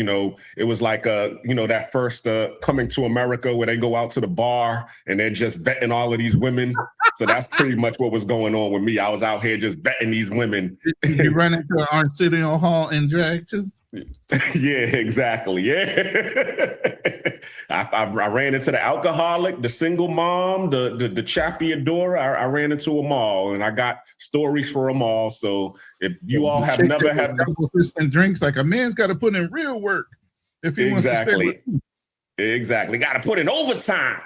it was like, that first coming to America where they go out to the bar and they're just vetting all of these women. So that's pretty much what was going on with me. I was out here just vetting these women. Did you run into Arsenio Hall in drag too? Yeah, exactly. Yeah. I ran into the alcoholic, the single mom, the chapeadora. I ran into them all and I got stories for them all. So if you all have never had and drinks, like a man's got to put in real work if he wants to stay with you. Exactly. Got to put in overtime.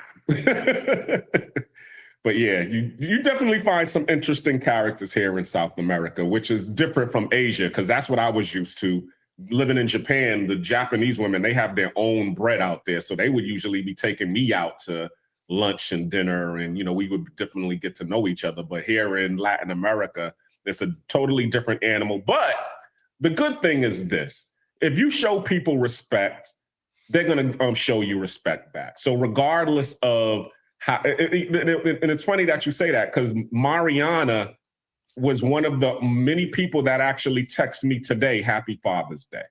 But yeah, you definitely find some interesting characters here in South America, which is different from Asia, because that's what I was used to. Living in Japan, the Japanese women, they have their own bread out there. So they would usually be taking me out to lunch and dinner and, we would definitely get to know each other. But here in Latin America, it's a totally different animal. But the good thing is this: if you show people respect, they're going to show you respect back. So regardless of how, and it's funny that you say that because Mariana was one of the many people that actually text me today, Happy Father's Day.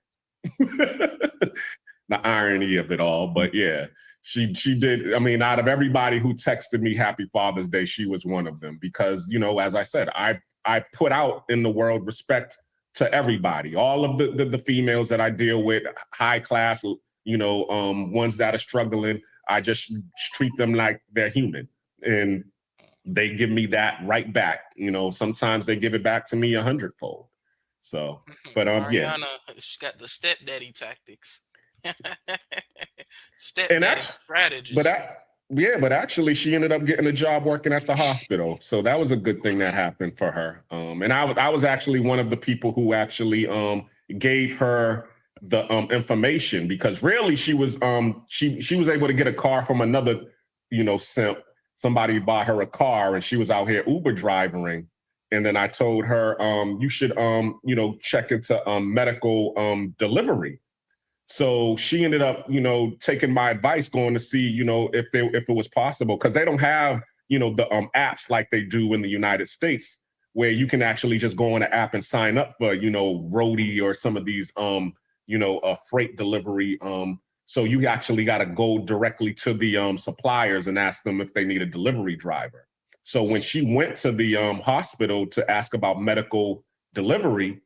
The irony of it all, but yeah, she did. I mean, out of everybody who texted me Happy Father's Day, she was one of them because, as I said, I put out in the world respect to everybody, all of the females that I deal with, high class, ones that are struggling. I just treat them like they're human. And they give me that right back. Sometimes they give it back to me 100-fold. So, but Mariana, she's got the stepdaddy tactics. Stepdaddy strategies. But actually she ended up getting a job working at the hospital. So that was a good thing that happened for her. And I was actually one of the people who actually gave her the information because really she was she was able to get a car from another, simp. Somebody bought her a car and she was out here Uber driving. And then I told her, you should, check into medical delivery. So she ended up, taking my advice, going to see, if it was possible, because they don't have, the apps like they do in the United States, where you can actually just go on an app and sign up for, Roadie or some of these, freight delivery. So you actually got to go directly to the suppliers and ask them if they need a delivery driver. So when she went to the hospital to ask about medical delivery,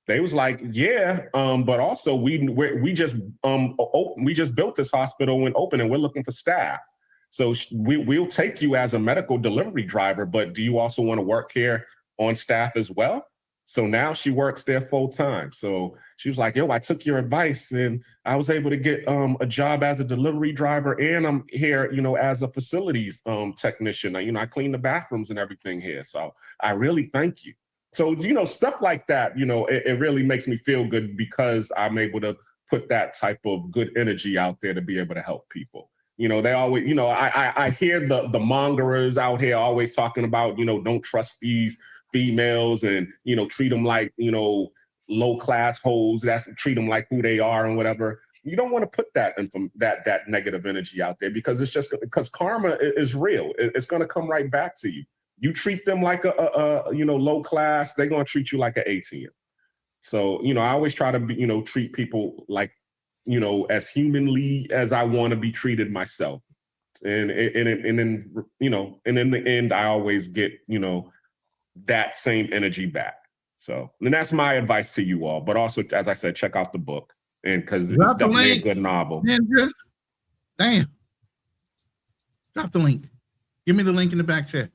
they was like, yeah, but also we just built this hospital and opened and we're looking for staff. So we'll take you as a medical delivery driver, but do you also want to work here on staff as well? So now she works there full time. So she was like, yo, I took your advice and I was able to get a job as a delivery driver. And I'm here, as a facilities technician. I clean the bathrooms and everything here. So I really thank you. So, stuff like that, it really makes me feel good because I'm able to put that type of good energy out there to be able to help people. They always, I hear the mongerers out here always talking about, don't trust these females and, treat them like, low class hoes. Treat them like who they are and whatever. You don't want to put that negative energy out there because it's just because karma is real. It's going to come right back to you. You treat them like a low class, they're going to treat you like an ATM. So, I always try to, treat people like, as humanly as I want to be treated myself. And then, and in the end, I always get, that same energy back. So, and that's my advice to you all. But also, as I said, check out the book. And because it's definitely a good novel. Damn. Drop the link. Give me the link in the back chat.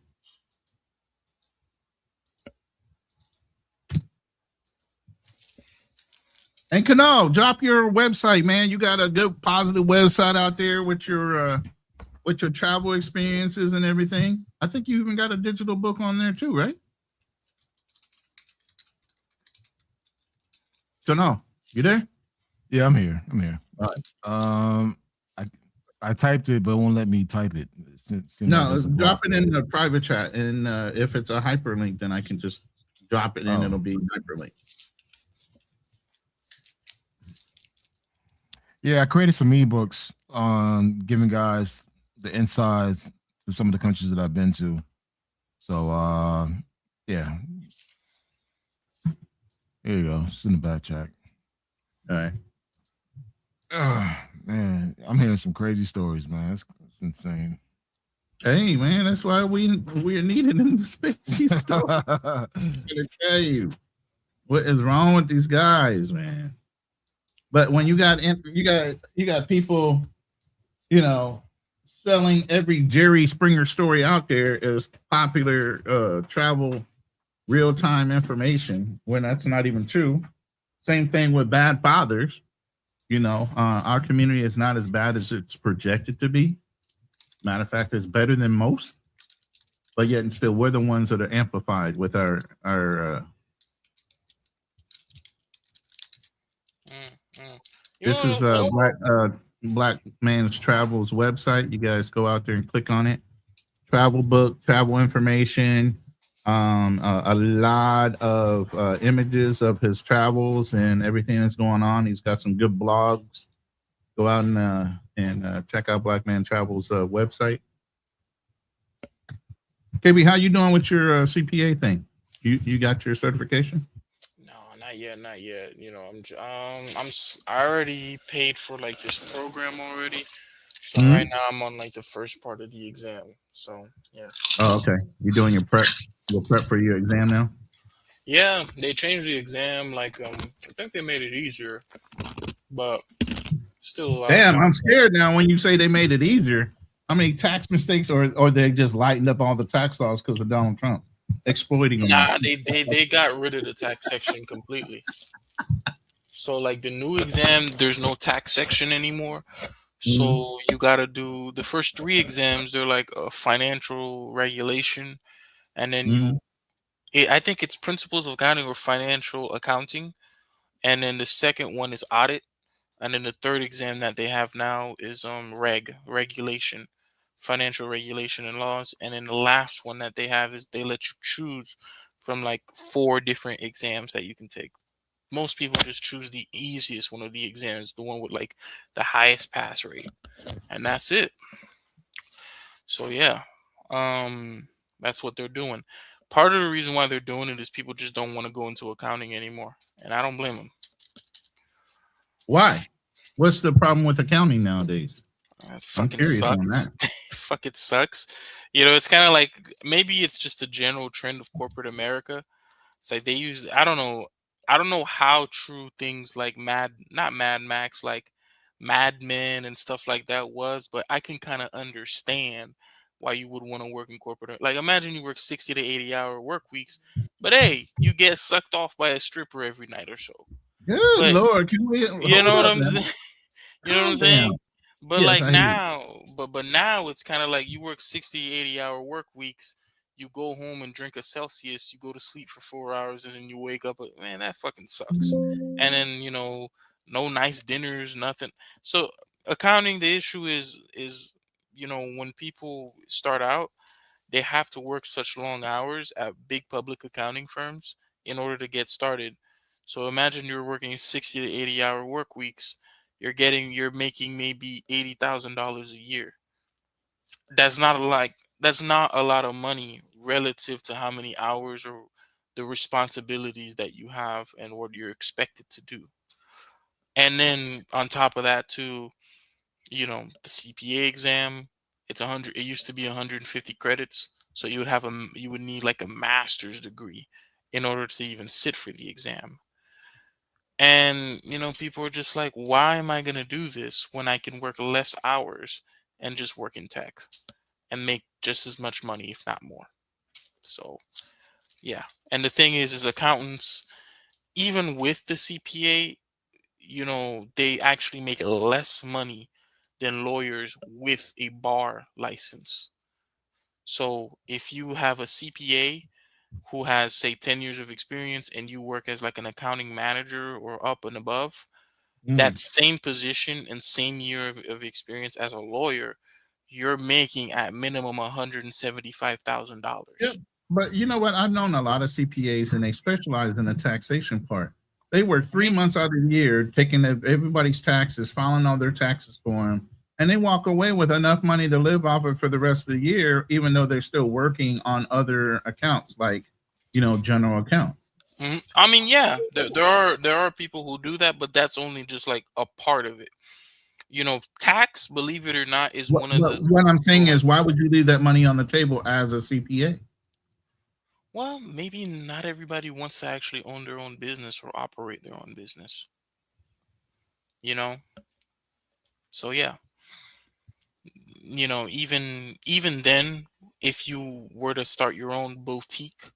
And Kanal, drop your website, man. You got a good positive website out there with your travel experiences and everything. I think you even got a digital book on there too, right? Kanal, you there? Yeah, I'm here. All right. I typed it, but it won't let me type it. No, drop it in the private chat, and if it's a hyperlink, then I can just drop it and it'll be hyperlink. Yeah, I created some ebooks on giving guys the insides to some of the countries that I've been to. So, yeah. Here you go. It's in the back chat. All right. Man, I'm hearing some crazy stories, man. It's insane. Hey, man, that's why we're needed in the spacey stuff. I'm gonna tell you what is wrong with these guys, man. But when you got people, selling every Jerry Springer story out there as popular travel real-time information when that's not even true. Same thing with bad fathers. Our community is not as bad as it's projected to be. Matter of fact, it's better than most. But yet and still, we're the ones that are amplified with our This is Black Man's Travels website. You guys go out there and click on it. Travel book, travel information, a lot of images of his travels and everything that's going on. He's got some good blogs. Go out and check out Black Man Travels website. KB, how you doing with your CPA thing? You got your certification? Not yet. I already paid for like this program already. So right now I'm on like the first part of the exam. So yeah. Oh, okay. You're doing your prep for your exam now? Yeah, they changed the exam. Like I think they made it easier, but still a lot. Damn, I'm scared now when you say they made it easier. How many tax mistakes or they just lightened up all the tax laws because of Donald Trump? Exploiting them. Nah, they got rid of the tax section completely. So like the new exam, there's no tax section anymore. So you got to do the first 3 exams. They're like a financial regulation, and then I think it's principles of accounting or financial accounting, and then the second one is audit, and then the third exam that they have now is regulation. Financial regulation and laws, and then the last one that they have is they let you choose from like 4 different exams that you can take. Most people just choose the easiest one of the exams, the one with like the highest pass rate, and that's it. So yeah, that's what they're doing. Part of the reason why they're doing it is people just don't want to go into accounting anymore, and I don't blame them. Why? What's the problem with accounting nowadays? I'm curious on that. Fuck, it sucks. It's kind of like maybe it's just a general trend of corporate America. It's like they use I don't know how true things like not Mad Max, like Mad Men and stuff like that was, but I can kind of understand why you would want to work in corporate. Like imagine you work 60 to 80-hour work weeks, but hey, you get sucked off by a stripper every night or so. Good Lord, can we? You know what I'm saying? You know what I'm saying? But Yes, like I now, but now it's kind of like you work 60, 80-hour work weeks. you go home and drink a Celsius, you go to sleep for 4 hours, and then you wake up. Man, that fucking sucks. And then no nice dinners, nothing. So accounting, the issue is when people start out, they have to work such long hours at big public accounting firms in order to get started. So imagine you're working 60 to 80-hour work weeks. You're making maybe $80,000 a year. That's not a lot of money relative to how many hours or the responsibilities that you have and what you're expected to do. And then on top of that too, the CPA exam, it's 100. It used to be 150 credits, so you would need like a master's degree in order to even sit for the exam. And people are just like, why am I gonna do this when I can work less hours and just work in tech and make just as much money, if not more? So yeah. And the thing is accountants, even with the CPA, they actually make less money than lawyers with a bar license. So if you have a CPA who has, say, 10 years of experience and you work as like an accounting manager or up and above, that same position and same year of experience as a lawyer, you're making at minimum $175,000. Yeah, but you know what? I've known a lot of CPAs, and they specialize in the taxation part. They work 3 months out of the year taking everybody's taxes, filing all their taxes for them, and they walk away with enough money to live off of for the rest of the year, even though they're still working on other accounts, like general accounts. I mean, yeah, there are people who do that, but that's only just like a part of it. Tax, believe it or not, is one of the. What I'm saying is, why would you leave that money on the table as a CPA? Well, maybe not everybody wants to actually own their own business or operate their own business. So yeah. Even then, if you were to start your own boutique,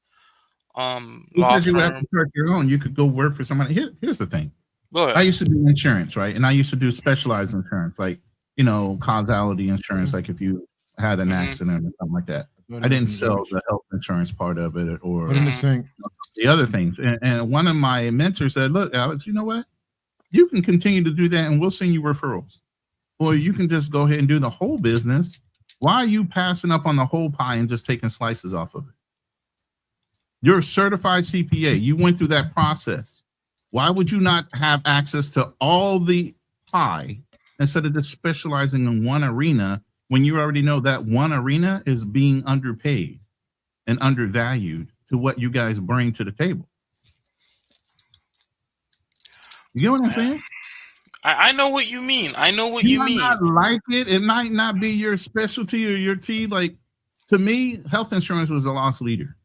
law You have firm. to start your own. You could go work for somebody. Here's the thing. Go ahead. I used to do insurance, right? And I used to do specialized insurance, like causality insurance, like if you had an accident or something like that. I didn't sell the health insurance part of it or the other things. And one of my mentors said, look, Alex, you know what? You can continue to do that and we'll send you referrals. Or you can just go ahead and do the whole business. Why are you passing up on the whole pie and just taking slices off of it? You're a certified CPA. You went through that process. Why would you not have access to all the pie instead of just specializing in one arena when you already know that one arena is being underpaid and undervalued to what you guys bring to the table? You get what I'm saying? I know what you mean. I know what you mean. Not like it. It might not be your specialty or your tea. Like, to me, health insurance was a loss leader.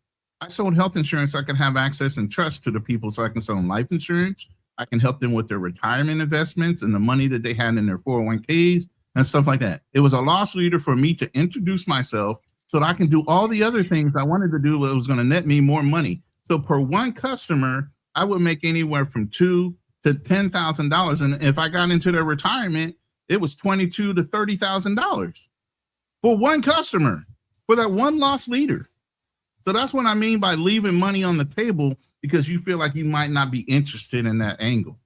I sold health insurance so I can have access and trust to the people, so I can sell them life insurance. I can help them with their retirement investments and the money that they had in their 401ks and stuff like that. It was a loss leader for me to introduce myself so that I can do all the other things I wanted to do that was going to net me more money. So per one customer, I would make anywhere from $2,000 to $10,000. And if I got into their retirement, it was $22,000 to $30,000 for one customer, for that one loss leader. So that's what I mean by leaving money on the table because you feel like you might not be interested in that angle.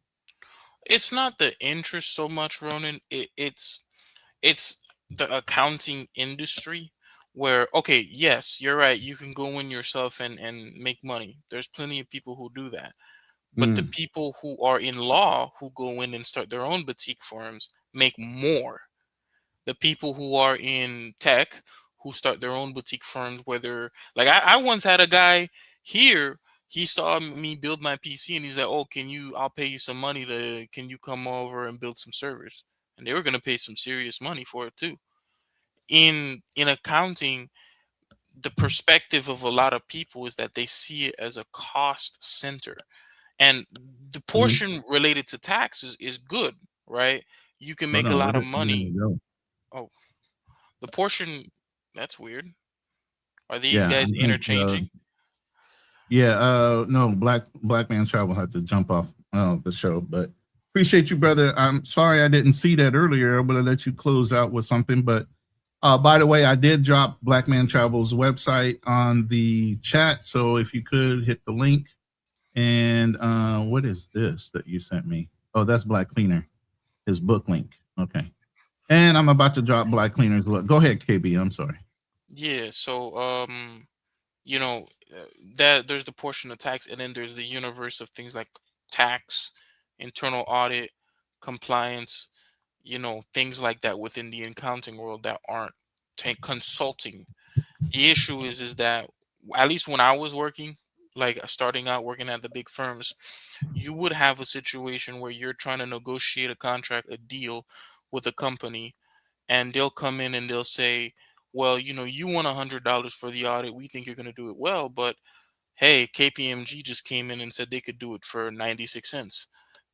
It's not the interest so much, Ronin. It's the accounting industry where, okay, yes, you're right. You can go in yourself and make money. There's plenty of people who do that. But the people who are in law who go in and start their own boutique firms make more. The people who are in tech who start their own boutique firms, whether like I once had a guy here, he saw me build my PC and he's like, oh, I'll pay you some money can you come over and build some servers? And they were going to pay some serious money for it too. In accounting, the perspective of a lot of people is that they see it as a cost center. And the portion related to taxes is good, right? You can make a lot of money. Oh, the portion, that's weird. Are these guys interchanging? No, Black Man's Travel had to jump off the show, but appreciate you, brother. I'm sorry I didn't see that earlier. I would have let you close out with something, but By the way, I did drop Black Man Travel's website on the chat, so if you could hit the link. And what is this that you sent me? Oh, that's Black Cleaner, his book link. Okay. And I'm about to drop Black Cleaner's book. Go ahead, KB. I'm sorry. Yeah. So, that there's the portion of tax, and then there's the universe of things like tax, internal audit, compliance, things like that within the accounting world that aren't consulting. The issue is that, at least when I was working, like starting out working at the big firms, you would have a situation where you're trying to negotiate a contract, a deal with a company, and they'll come in and they'll say, well, you want $100 for the audit. We think you're going to do it well, but hey, KPMG just came in and said they could do it for 96 cents.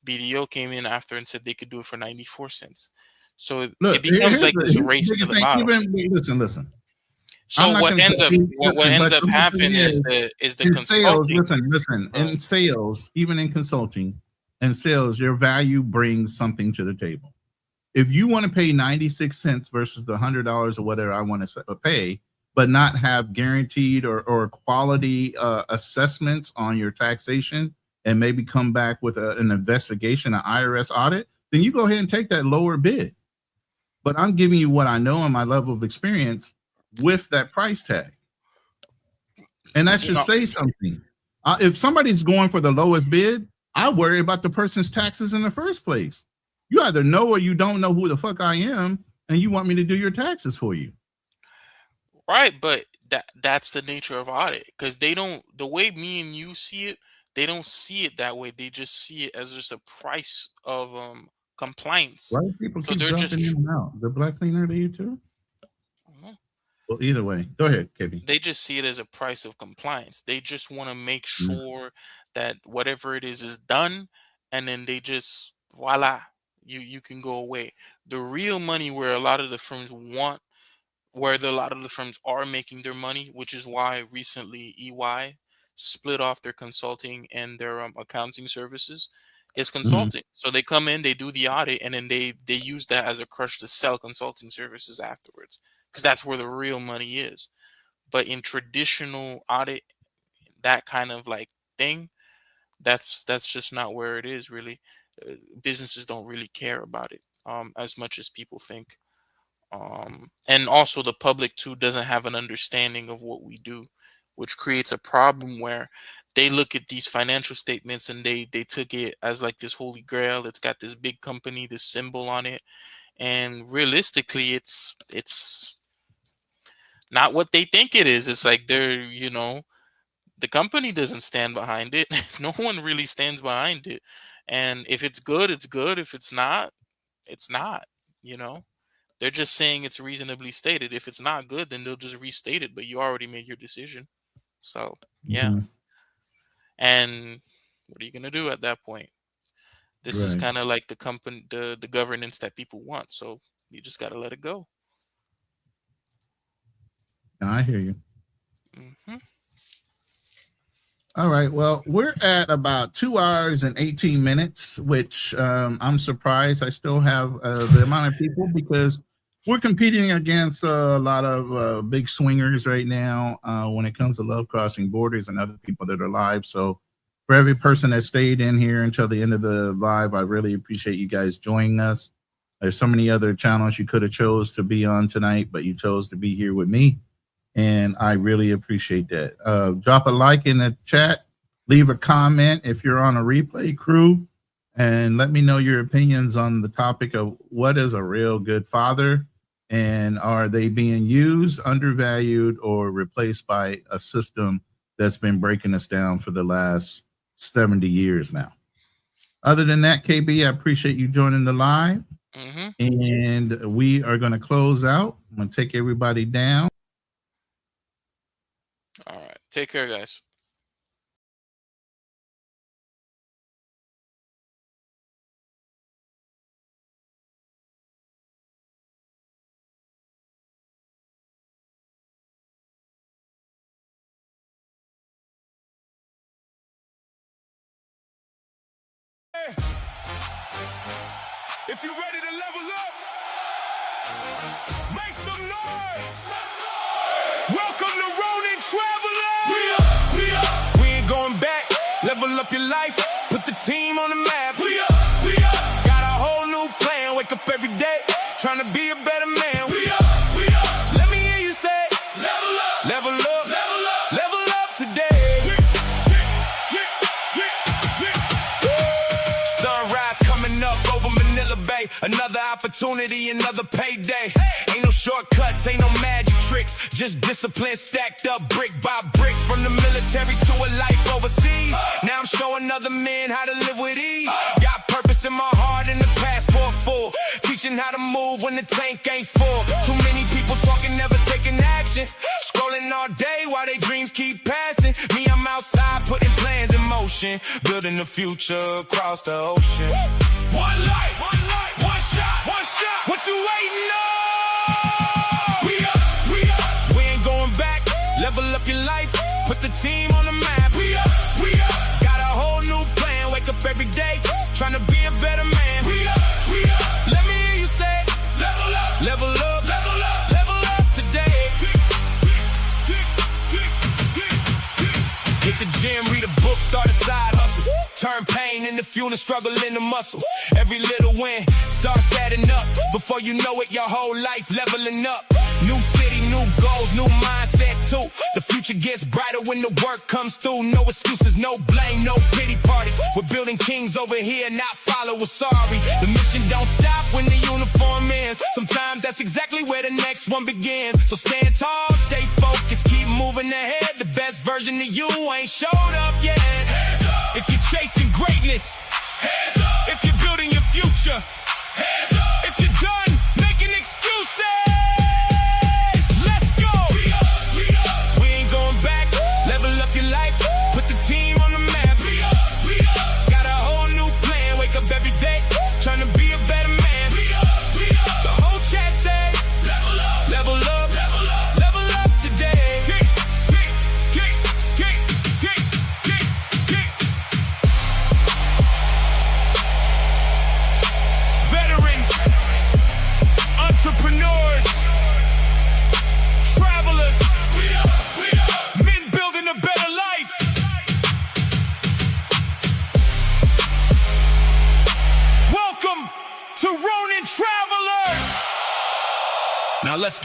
BDO came in after and said they could do it for 94 cents. So it becomes like this race to the bottom. Listen. So what ends up happening is the consulting. Sales, listen. In sales, even in consulting and sales, your value brings something to the table. If you want to pay 96 cents versus the $100 or whatever I want to pay, but not have guaranteed or quality assessments on your taxation, and maybe come back with an investigation, an IRS audit, then you go ahead and take that lower bid. But I'm giving you what I know and my level of experience with that price tag. And that should say something. If somebody's going for the lowest bid, I worry about the person's taxes in the first place. You either know or you don't know who the fuck I am, and you want me to do your taxes for you. Right, but that's the nature of audit, because the way me and you see it, they don't see it that way. They just see it as just a price of compliance. Why do people So keep they're jumping just in and out? The Black Cleaner to you too? Well, either way, go ahead, KB. they just see it as a price of compliance. They just want to make sure that whatever it is done, and then they just voila, you can go away. The real money where a lot of the firms are making their money, which is why recently EY split off their consulting and their accounting services, is consulting. So they come in, they do the audit, and then they use that as a crutch to sell consulting services afterwards, because that's where the real money is. But in traditional audit, that kind of like thing, that's just not where it is really. Businesses don't really care about it as much as people think. And also the public too doesn't have an understanding of what we do, which creates a problem where they look at these financial statements and they took it as like this holy grail. It's got this big company, this symbol on it, and realistically it's not what they think it is. It's like the company doesn't stand behind it. No one really stands behind it. And if it's good, it's good. If it's not, it's not. They're just saying it's reasonably stated. If it's not good, then they'll just restate it, but you already made your decision. So, yeah. And what are you going to do at that point? This is kind of like the company, the governance that people want. So you just got to let it go. I hear you. All right. Well, we're at about 2 hours and 18 minutes, which I'm surprised I still have the amount of people, because we're competing against a lot of big swingers right now when it comes to Love Crossing Borders and other people that are live. So for every person that stayed in here until the end of the live, I really appreciate you guys joining us. There's so many other channels you could have chose to be on tonight, but you chose to be here with me. And I really appreciate that. Drop a like in the chat. Leave a comment if you're on a replay crew. And let me know your opinions on the topic of what is a real good father. And are they being used, undervalued, or replaced by a system that's been breaking us down for the last 70 years now? Other than that, KB, I appreciate you joining the live. And we are going to close out. I'm going to take everybody down. All right. Take care, guys. If you're ready to level up, make some noise. Welcome to Ronin Travelers. We up. We ain't going back. Level up your life. Put the team on the map. We up. Got a whole new plan. Wake up every day. Trying to be a better man. We up. Let me hear you say, level up. Level up. Level up. Level up today. Sunrise coming up over Manila Bay. Another opportunity, another payday. Ain't no shortcuts, ain't no magic tricks. Just discipline stacked up brick by brick. From the military to a life overseas. Now I'm showing other men how to live with ease. Got purpose in my heart and the passport full. Teaching how to move when the tank ain't full. Too many people talking, never taking action. Scrolling all day while their dreams keep passing. Me, I'm outside putting plans in motion. Building the future across the ocean. One life, one shot, one shot. What you waiting on? We up. We ain't going back. Level up your life. Put the team on the map. We up. Got a whole new plan. Wake up every day. Trying to be a better man. We up. Let me hear you say, level up. Level up. Level up. Level up today. Hit the gym, read a book, start a side hustle. Turn pain into fuel and struggle into muscle. Every little win starts adding up. Before you know it, your whole life leveling up. New city, new goals, new mindset too. The future gets brighter when the work comes through. No excuses, no blame, no pity parties. We're building kings over here, not followers, sorry. The mission don't stop when the uniform ends. Sometimes that's exactly where the next one begins. So stand tall, stay focused, keep moving ahead. The best version of you ain't showed up yet. Hands up. If you're chasing greatness, hands up. If you're building your future, hands up. If you're done making excuses, let's go. We up. We ain't going back. Level up your life. Put the team on the map. We up. Got a whole new plan. Wake up every day. Trying to be a better man. We up. The whole chat say, level up. Level up. Level up. Level up today. Veterans, entrepreneurs, travelers, we up. Men building a better life. Welcome to Ronin Travelers. Now let's get